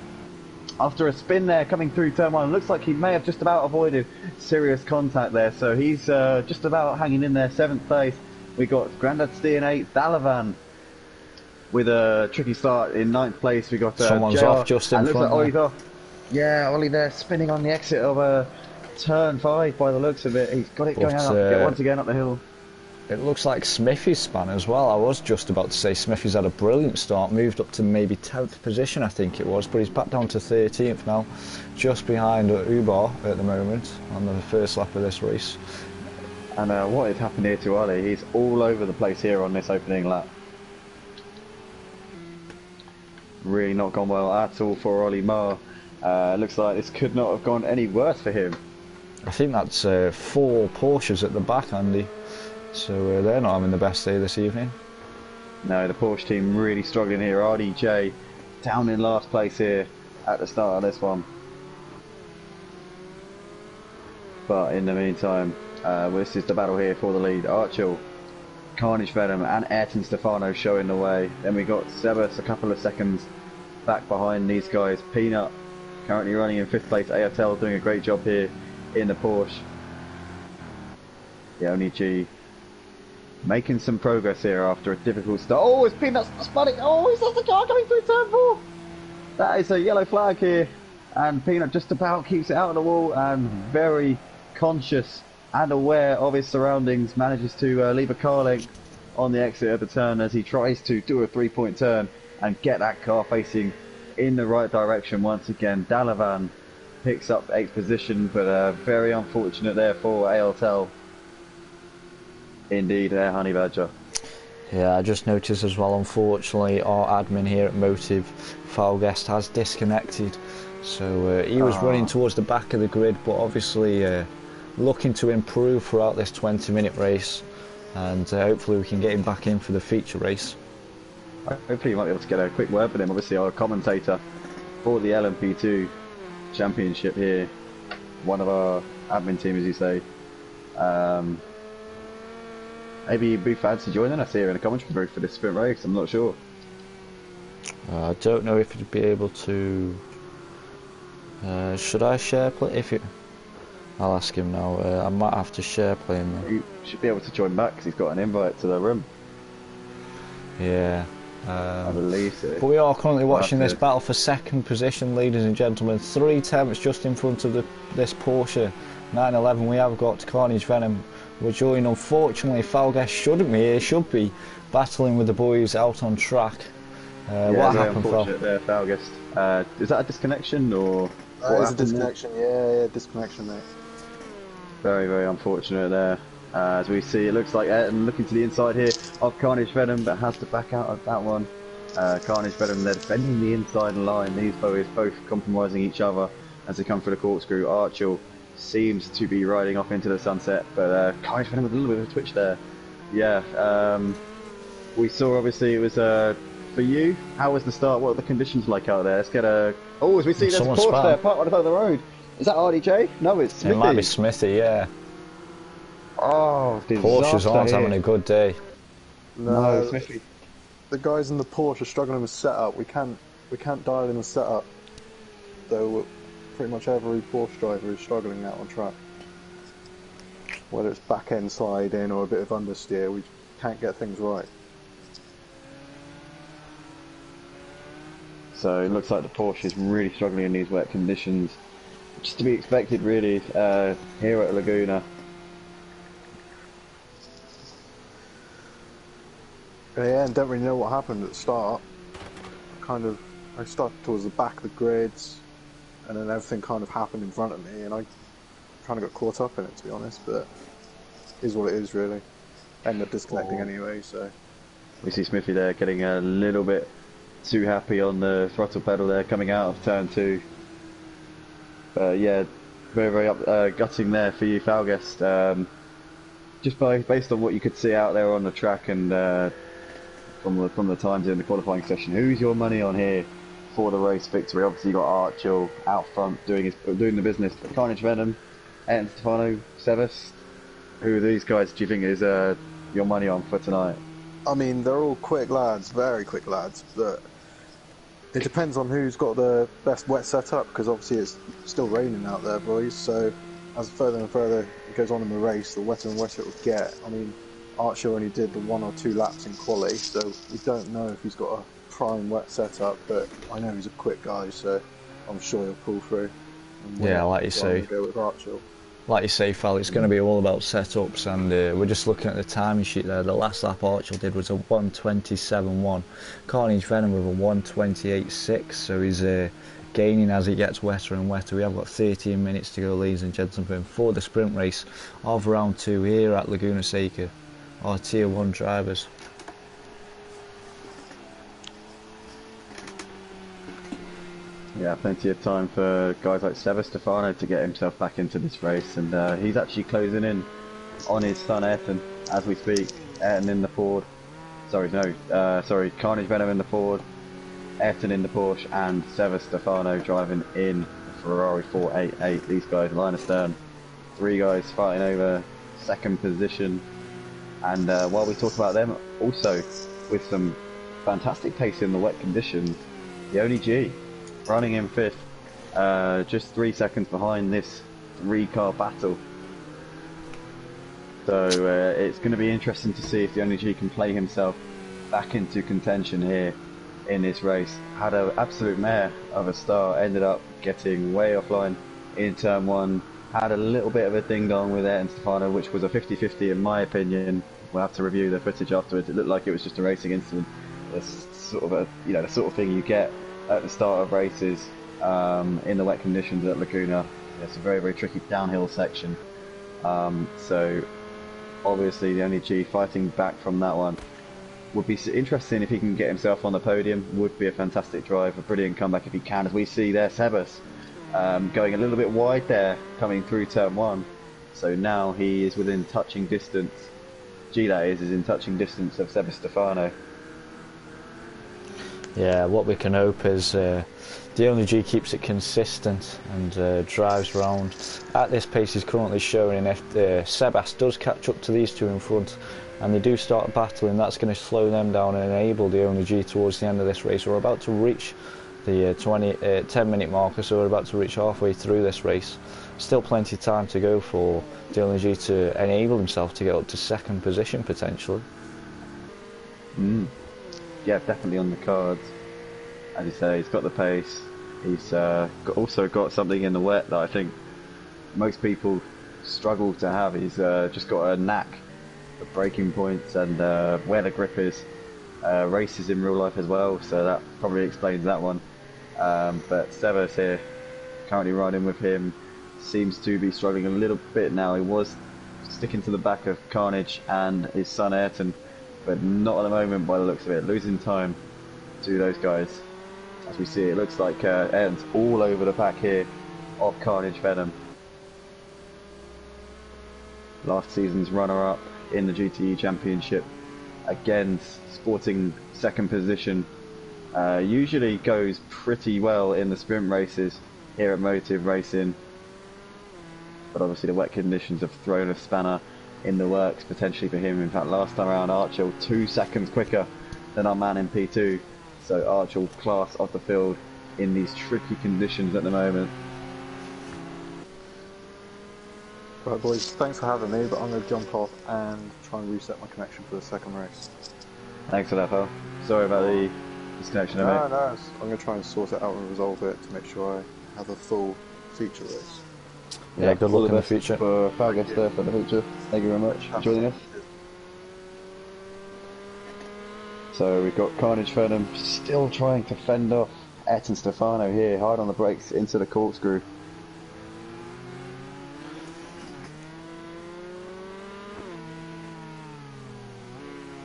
after a spin there coming through turn 1. Looks like he may have just about avoided serious contact there, so he's just about hanging in there, 7th place. We got Grandad Stee in 8th, Dalavan with a tricky start in 9th place. We got someone's JR, off just in front. Like Ollie's off. Yeah, Ollie there spinning on the exit of turn 5 by the looks of it. He's got it going out once again up the hill. It looks like Smithy's span as well. I was just about to say Smithy's had a brilliant start, moved up to maybe 10th position I think it was, but he's back down to 13th now, just behind Ubar at the moment on the first lap of this race. And what has happened here to Ollie? He's all over the place here on this opening lap. Really not gone well at all for Ollie Marr. Looks like this could not have gone any worse for him. I think that's 4 Porsches at the back, Andy. So they're not having the best day this evening. No, the Porsche team really struggling here. RDJ down in last place here at the start of this one. But in the meantime, this is the battle here for the lead. Archel, Carnage Venom and Ayrton Stefano showing the way. Then we got Sebas a couple of seconds back behind these guys. Peanut currently running in 5th place. AFL doing a great job here in the Porsche. The Only G making some progress here after a difficult start. Oh, it's Peanut spotting. Oh, he's lost the car coming through turn 4. That is a yellow flag here, and Peanut just about keeps it out of the wall, and very conscious and aware of his surroundings, manages to leave a car link on the exit of the turn as he tries to do a 3-point turn and get that car facing in the right direction once again. Dalavan picks up 8th position, but very unfortunate there for ALTEL. Indeed, Honey Badger. Yeah, I just noticed as well, unfortunately, our admin here at Motive, Foulguest, has disconnected. So he was running towards the back of the grid, but obviously looking to improve throughout this 20-minute race. And hopefully we can get him back in for the feature race. Hopefully you might be able to get a quick word with him. Obviously our commentator for the LMP2 championship here, one of our admin team, as you say. Maybe you'd be fancy joining us here in the commentary booth for this sprint race, I'm not sure. I don't know if you'd be able to... should I share play? I'll ask him now. I might have to share play him though. You should be able to join back because he's got an invite to the room. Yeah. I believe so. But we are currently watching this battle for 2nd position, ladies and gentlemen. 3 attempts just in front of this Porsche 911. We have got Carnage Venom. We're joined, unfortunately, Foulguest shouldn't be here, should be battling with the boys out on track. What happened, unfortunate there, Foulguest. Is that a disconnection or? It's a disconnection, yeah, disconnection there. Very, very unfortunate there. As we see, it looks like Ayrton looking to the inside here of Carnage Venom, but has to back out of that one. Carnage Venom, they're defending the inside line. These boys both compromising each other as they come for the corkscrew. Archel seems to be riding off into the sunset, but Carnage Venom with a little bit of a twitch there. Yeah, we saw obviously it was for you. How was the start? What are the conditions like out there? Let's get a... Oh, as we see, there's a Porsche there, parked on the side of the road. Is that RDJ? No, it's Smithy. It might be Smithy, yeah. Oh, Porsches aren't having a good day. No, Smithy. The guys in the Porsche are struggling with setup. We can't dial in the setup. Though pretty much every Porsche driver is struggling out on track. Whether it's back end sliding or a bit of understeer, we can't get things right. So it looks like the Porsche is really struggling in these wet conditions. Just to be expected, really, here at Laguna. Yeah, and don't really know what happened at the start. I started towards the back of the grids, and then everything kind of happened in front of me, and I kind of got caught up in it, to be honest, but it is what it is, really. Ended up disconnecting anyway, so... We see Smithy there getting a little bit too happy on the throttle pedal there, coming out of turn 2. Yeah, very, very gutting there for you, Foulguest. Just based on what you could see out there on the track and from the times in the qualifying session, who's your money on here for the race victory? Obviously, you got Archel out front doing the business. Carnage Venom, Ayrton Stefano, Sevis. Who of these guys do you think is your money on for tonight? I mean, they're all quick lads, very quick lads, but it depends on who's got the best wet setup, because obviously it's still raining out there, boys, so as further and further it goes on in the race, the wetter and wetter it will get. I mean, Archer only did the 1 or 2 laps in quali, so we don't know if he's got a prime wet setup, but I know he's a quick guy, so I'm sure he'll pull through. Yeah, like you say. Go with Archer. Like you say, Fal, it's going to be all about setups, and we're just looking at the timing sheet there. The last lap Archel did was a 1:27.1. Carnage Venom with a 1:28.6, so he's gaining as it gets wetter and wetter. We have got 13 minutes to go, ladies and gentlemen, for the sprint race of round 2 here at Laguna Seca, our Tier 1 drivers. Yeah, plenty of time for guys like Stefano to get himself back into this race, and he's actually closing in on his son Ayrton as we speak. Ayrton in the Ford. Sorry, Carnage Venom in the Ford, Ayrton in the Porsche, and Stefano driving in the Ferrari 488. These guys line astern. 3 guys fighting over 2nd position, and while we talk about them, also with some fantastic pace in the wet conditions, the only G running in 5th, just 3 seconds behind this 3-car battle. So it's going to be interesting to see if the Only G can play himself back into contention here in this race. Had an absolute mare of a start, ended up getting way offline in turn 1, had a little bit of a ding-dong with Ayrton Stefano, which was a 50-50 in my opinion. We'll have to review the footage afterwards. It looked like it was just a racing incident. It's sort of a, the sort of thing you get at the start of races in the wet conditions at Laguna. It's a very, very tricky downhill section. So obviously the only G fighting back from that one would be interesting if he can get himself on the podium. Would be a fantastic drive, a brilliant comeback if he can, as we see there Sebas going a little bit wide there coming through turn 1. So now he is within touching distance. G that is in touching distance of Sebas Stefano. Yeah, what we can hope is the only G keeps it consistent and drives round at this pace he's currently showing. And if Sebas does catch up to these two in front and they do start battling, that's going to slow them down and enable the only G towards the end of this race. We're about to reach the 10-minute marker, so we're about to reach halfway through this race. Still plenty of time to go for the only G to enable himself to get up to second position potentially. Yeah, definitely on the cards. As you say, he's got the pace. He's also got something in the wet that I think most people struggle to have. He's just got a knack of breaking points and where the grip is. Races in real life as well, so that probably explains that one. But Sebas here, currently riding with him, seems to be struggling a little bit now. He was sticking to the back of Carnage and his son Ayrton, but not at the moment by the looks of it. Losing time to those guys. As we see, it looks like Ayrton's all over the pack here of Carnage Venom. Last season's runner-up in the GTE Championship. Again, sporting second position. Usually goes pretty well in the sprint races here at Motive Racing. But obviously the wet conditions have thrown a spanner in the works potentially for him. In fact, last time around Archer 2 seconds quicker than our man in P2. So Archer class of the field in these tricky conditions at the moment. Right boys, thanks for having me, but I'm going to jump off and try and reset my connection for the second race. Thanks for that, pal. Sorry about the disconnection, mate. No, I'm going to try and sort it out and resolve it to make sure I have a full feature race. Yeah, good luck in the future. For Fargus there for the future. Thank you very much for joining us. So we've got Carnage Venom still trying to fend off Ayrton Stefano here, hard on the brakes into the corkscrew.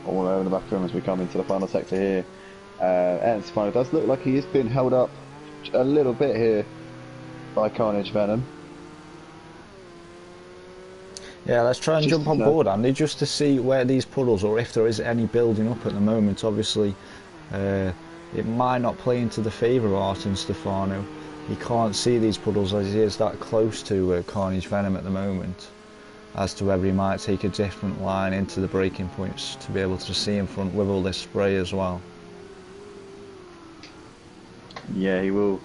All over the back of him as we come into the final sector here. Ayrton Stefano does look like he has been held up a little bit here by Carnage Venom. Yeah, let's try and jump on board, Andy, just to see where these puddles, or if there is any building up at the moment. Obviously, it might not play into the favour of Ayrton Stefano. He can't see these puddles as he is that close to Carnage Venom at the moment, as to whether he might take a different line into the braking points to be able to see in front with all this spray as well. Yeah, he will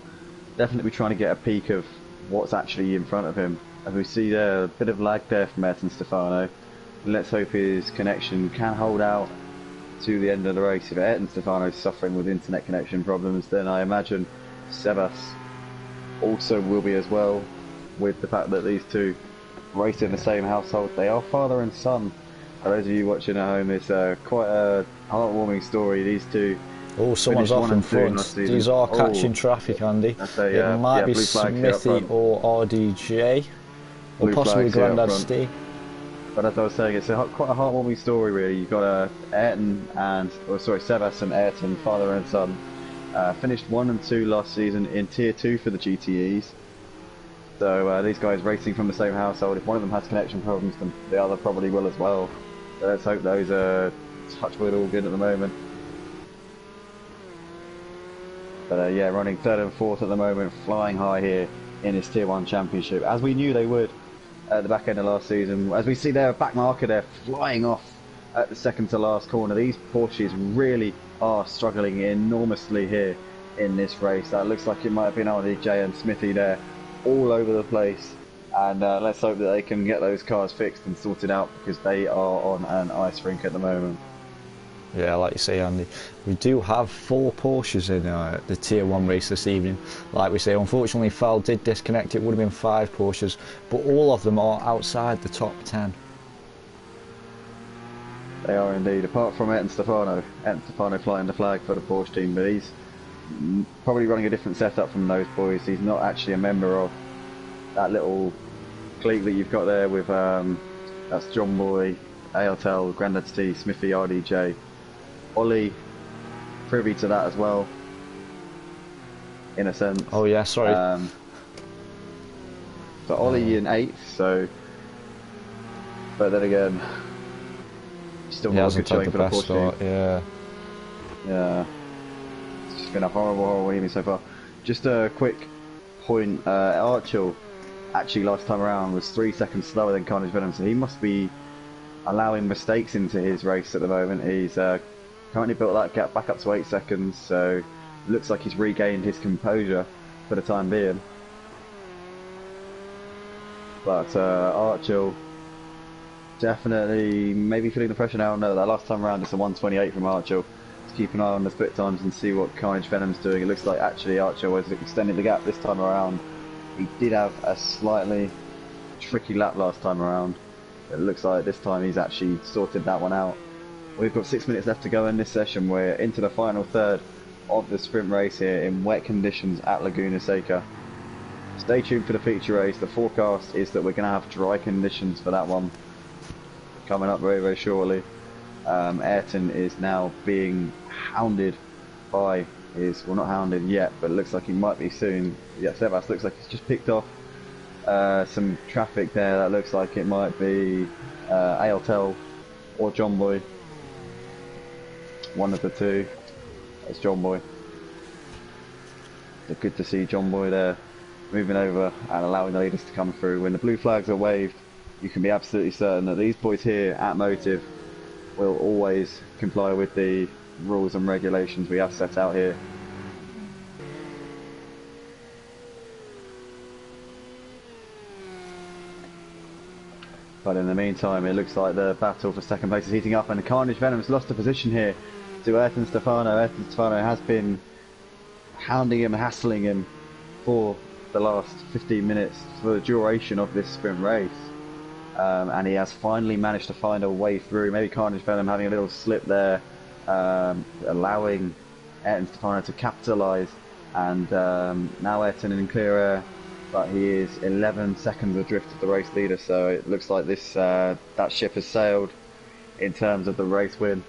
definitely be trying to get a peek of what's actually in front of him. As we see there, a bit of lag there from Ayrton Stefano. Let's hope his connection can hold out to the end of the race. If Ayrton Stefano is suffering with internet connection problems, then I imagine Sebas also will be as well, with the fact that these two race in the same household. They are father and son. For those of you watching at home, it's quite a heartwarming story. These two. Oh, someone's off in front. These are catching traffic, Andy. It might be Smithy or RDJ. Or possibly Grandad Steve. But as I was saying, it's quite a heartwarming story, really. You've got Sebas and Ayrton, father and son, finished 1 and 2 last season in Tier 2 for the GTEs. So these guys racing from the same household. If one of them has connection problems, then the other probably will as well. So let's hope those are touch wood all good at the moment. But yeah, running 3rd and 4th at the moment, flying high here in this Tier 1 Championship, as we knew they would at the back end of last season. As we see their back marker there flying off at the second to last corner. These Porsches really are struggling enormously here in this race. That looks like it might have been RDJ and Smithy there all over the place. And let's hope that they can get those cars fixed and sorted out, because they are on an ice rink at the moment. Yeah, like you say, Andy, we do have 4 Porsches in the Tier 1 race this evening. Like we say, unfortunately, Fowl did disconnect. It would have been 5 Porsches, but all of them are outside the top 10. They are indeed, apart from Ayrton Stefano. Ayrton Stefano flying the flag for the Porsche team, but he's probably running a different setup from those boys. He's not actually a member of that little clique that you've got there with, that's John Boy, ALTL, Grandad's T, Smithy, RDJ. Ollie, privy to that as well, in a sense. Oh yeah, sorry. So Ollie in 8th, so, but then again, still not a good showing for the Porsche start, team. Yeah. Yeah. It's just been a horrible evening so far. Just a quick point, Archel actually last time around was 3 seconds slower than Carnage Venom, so he must be allowing mistakes into his race at the moment. He's currently built that gap back up to 8 seconds, so it looks like he's regained his composure for the time being. But Archel definitely maybe feeling the pressure now. No, that last time around it's a 128 from Archel. Let's keep an eye on the split times and see what Carnage Venom's doing. It looks like actually Archel was extending the gap this time around. He did have a slightly tricky lap last time around. It looks like this time he's actually sorted that one out. We've got 6 minutes left to go in this session. We're into the final third of the sprint race here in wet conditions at Laguna Seca. Stay tuned for the feature race. The forecast is that we're going to have dry conditions for that one coming up very, very shortly. Ayrton is now being hounded by his, well, not hounded yet, but it looks like he might be soon. Yeah, Sebas looks like he's just picked off some traffic there. That looks like it might be ALTL or John Boy. One of the two. It's John Boy. So good to see John Boy there moving over and allowing the leaders to come through. When the blue flags are waved, you can be absolutely certain that these boys here at Motive will always comply with the rules and regulations we have set out here. But in the meantime, it looks like the battle for second place is heating up, and Carnage Venom's lost a position here to Ayrton Stefano. Ayrton Stefano has been hounding him, hassling him for the last 15 minutes for the duration of this sprint race. And he has finally managed to find a way through. Maybe Carnage Venom having a little slip there, allowing Ayrton Stefano to capitalise, and now Ayrton in clear air, but he is 11 seconds adrift of the race leader, so it looks like this that ship has sailed in terms of the race win.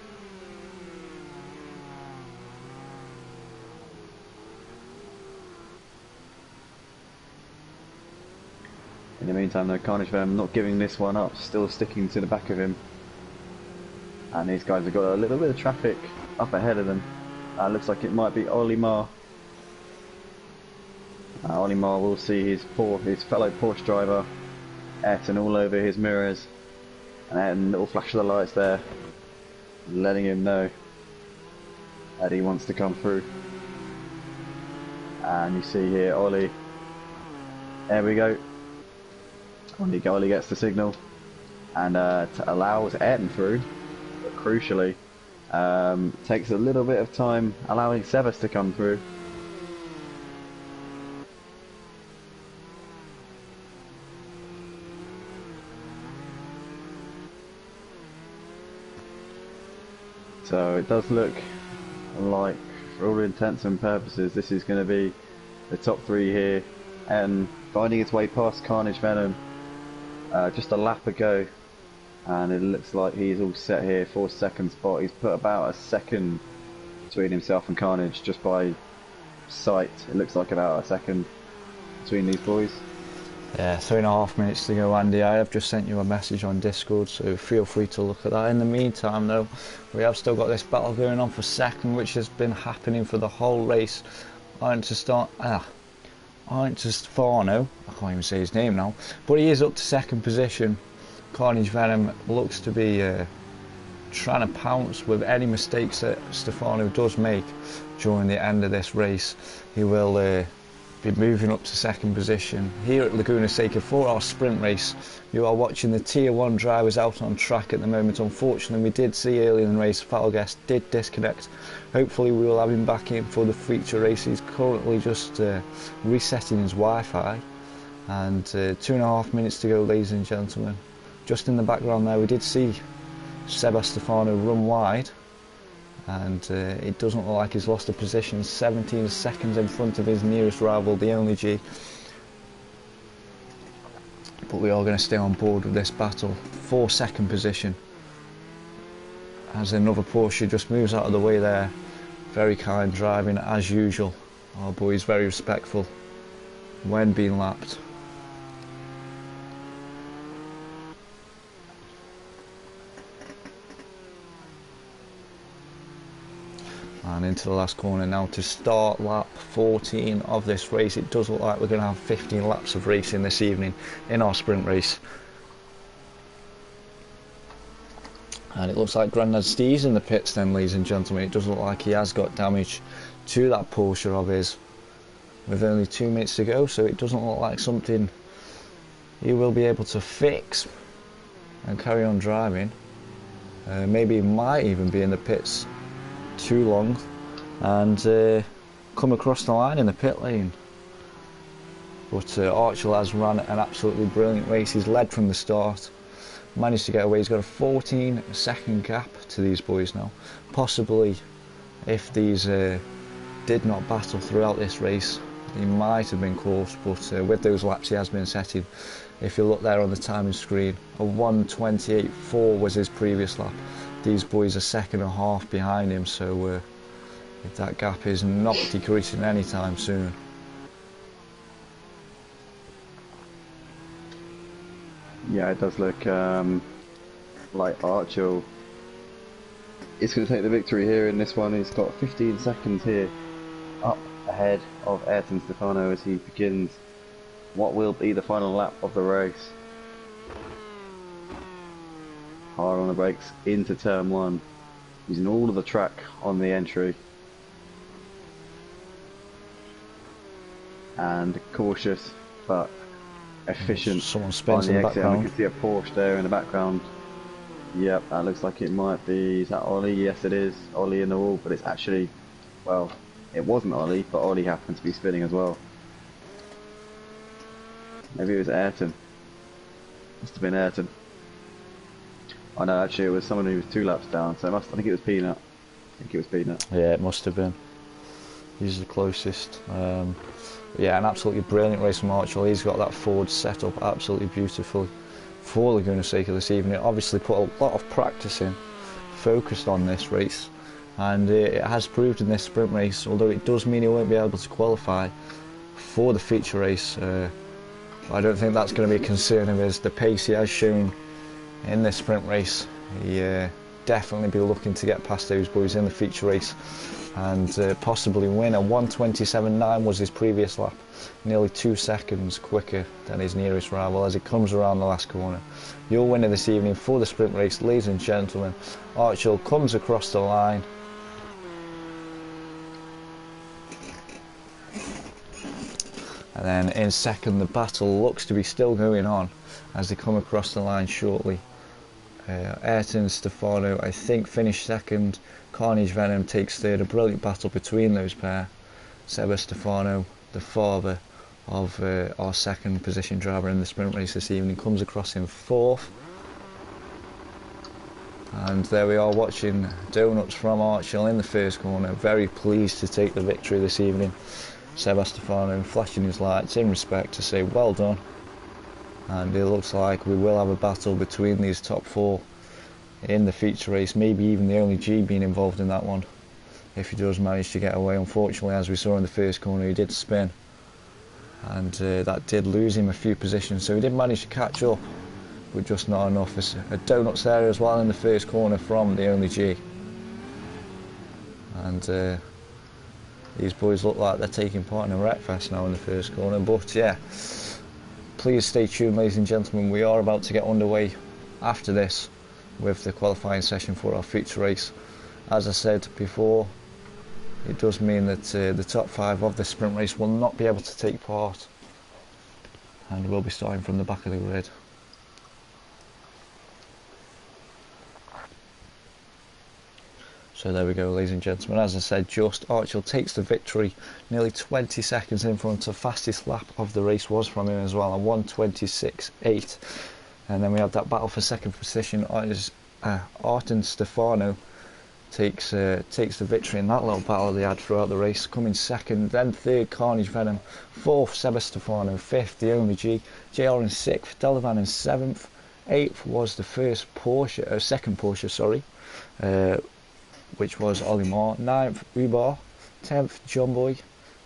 In the meantime though, Carnage Venom not giving this one up, still sticking to the back of him. And these guys have got a little bit of traffic up ahead of them. Looks like it might be Olimar. Olimar will see his fellow Porsche driver, Ayrton, all over his mirrors. And then a little flash of the lights there, letting him know that he wants to come through. And you see here, Ollie. There we go. Ollie gets the signal and allows Ayrton through, but crucially takes a little bit of time allowing Sebas to come through. So it does look like, for all intents and purposes, this is going to be the top three here, and finding its way past Carnage Venom. Just a lap ago, and it looks like he's all set here, 4th second spot. He's put about a second between himself and Carnage just by sight. It looks like about a second between these boys. Yeah, 3.5 minutes to go, Andy. I have just sent you a message on Discord, so feel free to look at that. In the meantime though, we have still got this battle going on for second, which has been happening for the whole race. Ayrton Stefano, I can't even say his name now, but he is up to second position. Carnage Venom looks to be trying to pounce with any mistakes that Stefano does make during the end of this race. He will be moving up to second position. Here at Laguna Seca for our sprint race, you are watching the Tier 1 drivers out on track at the moment. Unfortunately, we did see early in the race Falguest did disconnect. Hopefully we will have him back in for the feature race. He's currently just resetting his Wi-Fi, and 2.5 minutes to go, ladies and gentlemen. Just in the background there we did see Stefano run wide, and it doesn't look like he's lost a position. 17 seconds in front of his nearest rival, the only G. But we are going to stay on board with this battle for second position, as another Porsche just moves out of the way there. Very kind driving as usual. Our boy's very respectful when being lapped. And into the last corner now to start lap 14 of this race. It does look like we're going to have 15 laps of racing this evening in our sprint race. And it looks like Grandad Steve's in the pits then, ladies and gentlemen. It does look like he has got damage to that Porsche of his with only 2 minutes to go, so it doesn't look like something he will be able to fix and carry on driving. Maybe he might even be in the pits too long and come across the line in the pit lane. But Archel has run an absolutely brilliant race. He's led from the start, managed to get away. He's got a 14-second gap to these boys now. Possibly, if these did not battle throughout this race, he might have been close, but with those laps he has been setting. If you look there on the timing screen, a 1:28.4 was his previous lap. These boys are 1.5 seconds behind him, so if that gap is not decreasing anytime soon. Yeah, it does look like Archel is going to take the victory here in this one. He's got 15 seconds here up ahead of Ayrton Stefano as he begins what will be the final lap of the race. Hard on the brakes into turn 1, using all of the track on the entry, and cautious but efficient Someone on spins the in the exit. And we background. can see a Porsche there in the background. Yep, that looks like it might be, is that Ollie? Yes it is, Ollie in the wall, but it's actually, well, it wasn't Ollie, but Ollie happened to be spinning as well. Maybe it was Ayrton. Must have been Ayrton. Oh no, actually it was someone who was 2 laps down, so I think it was Peanut. I think it was Peanut. Yeah, it must have been. He's the closest. Yeah, an absolutely brilliant race from Archel. He's got that forward set up absolutely beautifully for Laguna Seca this evening. Obviously put a lot of practice in, focused on this race, and it has proved in this sprint race, although it does mean he won't be able to qualify for the feature race. I don't think that's going to be a concern of his. The pace he has shown in this sprint race, he definitely be looking to get past those boys in the feature race and possibly win. A 1:27.9 was his previous lap, nearly 2 seconds quicker than his nearest rival as it comes around the last corner. Your winner this evening for the sprint race, ladies and gentlemen, Archel comes across the line. And then in second, the battle looks to be still going on as they come across the line shortly. Ayrton Stefano, I think, finished second. Carnage Venom takes third. A brilliant battle between those pair. Stefano, the father of our second position driver in the sprint race this evening, comes across in fourth. And there we are watching donuts from Archel in the first corner. Very pleased to take the victory this evening. Stefano flashing his lights in respect to say well done, and it looks like we will have a battle between these top 4 in the feature race, maybe even the only G being involved in that one if he does manage to get away. Unfortunately, as we saw in the first corner, he did spin, and that did lose him a few positions, so he did manage to catch up, but just not enough. There's a donuts there as well in the first corner from the only G, and these boys look like they're taking part in a wreckfest now in the first corner. But yeah, please stay tuned, ladies and gentlemen. We are about to get underway after this with the qualifying session for our feature race. As I said before, it does mean that the top 5 of the sprint race will not be able to take part, and will be starting from the back of the grid. So there we go, ladies and gentlemen. As I said, just Archil takes the victory, nearly 20 seconds in front. The fastest lap of the race was from him as well, a 1:26.8. And then we had that battle for second position as Arten Stefano takes the victory in that little battle they had throughout the race, coming second. Then third, Carnage Venom. Fourth, Seba Stefano. Fifth, the only JR in sixth, Delavan in seventh. Eighth was the second Porsche, sorry. Which was Ollie Moore. 9th, Ubar. 10th, John Boy.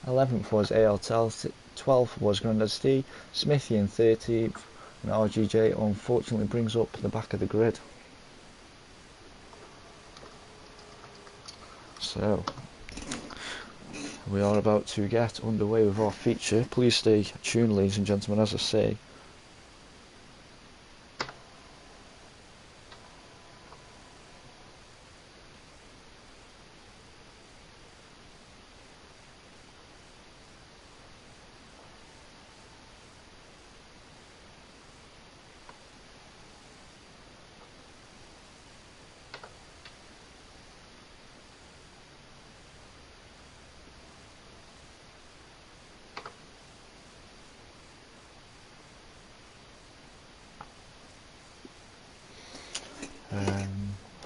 11th was AL Tel. 12th was Grandad Steve. Smithy in 13th. And RGJ unfortunately brings up the back of the grid. So, we are about to get underway with our feature. Please stay tuned, ladies and gentlemen, as I say.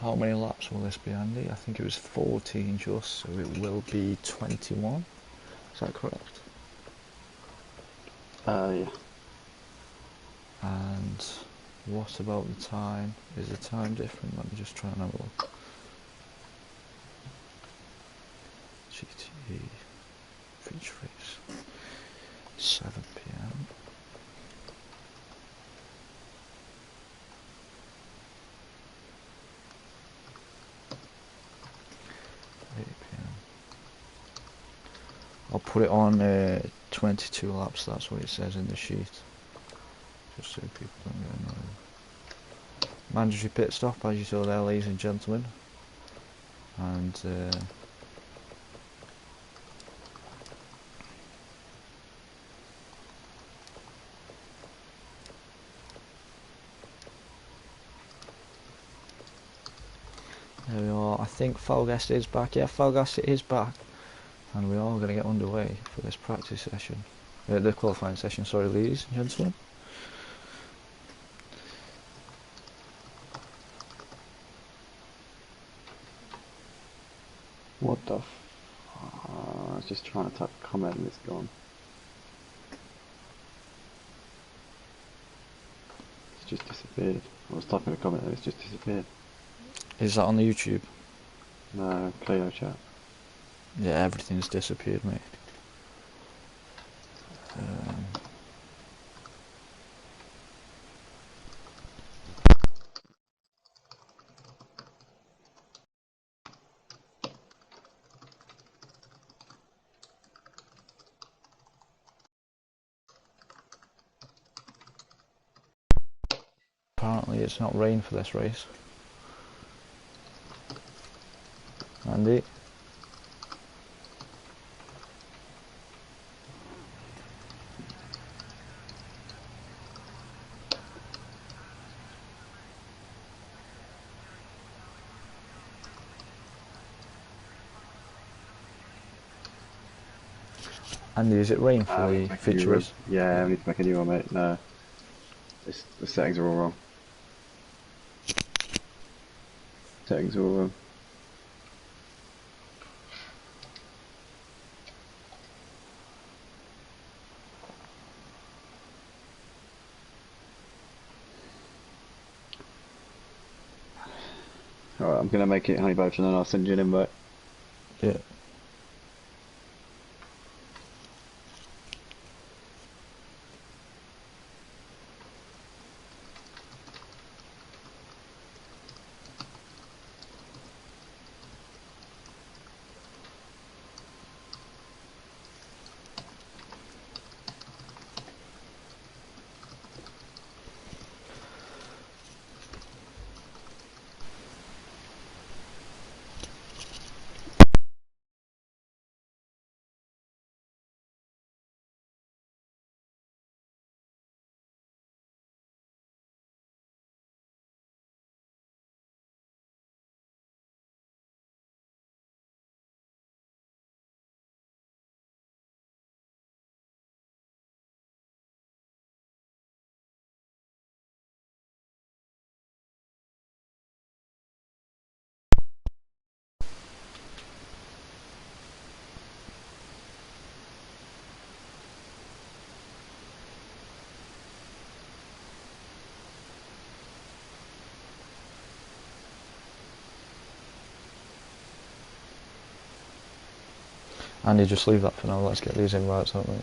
How many laps will this be, Andy? I think it was 14 just, so it will be 21. Is that correct? Yeah. And what about the time? Is the time different? Let me just try and have a look. GTE feature race, 7 PM. I'll put it on 22 laps, that's what it says in the sheet. Just so people don't get annoyed. Mandatory pit stop, as you saw there, ladies and gentlemen. And there we are. I think Falgast is back. Yeah, Falgast is back. And we are going to get underway for this practice session. The qualifying session, sorry, ladies and gentlemen. What the I was just trying to type a comment and it's gone. It's just disappeared. I was typing a comment and it's just disappeared. Is that on the YouTube? No, Play-Doh chat. Yeah, everything's disappeared, mate. Apparently it's not rain for this race. Andy? Andy, is it rain for the feature race? Yeah, I need to make a new one, mate. No. The settings are all wrong. Settings are all wrong. Alright, I'm gonna make it honey badger and then I'll send you an invite. Yeah. Andy, just leave that for now. Let's get these invites out, mate.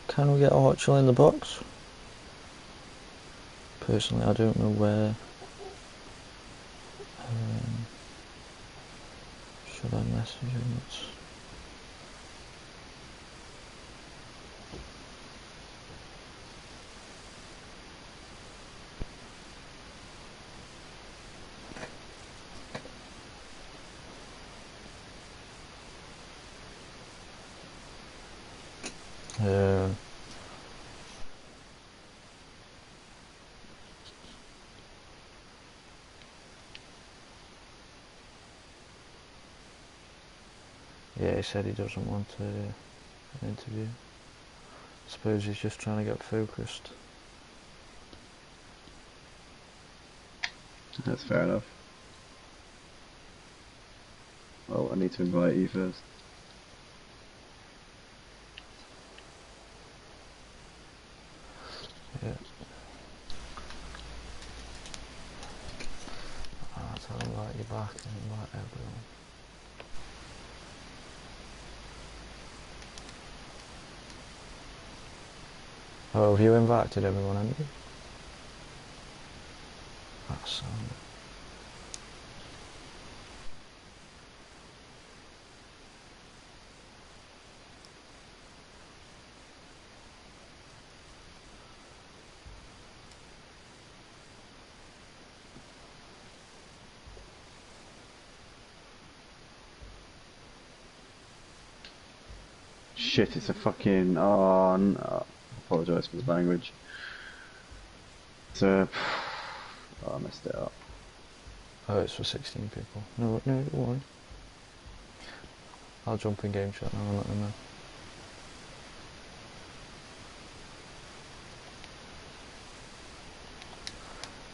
Can we get Archer in the box? Personally, I don't know where. Should I message him? Yeah, he said he doesn't want an interview. I suppose he's just trying to get focused. That's fair enough. Oh, I need to invite you first. Yeah. I'll invite you back and invite everyone. Oh, have you invited everyone, haven't you? That's sound. Shit, it's a fucking... Oh, no. I apologise for the language. It's a... Oh, I messed it up. Oh, it's for 16 people. No, don't worry. I'll jump in game chat now and let them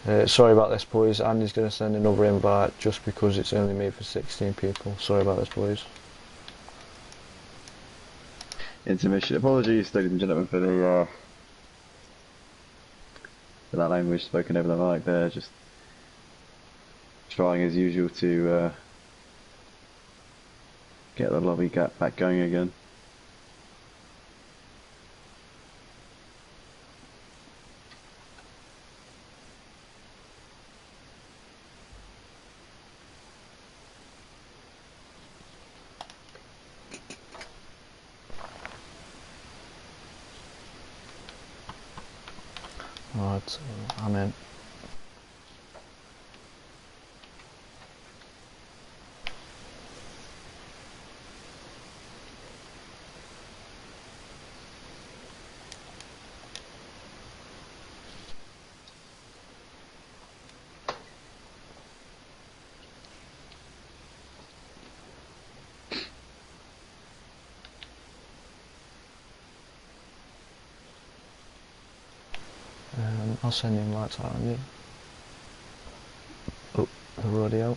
know. Sorry about this, boys. Andy's going to send another invite just because it's only made for 16 people. Sorry about this, boys. Intermission. Apologies, ladies and gentlemen, for the for that language spoken over the mic there. Just trying as usual to get the lobby back going again. Right, I'm in. I'll send you invites out on you. Oh, they're already out.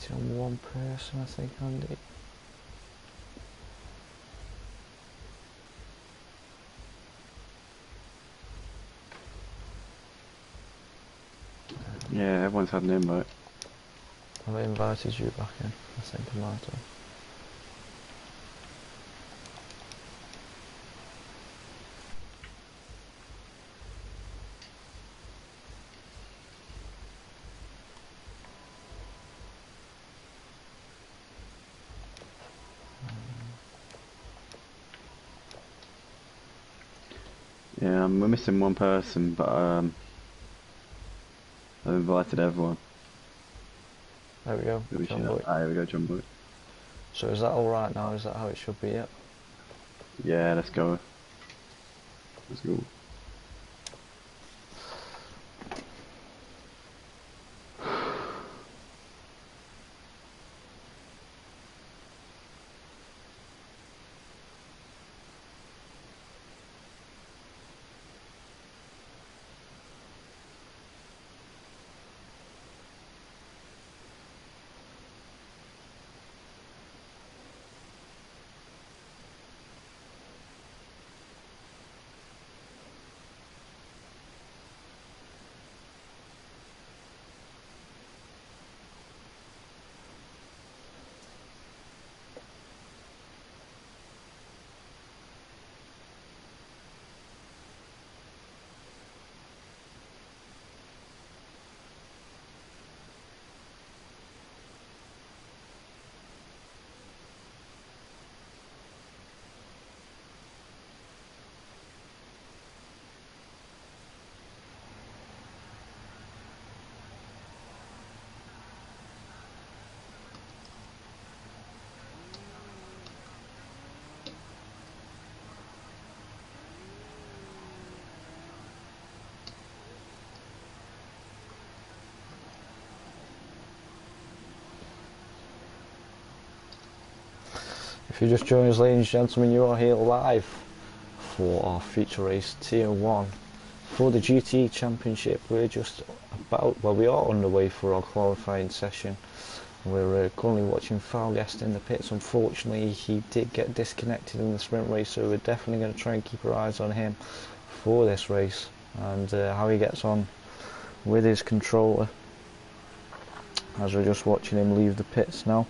missing one person, I think, Andy. Yeah, everyone's had an invite. Have I invited you back in? I think I might have. Yeah, we're missing one person, but I've invited everyone. There we go, John Boy. Ah, here we go, John Boy. So is that alright now? Is that how it should be? Yep. Yeah, let's go. Let's go. If you just join us, ladies and gentlemen, you are here live for our feature race Tier 1 for the GTE Championship. We're just about, well, we are underway for our qualifying session. We're currently watching Falguest in the pits. Unfortunately, he did get disconnected in the sprint race, so we're definitely going to try and keep our eyes on him for this race and how he gets on with his controller, as we're just watching him leave the pits now.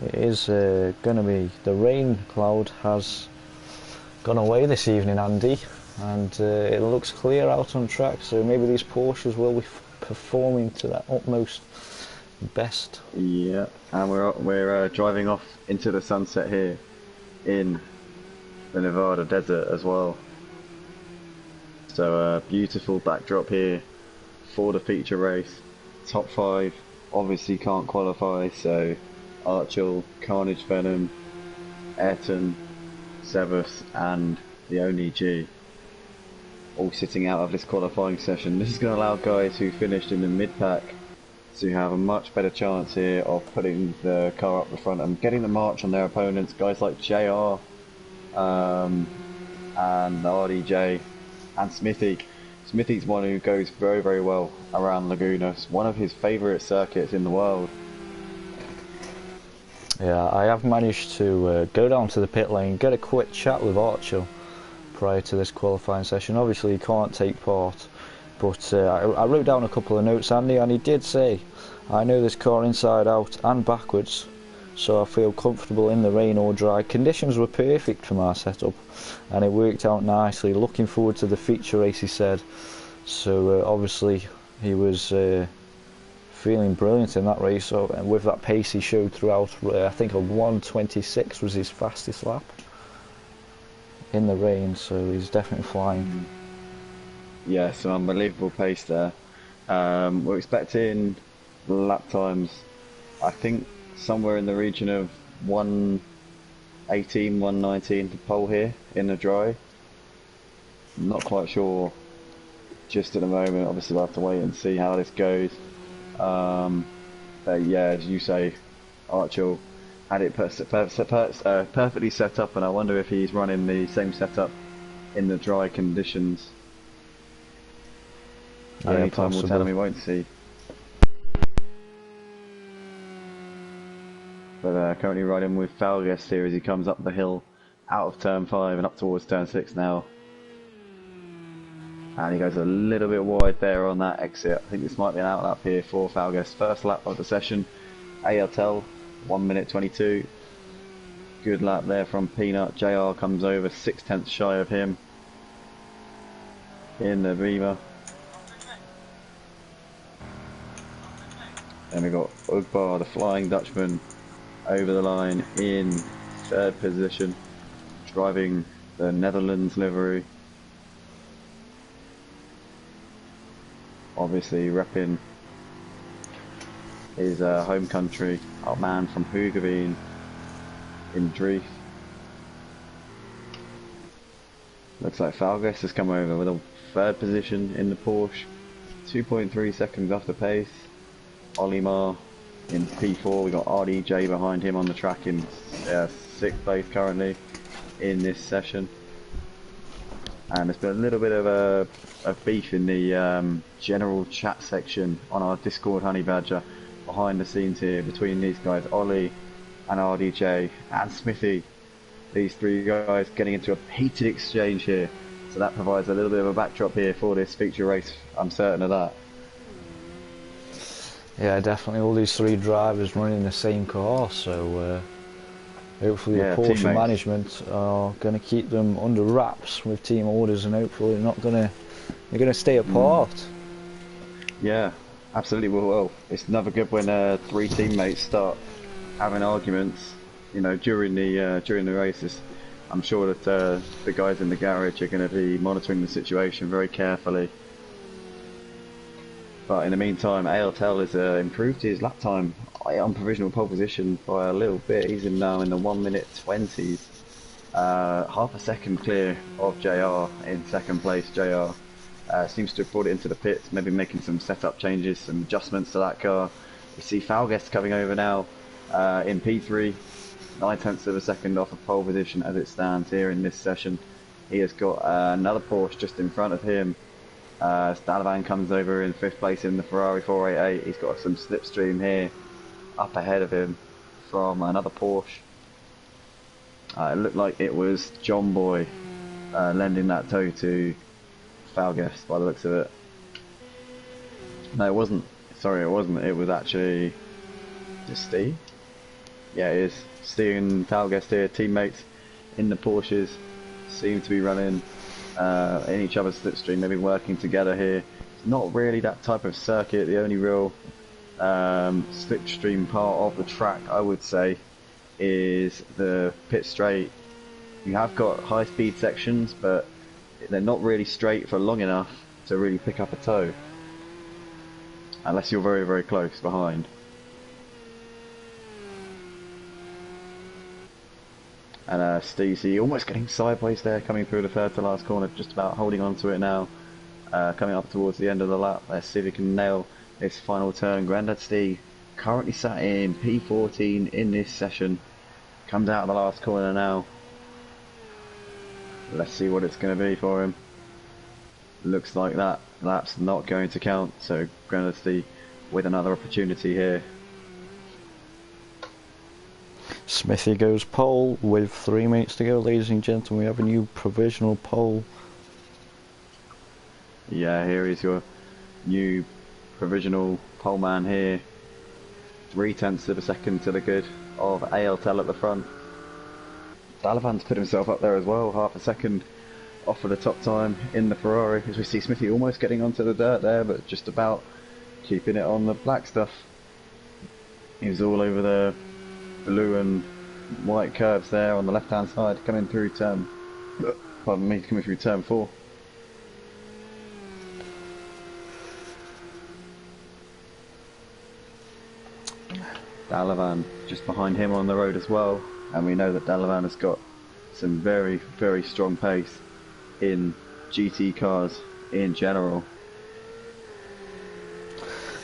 It is going to be, the rain cloud has gone away this evening, Andy, and it looks clear out on track, so maybe these Porsches will be performing to their utmost best. Yeah, and we're driving off into the sunset here in the Nevada desert as well. So a beautiful backdrop here for the feature race. Top 5 obviously can't qualify, so Archel, Carnage Venom, Ayrton, Sevus and the only G all sitting out of this qualifying session. This is going to allow guys who finished in the mid-pack to have a much better chance here of putting the car up the front and getting the march on their opponents. Guys like JR and RDJ and Smithy. Smithy's one who goes very, very well around Laguna. It's one of his favourite circuits in the world. Yeah, I have managed to go down to the pit lane, get a quick chat with Archer prior to this qualifying session. Obviously he can't take part, but I wrote down a couple of notes, Andy, and he did say, I know this car inside out and backwards, so I feel comfortable in the rain or dry. Conditions were perfect for my setup and it worked out nicely. Looking forward to the feature race, he said. So obviously he was feeling brilliant in that race, so, and with that pace he showed throughout. I think a 1:26 was his fastest lap in the rain, so he's definitely flying. Yeah, some unbelievable pace there. We're expecting lap times, I think somewhere in the region of 1:18, 1:19 to pole here in the dry. Not quite sure just at the moment. Obviously we'll have to wait and see how this goes. But yeah, as you say, Archel had it perfectly set up, and I wonder if he's running the same setup in the dry conditions. Yeah, Only time will tell, and we won't see. But currently riding with Falguest here as he comes up the hill out of turn 5 and up towards turn 6 now. And he goes a little bit wide there on that exit. I think this might be an outlap here for Falguest. First lap of the session. ALTEL, 1 minute 22. Good lap there from Peanut. JR comes over 6/10 shy of him in the Beamer. And we got Ugbar, the Flying Dutchman, over the line in 3rd position, driving the Netherlands livery. Obviously repping his home country, our man from Hoogeveen in Dreef. Looks like Falguest has come over with a 3rd position in the Porsche, 2.3 seconds off the pace. Olimar in P4, we got RDJ behind him on the track in 6th place currently in this session. And there's been a little bit of a beef in the general chat section on our Discord Honey Badger behind the scenes here between these guys, Ollie and RDJ and Smithy. These 3 guys getting into a heated exchange here, so that provides a little bit of a backdrop here for this feature race, I'm certain of that. Yeah, definitely. All these 3 drivers running the same car, so hopefully the Porsche teammates. management are going to keep them under wraps with team orders, and hopefully they're going to stay apart. Yeah, absolutely. Well, it's never good when 3 teammates start having arguments, you know, during the races. I'm sure that the guys in the garage are going to be monitoring the situation very carefully. But in the meantime, ALTEL has improved his lap time on provisional pole position by a little bit. He's now in the 1 minute 20s, half a second clear of JR in 2nd place. JR seems to have brought it into the pits, maybe making some setup changes, some adjustments to that car. We see Falguest coming over now in P3, 9/10 of a second off of pole position as it stands here in this session. He has got another Porsche just in front of him. Stalavan comes over in 5th place in the Ferrari 488. He's got some slipstream here up ahead of him from another Porsche. It looked like it was John Boy lending that tow to Falguest by the looks of it. No, it wasn't. Sorry, it wasn't. It was actually just Steve. Yeah, it is. Steve and Falguest here, teammates in the Porsches, seem to be running in each other's slipstream, maybe working together here. It's not really that type of circuit. The only real slipstream part of the track, I would say, is the pit straight. You have got high speed sections, but they're not really straight for long enough to really pick up a tow, unless you're very, very close behind. And Steezy almost getting sideways there, coming through the 3rd to last corner, just about holding on to it now, coming up towards the end of the lap. Let's see if he can nail this final turn. Grandad Steve currently sat in P14 in this session, comes out of the last corner now. Let's see what it's going to be for him. Looks like that lap's not going to count, so Grandad Steve with another opportunity here. Smithy goes pole with 3 minutes to go, ladies and gentlemen. We have a new provisional pole. Yeah, here is your new provisional pole man here. 3/10 of a second to the good of ALTEL at the front. Dalavan's put himself up there as well, half a second off of the top time in the Ferrari, as we see Smithy almost getting onto the dirt there, but just about keeping it on the black stuff. He was all over the blue and white curves there on the left hand side, coming through turn 4. Dalavan just behind him on the road as well, and we know that Dalavan has got some very, very strong pace in GT cars in general.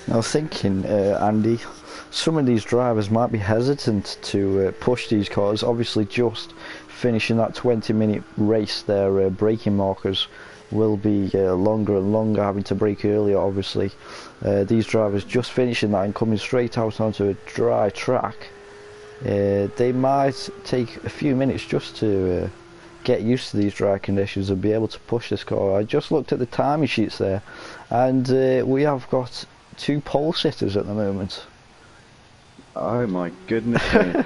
Now thinking, Andy, some of these drivers might be hesitant to push these cars. Obviously just finishing that 20-minute race, their braking markers will be longer and longer, having to brake earlier obviously. These drivers just finishing that and coming straight out onto a dry track They might take a few minutes just to get used to these dry conditions and be able to push this car. I just looked at the timing sheets there, and we have got 2 pole sitters at the moment. Oh my goodness me.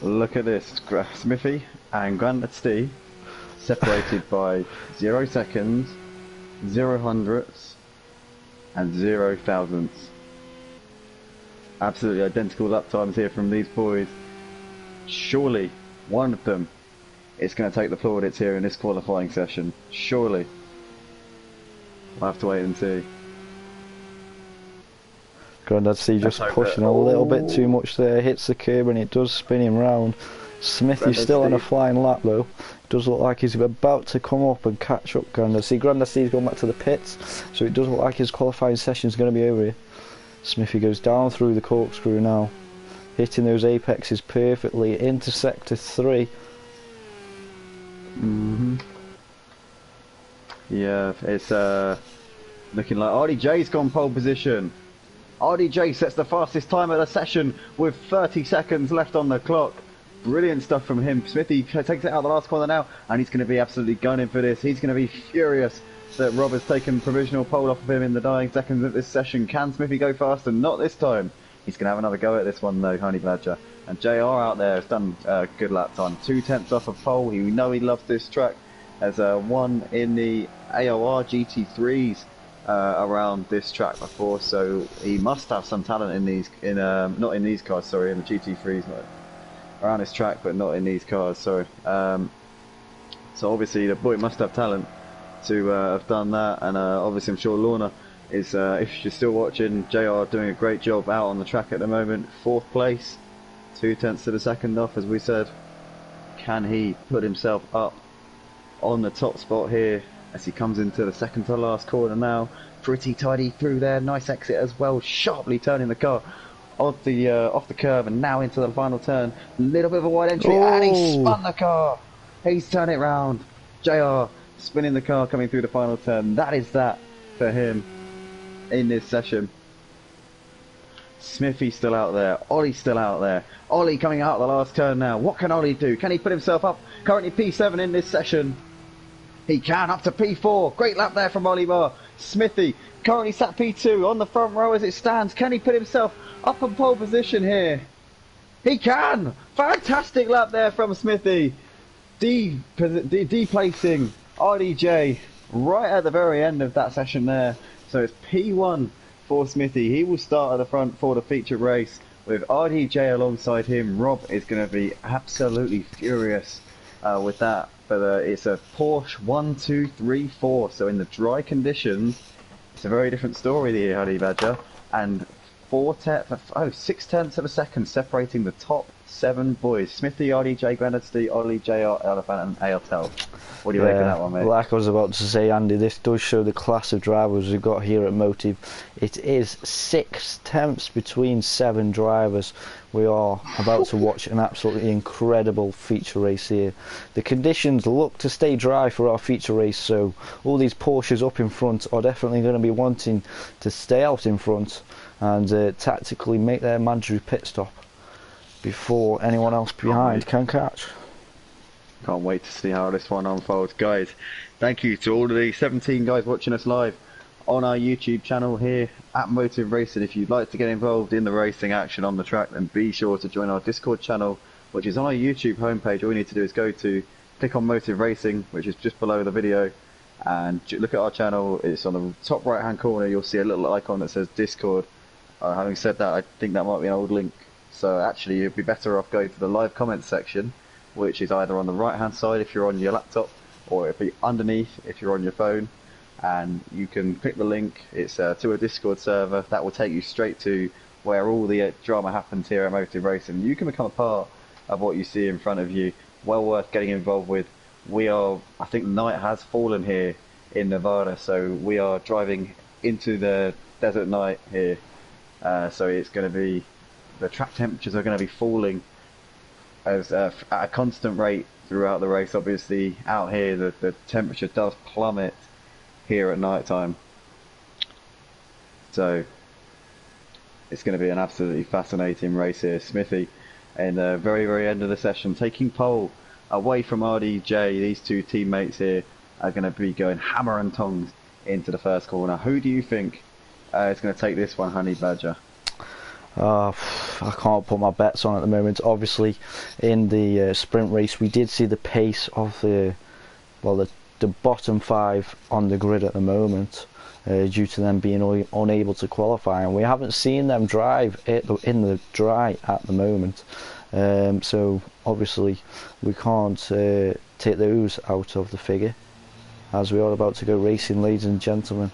Look at this, Smithy and Grandad Steve separated by 0 seconds, 0 hundredths and 0 thousandths. Absolutely identical lap times here from these boys. Surely one of them is going to take the plaudits here in this qualifying session. Surely. We'll have to wait and see. Grandad Steve just pushing a little bit too much there, hits the curb and it does spin him round. Smithy's still on a flying lap though. It does look like he's about to come up and catch up Grandad Steve. Grandad Steve's going back to the pits, so it does look like his qualifying session is going to be over here. Smithy goes down through the corkscrew now, hitting those apexes perfectly into sector 3. Yeah, it's looking like RDJ's gone pole position. RDJ sets the fastest time of the session with 30 seconds left on the clock. Brilliant stuff from him. Smithy takes it out the last corner now, and he's going to be absolutely gunning for this. He's going to be furious that Rob has taken provisional pole off of him in the dying seconds of this session. Can Smithy go faster? Not this time. He's going to have another go at this one though, Honey Badger. And JR out there has done a good lap time. 2/10 off of pole. We know he loves this track. Has won in the AOR GT3s around this track before, so he must have some talent in these, not in these cars, sorry, in the GT3s, not around this track, but not in these cars, sorry. So obviously the boy must have talent to have done that, and obviously I'm sure Lorna is, if you're still watching, JR doing a great job out on the track at the moment. 4th place, 2/10 of a second off, as we said. Can he put himself up on the top spot here as he comes into the second to last corner now? Pretty tidy through there, nice exit as well, sharply turning the car off the curve and now into the final turn. Little bit of a wide entry, and he spun the car. He's turned it round. JR spinning the car coming through the final turn. That is that for him in this session. Smithy's still out there. Ollie's still out there. Ollie coming out the last turn now. What can Ollie do? Can he put himself up? Currently P7 in this session. He can, up to P4. Great lap there from Ollie Marr. Smithy currently sat P2 on the front row as it stands. Can he put himself up in pole position here? He can! Fantastic lap there from Smithy. D-placing RDJ right at the very end of that session there. So it's P1 for Smithy. He will start at the front for the feature race with RDJ alongside him. Rob is going to be absolutely furious with that. But it's a Porsche 1, 2, 3, 4. So in the dry conditions, it's a very different story here, Honey Badger. And 6/10 of a second separating the top 7 boys. Smithy, RDJ, Grandad Steve, Ollie, JR, Elephant and ALTEL. What do you reckon of that one, mate? Like I was about to say, Andy, this does show the class of drivers we've got here at Motive. It is 6/10 between 7 drivers. We are about to watch an absolutely incredible feature race here. The conditions look to stay dry for our feature race, so all these Porsches up in front are definitely going to be wanting to stay out in front and tactically make their mandatory pit stop before anyone else behind can catch. Can't wait to see how this one unfolds. Guys, thank you to all of the 17 guys watching us live on our YouTube channel here at Motive Racing. If you'd like to get involved in the racing action on the track, then be sure to join our Discord channel, which is on our YouTube homepage. All you need to do is click on Motive Racing, which is just below the video, and look at our channel. It's on the top right hand corner. You'll see a little icon that says Discord. Having said that, I think that might be an old link, so actually you'd be better off going to the live comments section, which is either on the right hand side if you're on your laptop, or it'll be underneath if you're on your phone, and you can click the link. It's to a Discord server that will take you straight to where all the drama happens here at Motive Racing. You can become a part of what you see in front of you. Well worth getting involved with. I think night has fallen here in Nevada, so we are driving into the desert night here, so it's going to be, the track temperatures are going to be falling as at a constant rate throughout the race. Obviously out here the temperature does plummet here at night time, so It's going to be an absolutely fascinating race here. Smithy, in the very, very end of the session, taking pole away from RDJ. These two teammates here are going to be going hammer and tongs into the first corner. Who do you think is going to take this one, Honey Badger? I can't put my bets on at the moment. Obviously, in the sprint race, we did see the pace of the bottom 5 on the grid at the moment, due to them being unable to qualify, and we haven't seen them drive in the dry at the moment. So obviously, we can't take those out of the figure, as we are about to go racing, ladies and gentlemen.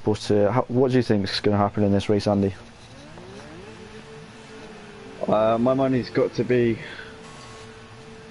But what do you think is going to happen in this race, Andy? My money's got to be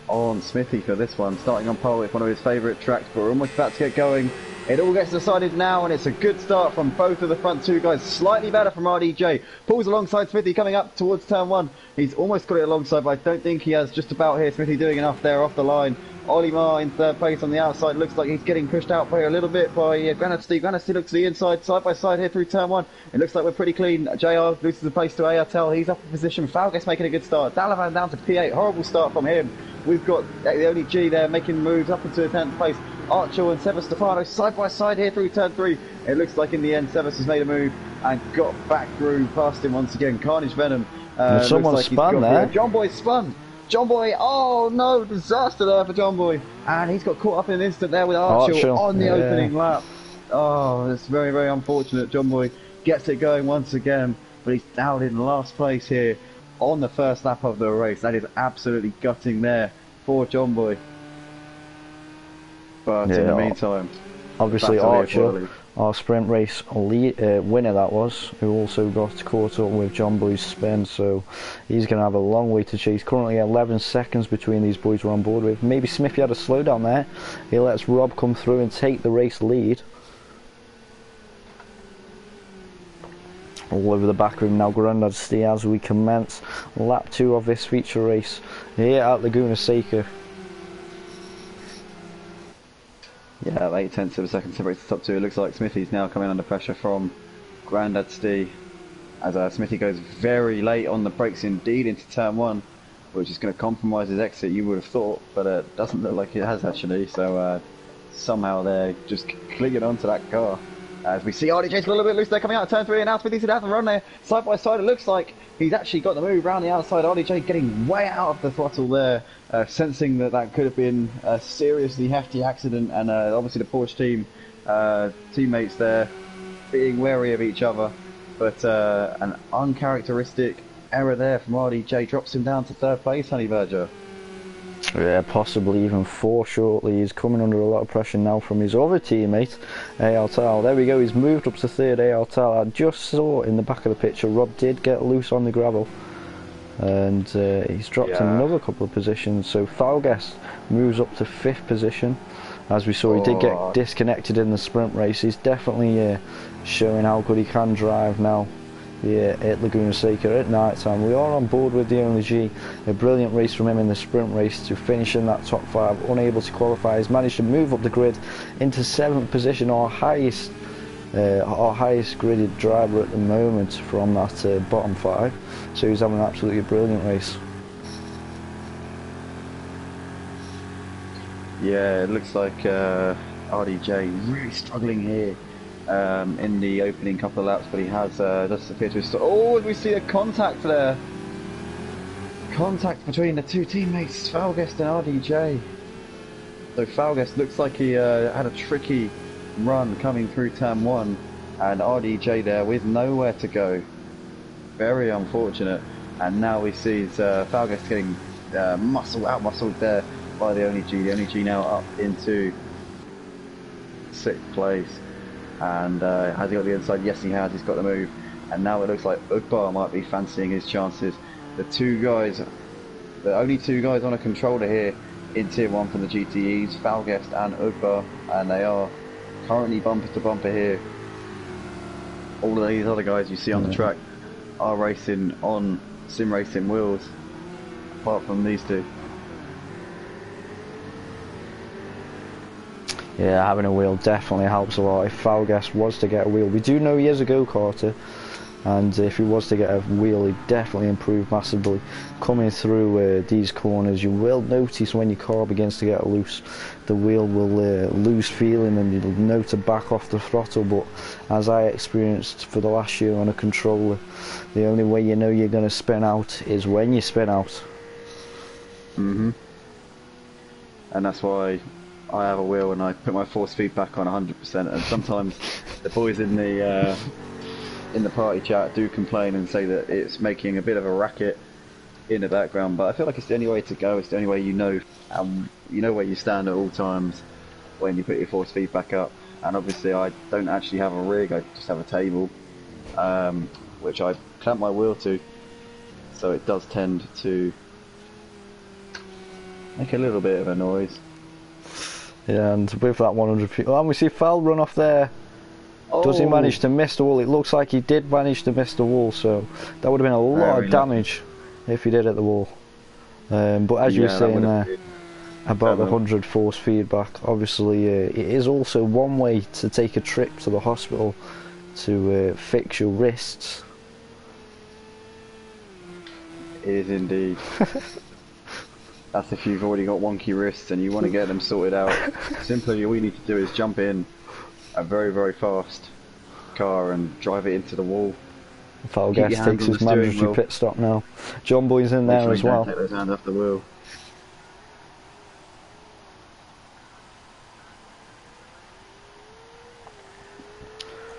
on Smithy for this one. Starting on pole with one of his favourite tracks, but we're almost about to get going. It all gets decided now, and it's a good start from both of the front two guys. Slightly better from RDJ. Pulls alongside Smithy coming up towards turn 1. He's almost got it alongside, but I don't think he has just about here. Smithy doing enough there off the line. Olimar in third place on the outside. Looks like he's getting pushed out by a little bit by Granatstein. Granatstein looks to the inside, side by side here through turn 1. It looks like we're pretty clean. JR loses the place to Ayatel. He's up in position. Falgues making a good start. Dalavan down to P8. Horrible start from him. We've got the only G there making moves up into the 10th place. Archer and Stefano side by side here through turn 3. It looks like in the end Sebas has made a move and got back through past him once again. Carnage Venom. Someone spun there. John Boy spun. John Boy, oh no, disaster there for John Boy. And he's got caught up in an instant there with Archer on the opening lap. Oh, it's very, very unfortunate. John Boy gets it going once again, but he's down in last place here on the first lap of the race. That is absolutely gutting there for John Boy. But in the meantime, obviously Archer, our sprint race winner that was, who also got caught up with John Boy's spin, so he's going to have a long way to chase. Currently 11 seconds between these boys we're on board with. Maybe Smithy had a slowdown there. He lets Rob come through and take the race lead. All over the back room now, Grandad's as we commence lap 2 of this feature race here at Laguna Seca. Yeah, 8/10 of a second separates the top 2. It looks like Smithy's now coming under pressure from Grandad Stee, as Smithy goes very late on the brakes indeed into turn 1, which is going to compromise his exit, you would have thought, but it doesn't look like it has actually. So somehow they're just clinging onto that car. As we see RDJ's a little bit loose there coming out of turn 3, and now Smithy's down the run there side by side. It looks like he's actually got the move around the outside. RDJ getting way out of the throttle there, sensing that could have been a seriously hefty accident, and obviously the Porsche team teammates there being wary of each other. But an uncharacteristic error there from RDJ drops him down to 3rd place, Honey Badger. Yeah, possibly even 4 shortly. He's coming under a lot of pressure now from his other teammate, Ayaltal. There we go, he's moved up to 3rd, Ayaltal. I just saw in the back of the picture, Rob did get loose on the gravel, and he's dropped another couple of positions. So Falgues moves up to 5th position. As we saw, he did get disconnected in the sprint race. He's definitely showing how good he can drive now. Yeah, at Laguna Seca at night time. We are on board with the only G. A brilliant race from him in the sprint race to finish in that top 5. Unable to qualify, he's managed to move up the grid into 7th position, our highest gridded driver at the moment from that bottom 5. So he's having an absolutely brilliant race. Yeah, it looks like RDJ really struggling here in the opening couple of laps, but he has just appeared to have oh, we see a contact there. Contact between the two teammates, Falgues and RDJ. So Falgues looks like he had a tricky run coming through turn 1, and RDJ there with nowhere to go. Very unfortunate. And now we see Falgues getting out-muscled there by the only G. The only G now up into 6th place. And has he got the inside? Yes, he has. He's got the move. And now it looks like Ugbar might be fancying his chances. The only two guys on a controller here in Tier 1 from the GTEs, Falgues and Ugbar, and they are currently bumper to bumper here. All of these other guys you see on the track are racing on sim racing wheels, apart from these two. Yeah, having a wheel definitely helps a lot. If Falgues was to get a wheel, we do know he is a go-karter, and if he was to get a wheel, he'd definitely improve massively. Coming through these corners, you will notice when your car begins to get loose, the wheel will lose feeling and you'll know to back off the throttle. But as I experienced for the last year on a controller, the only way you know you're going to spin out is when you spin out. And that's why I have a wheel and I put my force feed back on 100%. And sometimes the boys in the party chat do complain and say that it's making a bit of a racket in the background, but I feel like it's the only way to go. It's the only way you know where you stand at all times when you put your force feed back up. And obviously I don't actually have a rig, I just have a table, which I clamp my wheel to, so it does tend to make a little bit of a noise. Yeah, and with that 100 people, and we see Foul run off there. Does he manage to miss the wall? It looks like he did manage to miss the wall, so that would have been a lot of damage if he did hit the wall. But as you were saying there about the 100 force feedback, obviously it is also one way to take a trip to the hospital to fix your wrists. It is indeed. That's if you've already got wonky wrists and you want to get them sorted out. Simply all you need to do is jump in a very, very fast car and drive it into the wall. Foul Gas takes his mandatory pit stop now. John Boy's in there as well. Take those hands off the wheel.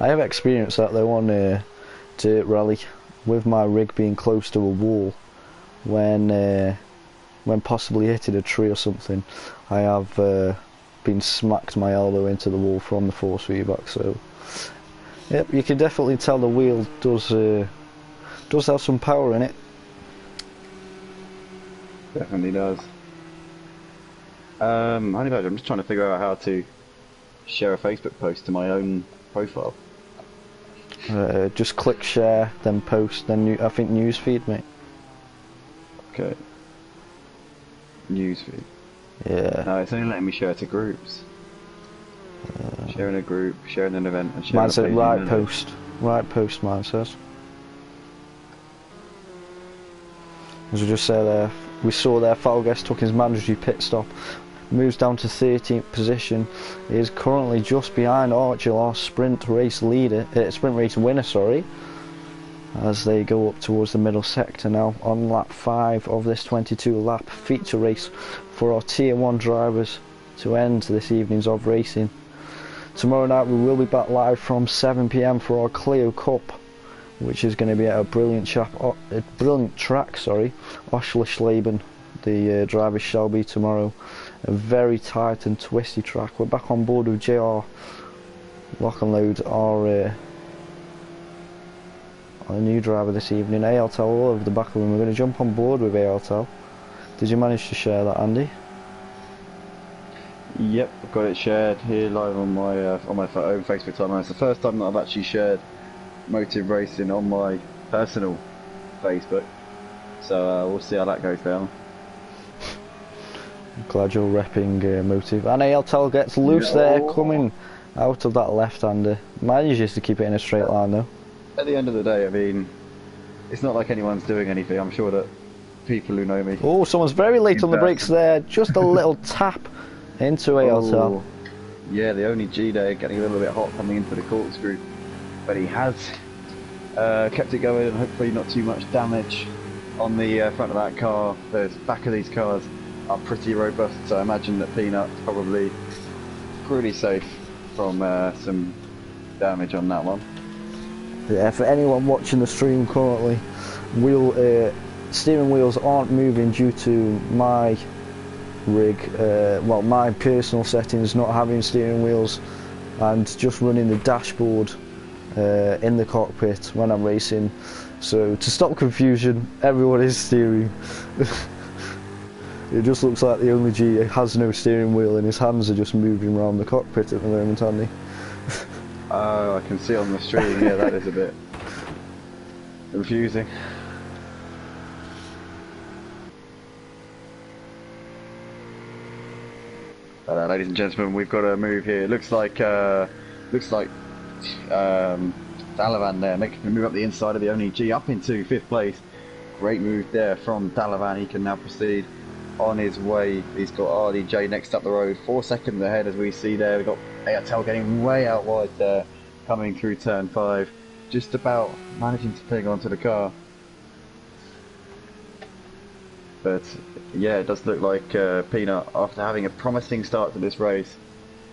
I have experienced that though on dirt rally with my rig being close to a wall when possibly hitting a tree or something. I have been smacked my elbow into the wall from the force feedback, so yep, you can definitely tell the wheel does have some power in it. Definitely does. I'm just trying to figure out how to share a Facebook post to my own profile. Just click share, then post, then I think newsfeed, mate. Okay. Newsfeed. Yeah. No, it's only letting me share to groups. Sharing a group, sharing an event, and sharing mine a says page. Right post. Right post, mine says. As we just said there, we saw there Foul Gas took his mandatory pit stop, moves down to 13th position. He is currently just behind Archer, our sprint race winner, sorry, as they go up towards the middle sector now on lap 5 of this 22 lap feature race for our tier 1 drivers to end this evening's of racing. Tomorrow night we will be back live from 7 PM for our Clio Cup, which is going to be at a brilliant track, Oschlersleben. The drivers shall be tomorrow. A very tight and twisty track. We're back on board with JR Lock and Load, our new driver this evening. ALTEL all over the back of him. We're going to jump on board with ALTEL. Did you manage to share that, Andy? Yep, I've got it shared here live on my own Facebook timeline. It's the first time that I've actually shared Motive Racing on my personal Facebook, so we'll see how that goes down. I'm glad you're repping Motive. And ALTEL gets loose there, coming out of that left-hander. Manages to keep it in a straight line though. At the end of the day, I mean, it's not like anyone's doing anything. I'm sure that people who know me... Oh, someone's very late on the brakes there. Just a little tap into ALTEL. Yeah, the only G there getting a little bit hot coming into the corkscrew. But he has kept it going and hopefully not too much damage on the front of that car. The back of these cars are pretty robust, so I imagine that Peanut's probably pretty safe from some damage on that one. Yeah, for anyone watching the stream currently, steering wheels aren't moving due to my rig, my personal settings not having steering wheels and just running the dashboard in the cockpit when I'm racing. So to stop confusion, everyone is steering. It just looks like the only G has no steering wheel and his hands are just moving around the cockpit at the moment, aren't they? Oh, I can see on the stream, yeah, that is a bit confusing. Ladies and gentlemen, we've got a move here. Looks like Dalavan there, making him move up the inside of the only G up into 5th place. Great move there from Dalavan. He can now proceed on his way. He's got RDJ next up the road, 4 seconds ahead as we see there. We've got Airtel getting way out wide there, coming through turn 5, just about managing to cling onto the car. But yeah, it does look like Peanut, after having a promising start to this race,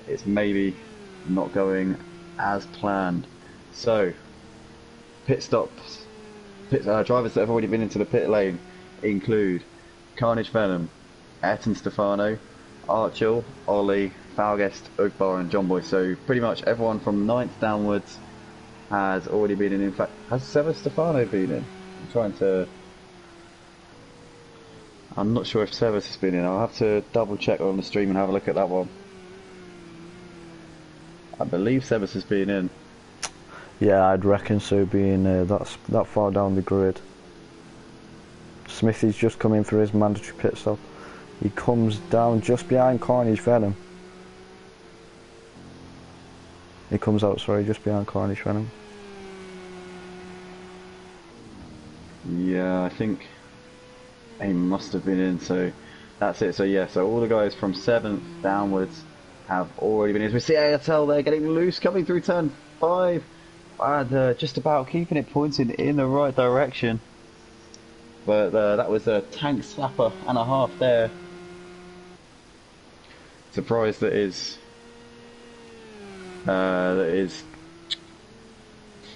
it's maybe not going as planned. So, pit stops, drivers that have already been into the pit lane include Carnage Venom, Ayrton Stefano, Archil, Ollie, Falguest, Ugbar and John Boy. So pretty much everyone from 9th downwards has already been in. In fact, has Seba Stefano been in? I'm not sure if Sebas has been in. I'll have to double check on the stream and have a look at that one. I believe Sebas has been in. Yeah, I'd reckon so, being that far down the grid. Smithy's just come in for his mandatory pit stop. He comes down just behind Carnage Venom. He comes out, sorry, just behind Carnage Venom. Yeah, I think he must have been in, so that's it. So yeah, so all the guys from 7th downwards have already been in. We see ASL there getting loose, coming through turn 5, and just about keeping it pointed in the right direction. But that was a tank slapper and a half there. Surprised that his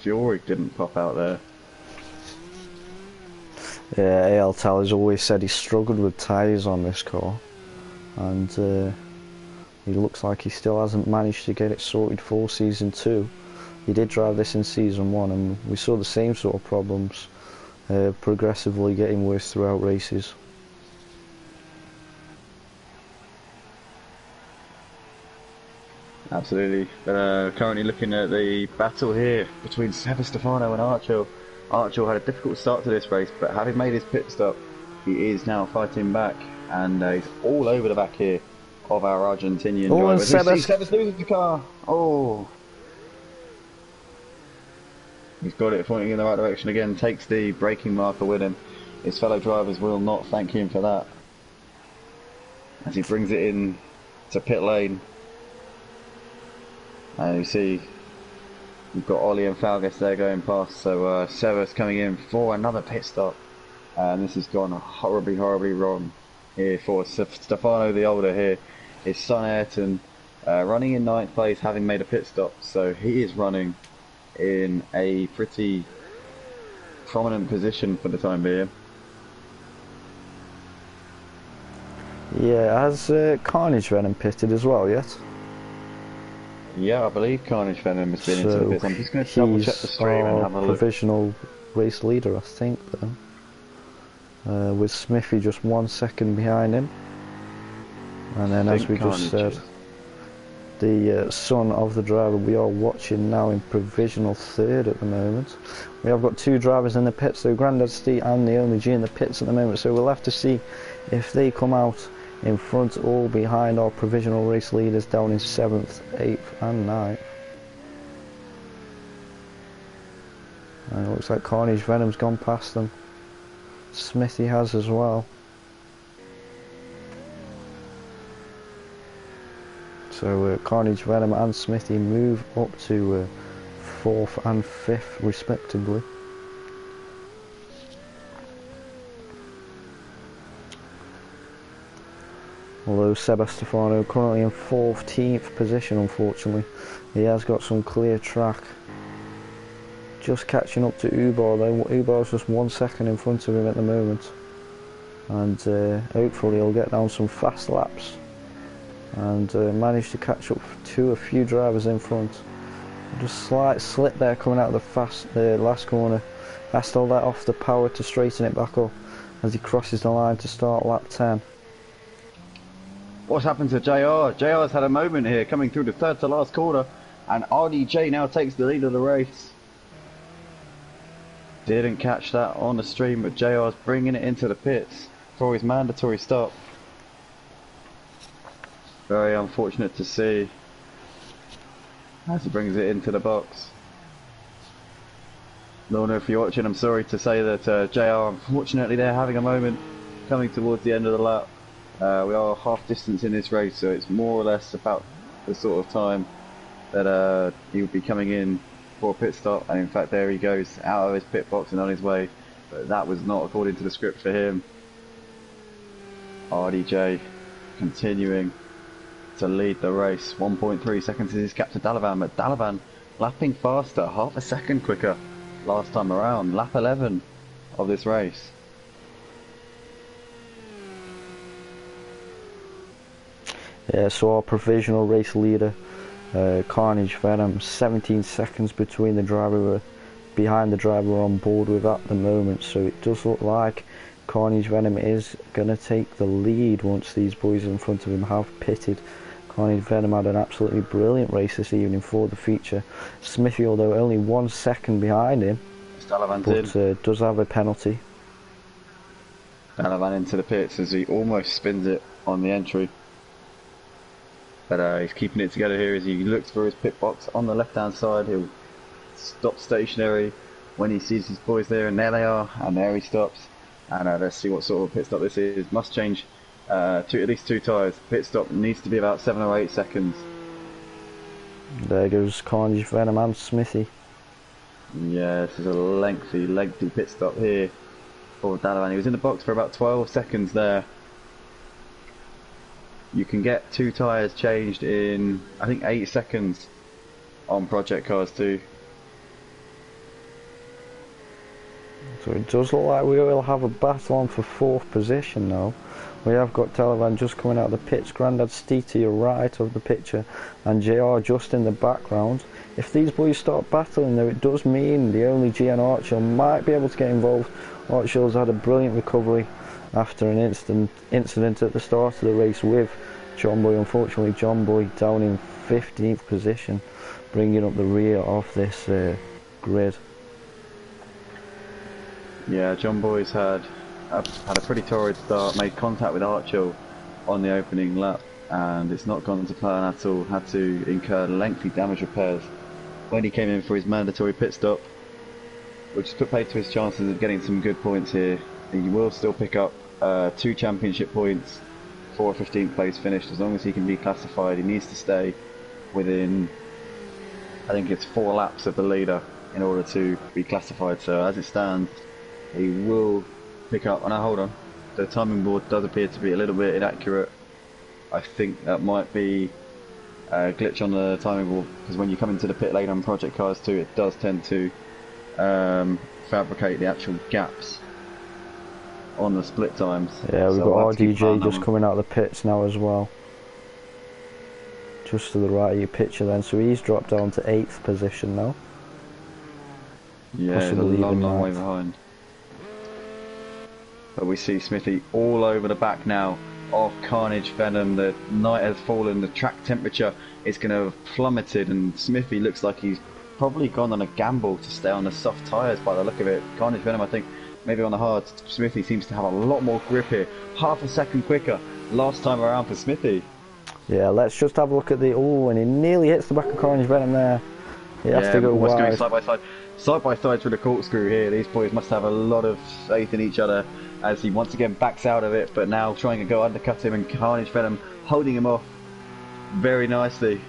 fuel rig didn't pop out there. Yeah, ALTAL has always said he struggled with tyres on this car, and he looks like he still hasn't managed to get it sorted for Season 2. He did drive this in Season 1 and we saw the same sort of problems, progressively getting worse throughout races. Absolutely. Currently looking at the battle here between Seba Stefano and Archil. Archil had a difficult start to this race, but having made his pit stop, he is now fighting back, and he's all over the back here of our Argentinian driver. Seba's losing the car. Oh, he's got it pointing in the right direction again. Takes the braking marker with him. His fellow drivers will not thank him for that, as he brings it in to pit lane. And you see, we've got Ollie and Falguest there going past, so Seba's coming in for another pit stop, and this has gone horribly wrong here for Stefano the older here. His son Ayrton running in 9th place, having made a pit stop, so he is running in a pretty prominent position for the time being. Yeah, has Carnage Venom pitted as well yet? Yeah, I believe Carnage Venom has been into the pits. I'm just going to double check the stream and have a look. Provisional race leader, I think, then. With Smithy just 1 second behind him. And then, as we just said, the son of the driver we are watching now in provisional 3rd at the moment. We have got 2 drivers in the pits, so Grandad Steve and the only G in the pits at the moment, so we'll have to see if they come out in front or behind our provisional race leaders down in 7th, 8th and 9th. And it looks like Carnage Venom's gone past them. Smithy has as well. So Carnage Venom and Smithy move up to 4th and 5th respectively. Although Seba Stefano currently in 14th position, unfortunately. He has got some clear track. Just catching up to Ubar though. Ubar's just 1 second in front of him at the moment. And hopefully he'll get down some fast laps and manage to catch up to a few drivers in front. Just slight slip there coming out of the last corner. Has to let off the power to straighten it back up as he crosses the line to start lap 10. What's happened to JR? JR's had a moment here, coming through the 3rd to last corner, and RDJ now takes the lead of the race. Didn't catch that on the stream, but JR's bringing it into the pits for his mandatory stop. Very unfortunate to see as he brings it into the box. Lorna, if you're watching, I'm sorry to say that JR, unfortunately, they're having a moment coming towards the end of the lap. We are half distance in this race, so it's more or less about the sort of time that he would be coming in for a pit stop. And in fact, there he goes out of his pit box and on his way. But that was not according to the script for him. RDJ continuing to lead the race. 1.3 seconds is his gap to Dalavan, but Dalavan lapping faster, half a second quicker last time around. Lap 11 of this race. Yeah, so our provisional race leader, Carnage Venom, 17 seconds between the driver behind the driver we're on board with at the moment, so it does look like Carnage Venom is going to take the lead once these boys in front of him have pitted. Carnage Venom had an absolutely brilliant race this evening for the feature. Smithy, although only 1 second behind him, but does have a penalty. Dalavan into the pits as he almost spins it on the entry. But he's keeping it together here as he looks for his pit box on the left hand side. He'll stop stationary when he sees his boys there, and there they are, and there he stops. And let's see what sort of pit stop this is. Must change at least 2 tyres. Pit stop needs to be about 7 or 8 seconds. There goes Carnage Venom and Smithy. Yeah, this is a lengthy pit stop here for Dalavan. He was in the box for about 12 seconds there. You can get 2 tyres changed in, I think, 8 seconds on Project Cars 2. So it does look like we will have a battle on for 4th position now. We have got Dalavan just coming out of the pits, Grandad Stee to your right of the picture, and JR just in the background. If these boys start battling though, it does mean the only GN Archhill might be able to get involved. Archhill's had a brilliant recovery after an incident at the start of the race with John Boy. Unfortunately, John Boy down in 15th position, bringing up the rear of this grid. Yeah, John Boy's had a pretty torrid start, made contact with Archhill on the opening lap, and it's not gone to plan at all. Had to incur lengthy damage repairs when he came in for his mandatory pit stop, which has put paid to his chances of getting some good points here. He will still pick up 2 championship points for a 15th place finish as long as he can be classified. He needs to stay within, I think it's 4 laps of the leader in order to be classified. So as it stands, he will pick up. Oh no, hold on, the timing board does appear to be a little bit inaccurate. I think that might be a glitch on the timing board, because when you come into the pit lane on Project Cars 2, it does tend to fabricate the actual gaps on the split times. Yeah, we've got RDJ just coming out of the pits now as well, just to the right of your picture then, so he's dropped down to 8th position now. Yeah, he's a long way behind. But we see Smithy all over the back now of Carnage Venom. The night has fallen, the track temperature is going to have plummeted, and Smithy looks like he's probably gone on a gamble to stay on the soft tyres by the look of it. Carnage Venom, I think, maybe on the hard. Smithy seems to have a lot more grip here. Half a second quicker last time around for Smithy. Yeah, let's just have a look at the... Oh, and he nearly hits the back of Carnage Venom there. He has to go wide. Going side by side. Side by side through the corkscrew here. These boys must have a lot of faith in each other as he once again backs out of it, but now trying to go undercut him, and Carnage Venom holding him off very nicely.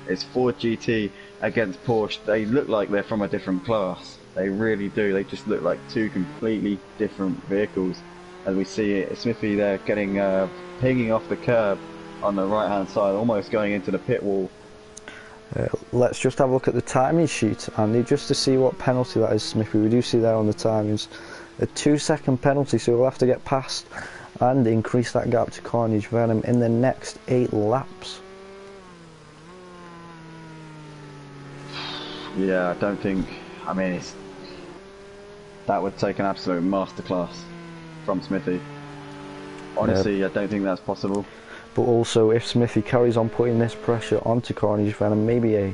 It's Ford GT against Porsche. They look like they're from a different class. They really do. They just look like 2 completely different vehicles. As we see it, Smithy there getting pinging off the curb on the right hand side, almost going into the pit wall. Let's just have a look at the timing sheet, Andy, just to see what penalty that is, Smithy. We do see there on the timings a 2-second penalty, so we'll have to get past and increase that gap to Carnage Venom in the next 8 laps. Yeah, I don't think, I mean, that would take an absolute masterclass from Smithy. Honestly, I don't think that's possible. But also, if Smithy carries on putting this pressure onto Carnage Venom, maybe a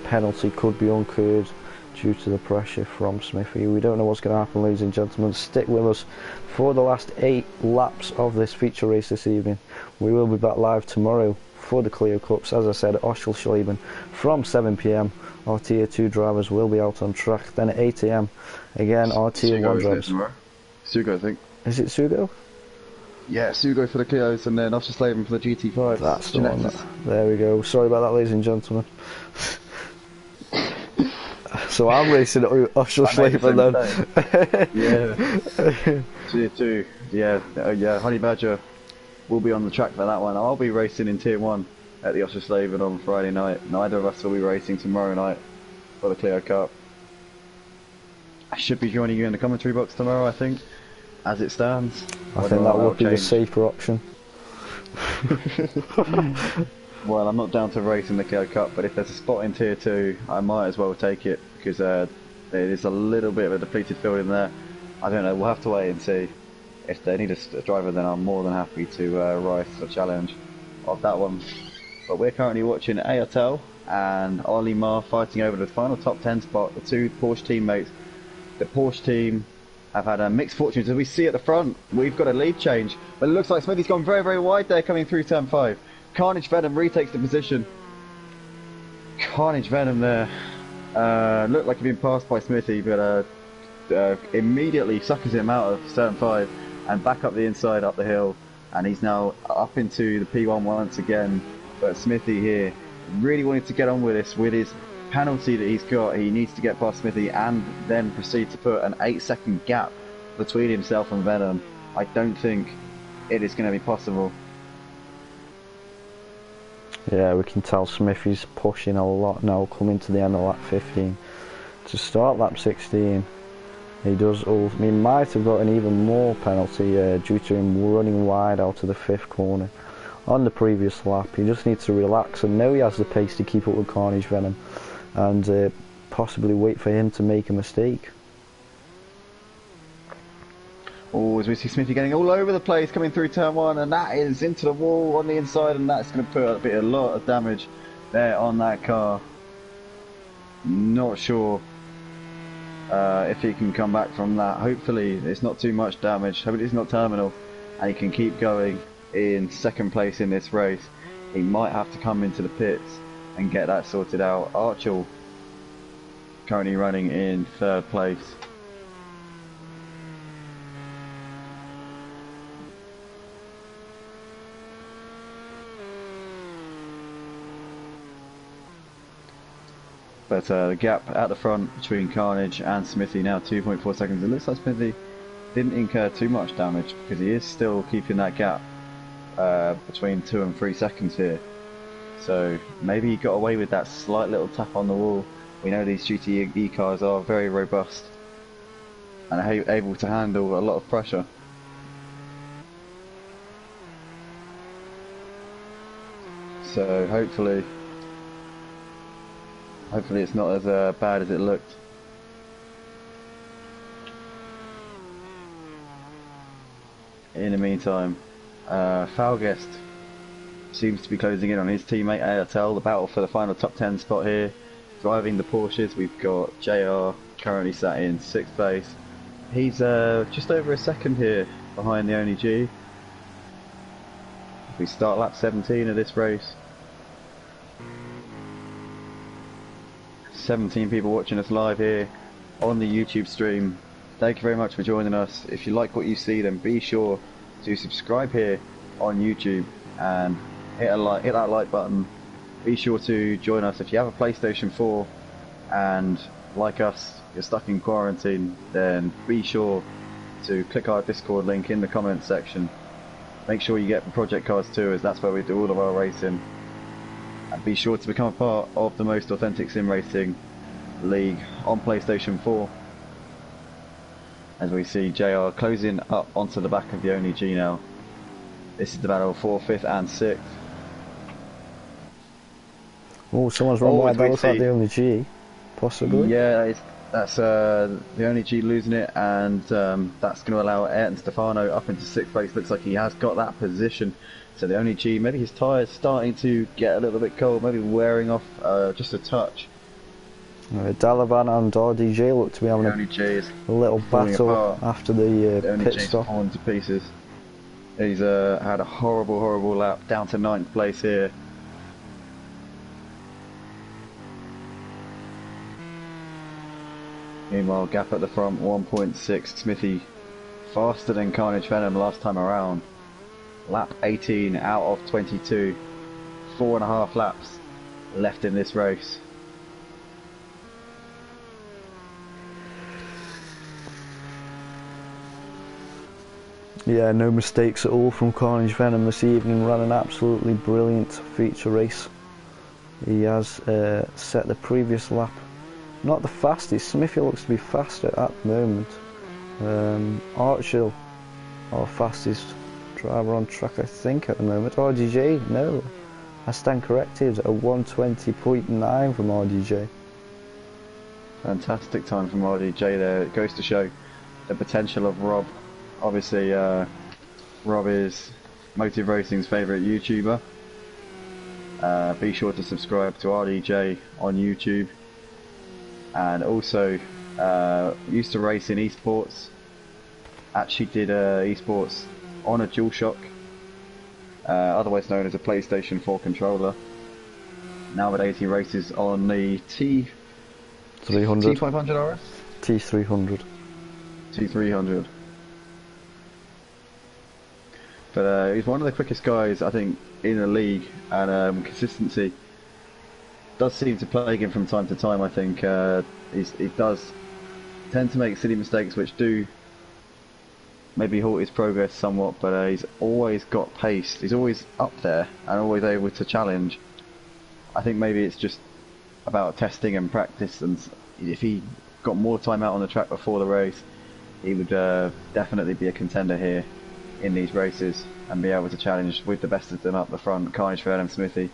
penalty could be incurred due to the pressure from Smithy. We don't know what's going to happen, ladies and gentlemen. Stick with us for the last 8 laps of this feature race this evening. We will be back live tomorrow for the Clio Cups, as I said, at Ostelschleben from 7 PM. Our Tier 2 drivers will be out on track. Then at 8 AM, again, our Tier 1 drivers. Sugo, I think. Is it Sugo? Yeah, Sugo for the Clios and then Ostelschleben for the GT5. That's the one. There we go. Sorry about that, ladies and gentlemen. So I'm racing at Ostelschleben then. Yeah. Tier 2. Yeah, Honey Badger will be on the track for that one. I'll be racing in Tier 1 at the Ostelschleben on Friday night. Neither of us will be racing tomorrow night for the Clio Cup. I should be joining you in the commentary box tomorrow, I think, as it stands. I think that would be the safer option. Well, I'm not down to race in the Clio Cup, but if there's a spot in Tier 2, I might as well take it, because it is a little bit of a depleted field in there. I don't know, we'll have to wait and see. If they need a driver, then I'm more than happy to rise the challenge of that one. But we're currently watching Ayatel and Ollie Marr fighting over the final top 10 spot, the 2 Porsche teammates. The Porsche team have had a mixed fortunes. As we see at the front, we've got a lead change, but it looks like Smithy's gone very, very wide there coming through turn 5. Carnage Venom retakes the position. Carnage Venom there. Looked like he'd been passed by Smithy, but immediately suckers him out of turn 5 and back up the inside up the hill, and he's now up into the P1 once again. But Smithy here really wanted to get on with this, with his penalty that he's got. He needs to get past Smithy and then proceed to put an 8-second gap between himself and Venom. I don't think it is going to be possible. Yeah, we can tell Smithy's pushing a lot now, coming to the end of lap 15. To start lap 16, he might have got an even more penalty due to him running wide out of the 5th corner on the previous lap. He just needs to relax and know he has the pace to keep up with Carnage Venom, and possibly wait for him to make a mistake. Oh, as we see Smithy getting all over the place coming through turn 1, and that is into the wall on the inside, and that's going to put a lot of damage there on that car. Not sure if he can come back from that. Hopefully it's not too much damage. Hopefully it's not terminal, and he can keep going in 2nd place in this race. He might have to come into the pits and get that sorted out. Archel currently running in 3rd place. But the gap at the front between Carnage and Smithy now 2.4 seconds. It looks like Smithy didn't incur too much damage, because he is still keeping that gap between 2 and 3 seconds here. So maybe he got away with that slight little tap on the wall. We know these GTE cars are very robust and are able to handle a lot of pressure. So hopefully it's not as bad as it looked. In the meantime, Falguest seems to be closing in on his teammate Ayatel. The battle for the final top 10 spot here. Driving the Porsches, we've got JR currently sat in 6th place. He's just over a second here behind the Only G. We start lap 17 of this race. 17 people watching us live here on the YouTube stream. Thank you very much for joining us. If you like what you see, then be sure to subscribe here on YouTube and hit that like button. Be sure to join us if you have a PlayStation 4 and, like us, you're stuck in quarantine, then be sure to click our Discord link in the comments section. Make sure you get the project cards too, as that's where we do all of our racing. And be sure to become a part of the most authentic sim racing league on PlayStation 4. As we see JR closing up onto the back of the Only G now. This is the battle for 5th and 6th. Oh, someone's run wide. That looks like the Only G, possibly. Yeah, that's the Only G losing it, and that's going to allow Ayrton Stefano up into 6th place. Looks like he has got that position. So the Only G, maybe his tyres starting to get a little bit cold, maybe wearing off just a touch. Dalavan and RDJ look to be having Only J is a little falling battle apart. after the Only pit J's stop. fallen to pieces. He's had a horrible lap, down to 9th place here. Meanwhile, gap at the front, 1.6. Smithy faster than Carnage Venom last time around. Lap 18 out of 22. 4.5 laps left in this race. Yeah, no mistakes at all from Carnage Venom this evening. Ran an absolutely brilliant feature race. He has set the previous lap. Not the fastest. Smithy looks to be faster at the moment. Archil, our fastest driver on track, I think, at the moment. RDJ, no. I stand corrected. A 120.9 from RDJ. Fantastic time from RDJ there. It goes to show the potential of Rob. Obviously, Rob is Motive Racing's favourite YouTuber. Be sure to subscribe to RDJ on YouTube. And also, used to race in esports. Actually did esports on a DualShock, otherwise known as a PlayStation 4 controller. Nowadays he races on the T300 T500 RS? T300. T300. But he's one of the quickest guys, I think, in the league, and consistency does seem to plague him from time to time. I think he does tend to make silly mistakes which do maybe halt his progress somewhat, but he's always got pace. He's always up there and always able to challenge. I think maybe it's just about testing and practice, and if he got more time out on the track before the race, he would definitely be a contender here in these races and be able to challenge with the best of them up the front. Carnage Venom, Smithy,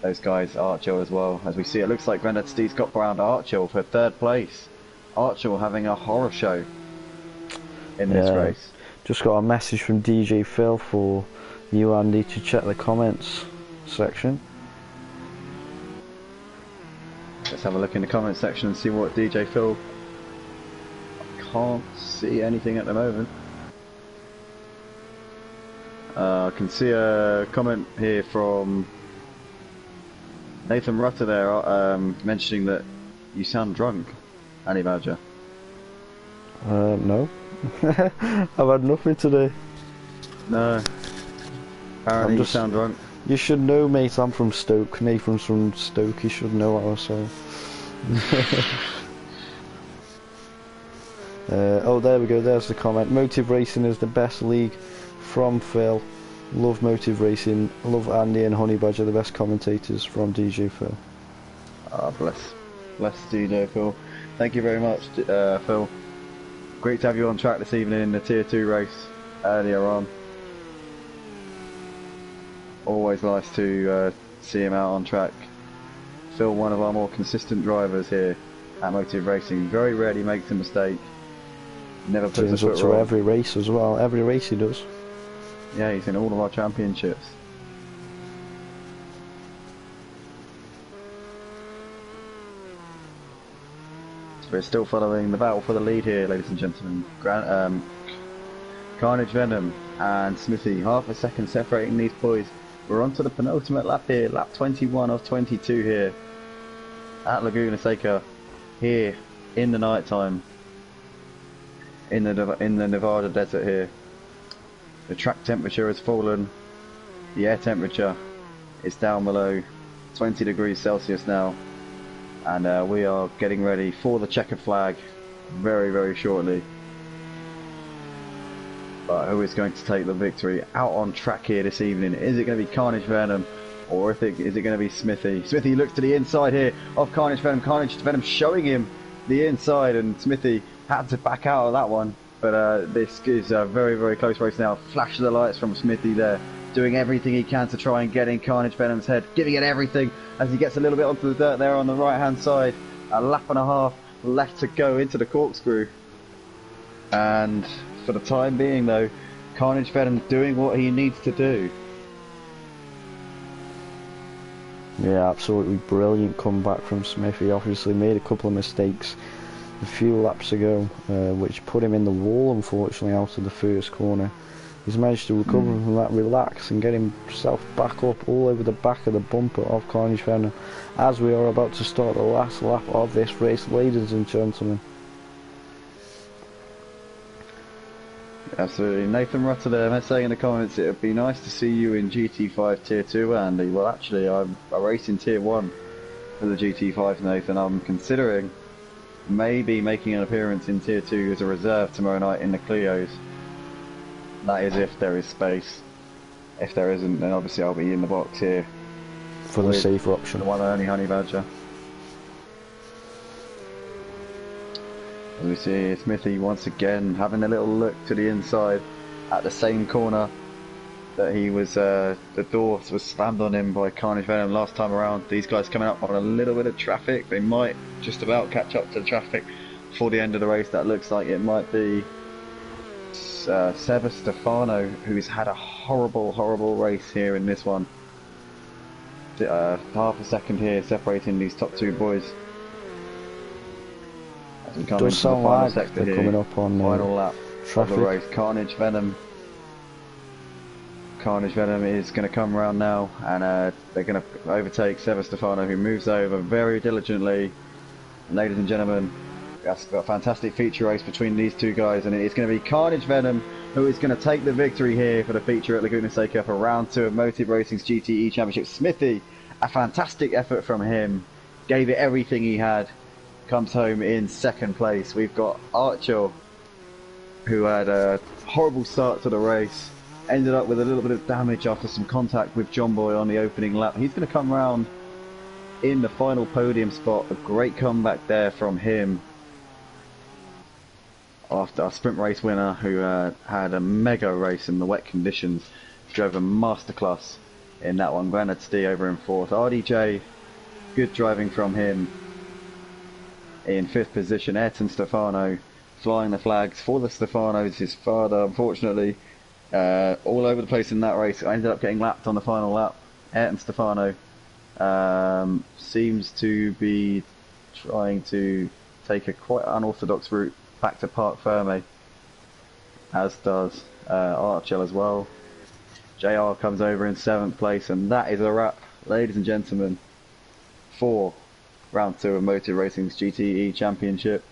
those guys, Archil as well. As we see, it looks like Grandad Steve's got around Archil for 3rd place. Archil having a horror show in this race. Just got a message from DJ Phil for you, Andy, to check the comments section. Let's have a look in the comments section and see what DJ Phil... I can't see anything at the moment. I can see a comment here from Nathan Rutter there, mentioning that you sound drunk, Andy Badger. No. I've had nothing today. No. Apparently you sound drunk. You should know, mate, I'm from Stoke. Nathan's from Stoke, you should know what I was saying. Oh, there we go, there's the comment. Motive Racing is the best league from Phil. Love Motive Racing. Love Andy and Honey Badger, the best commentators from DJ Phil. Ah, bless DJ Phil. Thank you very much, Phil. Great to have you on track this evening in the Tier 2 race earlier on. Always nice to see him out on track. Phil, one of our more consistent drivers here at Motive Racing. Very rarely makes a mistake. Never puts a foot wrong. wrong. Every race as well. Every race he does. Yeah, he's in all of our championships. So we're still following the battle for the lead here, ladies and gentlemen. Carnage Venom and Smithy, half a second separating these boys. We're on to the penultimate lap here, lap 21 of 22 here at Laguna Seca, here in the night time, in the Nevada desert here. The track temperature has fallen, the air temperature is down below 20 degrees Celsius now, and we are getting ready for the checkered flag very, very shortly. But who is going to take the victory out on track here this evening? Is it going to be Carnage Venom, or is it going to be Smithy? Smithy looks to the inside here of Carnage Venom. Carnage Venom showing him the inside, and Smithy had to back out of that one. But this is a very, very close race now. Flash of the lights from Smithy there, doing everything he can to try and get in Carnage Venom's head, giving it everything as he gets a little bit onto the dirt there on the right hand side. A lap and a half left to go into the corkscrew, and for the time being though, Carnage Venom doing what he needs to do. Yeah, absolutely brilliant comeback from Smith. He obviously made a couple of mistakes a few laps ago, which put him in the wall, unfortunately, out of the first corner. He's managed to recover from that, relax, and get himself back up all over the back of the bumper of Carnage Venom, as we are about to start the last lap of this race, ladies and gentlemen. Absolutely. Nathan Rutter there saying in the comments, it would be nice to see you in GT5 Tier 2, Andy. Well, actually, I'm racing Tier 1 for the GT5, Nathan. I'm considering maybe making an appearance in Tier 2 as a reserve tomorrow night in the Clios. That is if there is space. If there isn't, then obviously I'll be in the box here. For the safer option. The one and only Honey Badger. As we see Smithy once again having a little look to the inside at the same corner that he was, the door was slammed on him by Carnage Venom last time around. These guys coming up on a little bit of traffic. They might just about catch up to the traffic before the end of the race. That looks like it might be Seba Stefano, who's had a horrible race here in this one. Half a second here separating these top two boys. As we come Does into the sound final like sector they're here, coming up on final lap traffic. of the race. Carnage Venom is going to come around now, and they're going to overtake Seba Stefano, who moves over very diligently. And ladies and gentlemen, that's got a fantastic feature race between these two guys, and it's going to be Carnage Venom who is going to take the victory here for the feature at Laguna Seca for round 2 of Motive Racing's GTE Championship. Smithy, a fantastic effort from him, gave it everything he had, comes home in second place. We've got Archer, who had a horrible start to the race, ended up with a little bit of damage after some contact with John Boy on the opening lap. He's going to come round in the final podium spot. A great comeback there from him after our sprint race winner, who had a mega race in the wet conditions, drove a masterclass in that one. Granted Stee over in 4th. RDJ, good driving from him in 5th position. Ayrton Stefano flying the flags for the Stefanos. His father, unfortunately, all over the place in that race. I ended up getting lapped on the final lap. Ayrton Stefano seems to be trying to take a quite unorthodox route back to Parc Ferme, as does Archer as well. JR comes over in 7th place, and that is a wrap, ladies and gentlemen, for round 2 of Motor Racing's GTE Championship.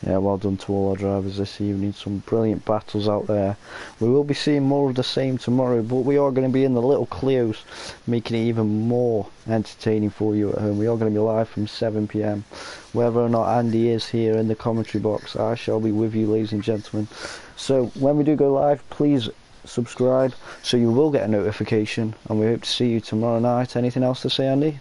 Yeah, well done to all our drivers this evening. Some brilliant battles out there. We will be seeing more of the same tomorrow, but we are going to be in the little Clios, making it even more entertaining for you at home. We are going to be live from 7 PM. Whether or not Andy is here in the commentary box, I shall be with you, ladies and gentlemen. So when we do go live, please subscribe so you will get a notification, and we hope to see you tomorrow night. Anything else to say, Andy?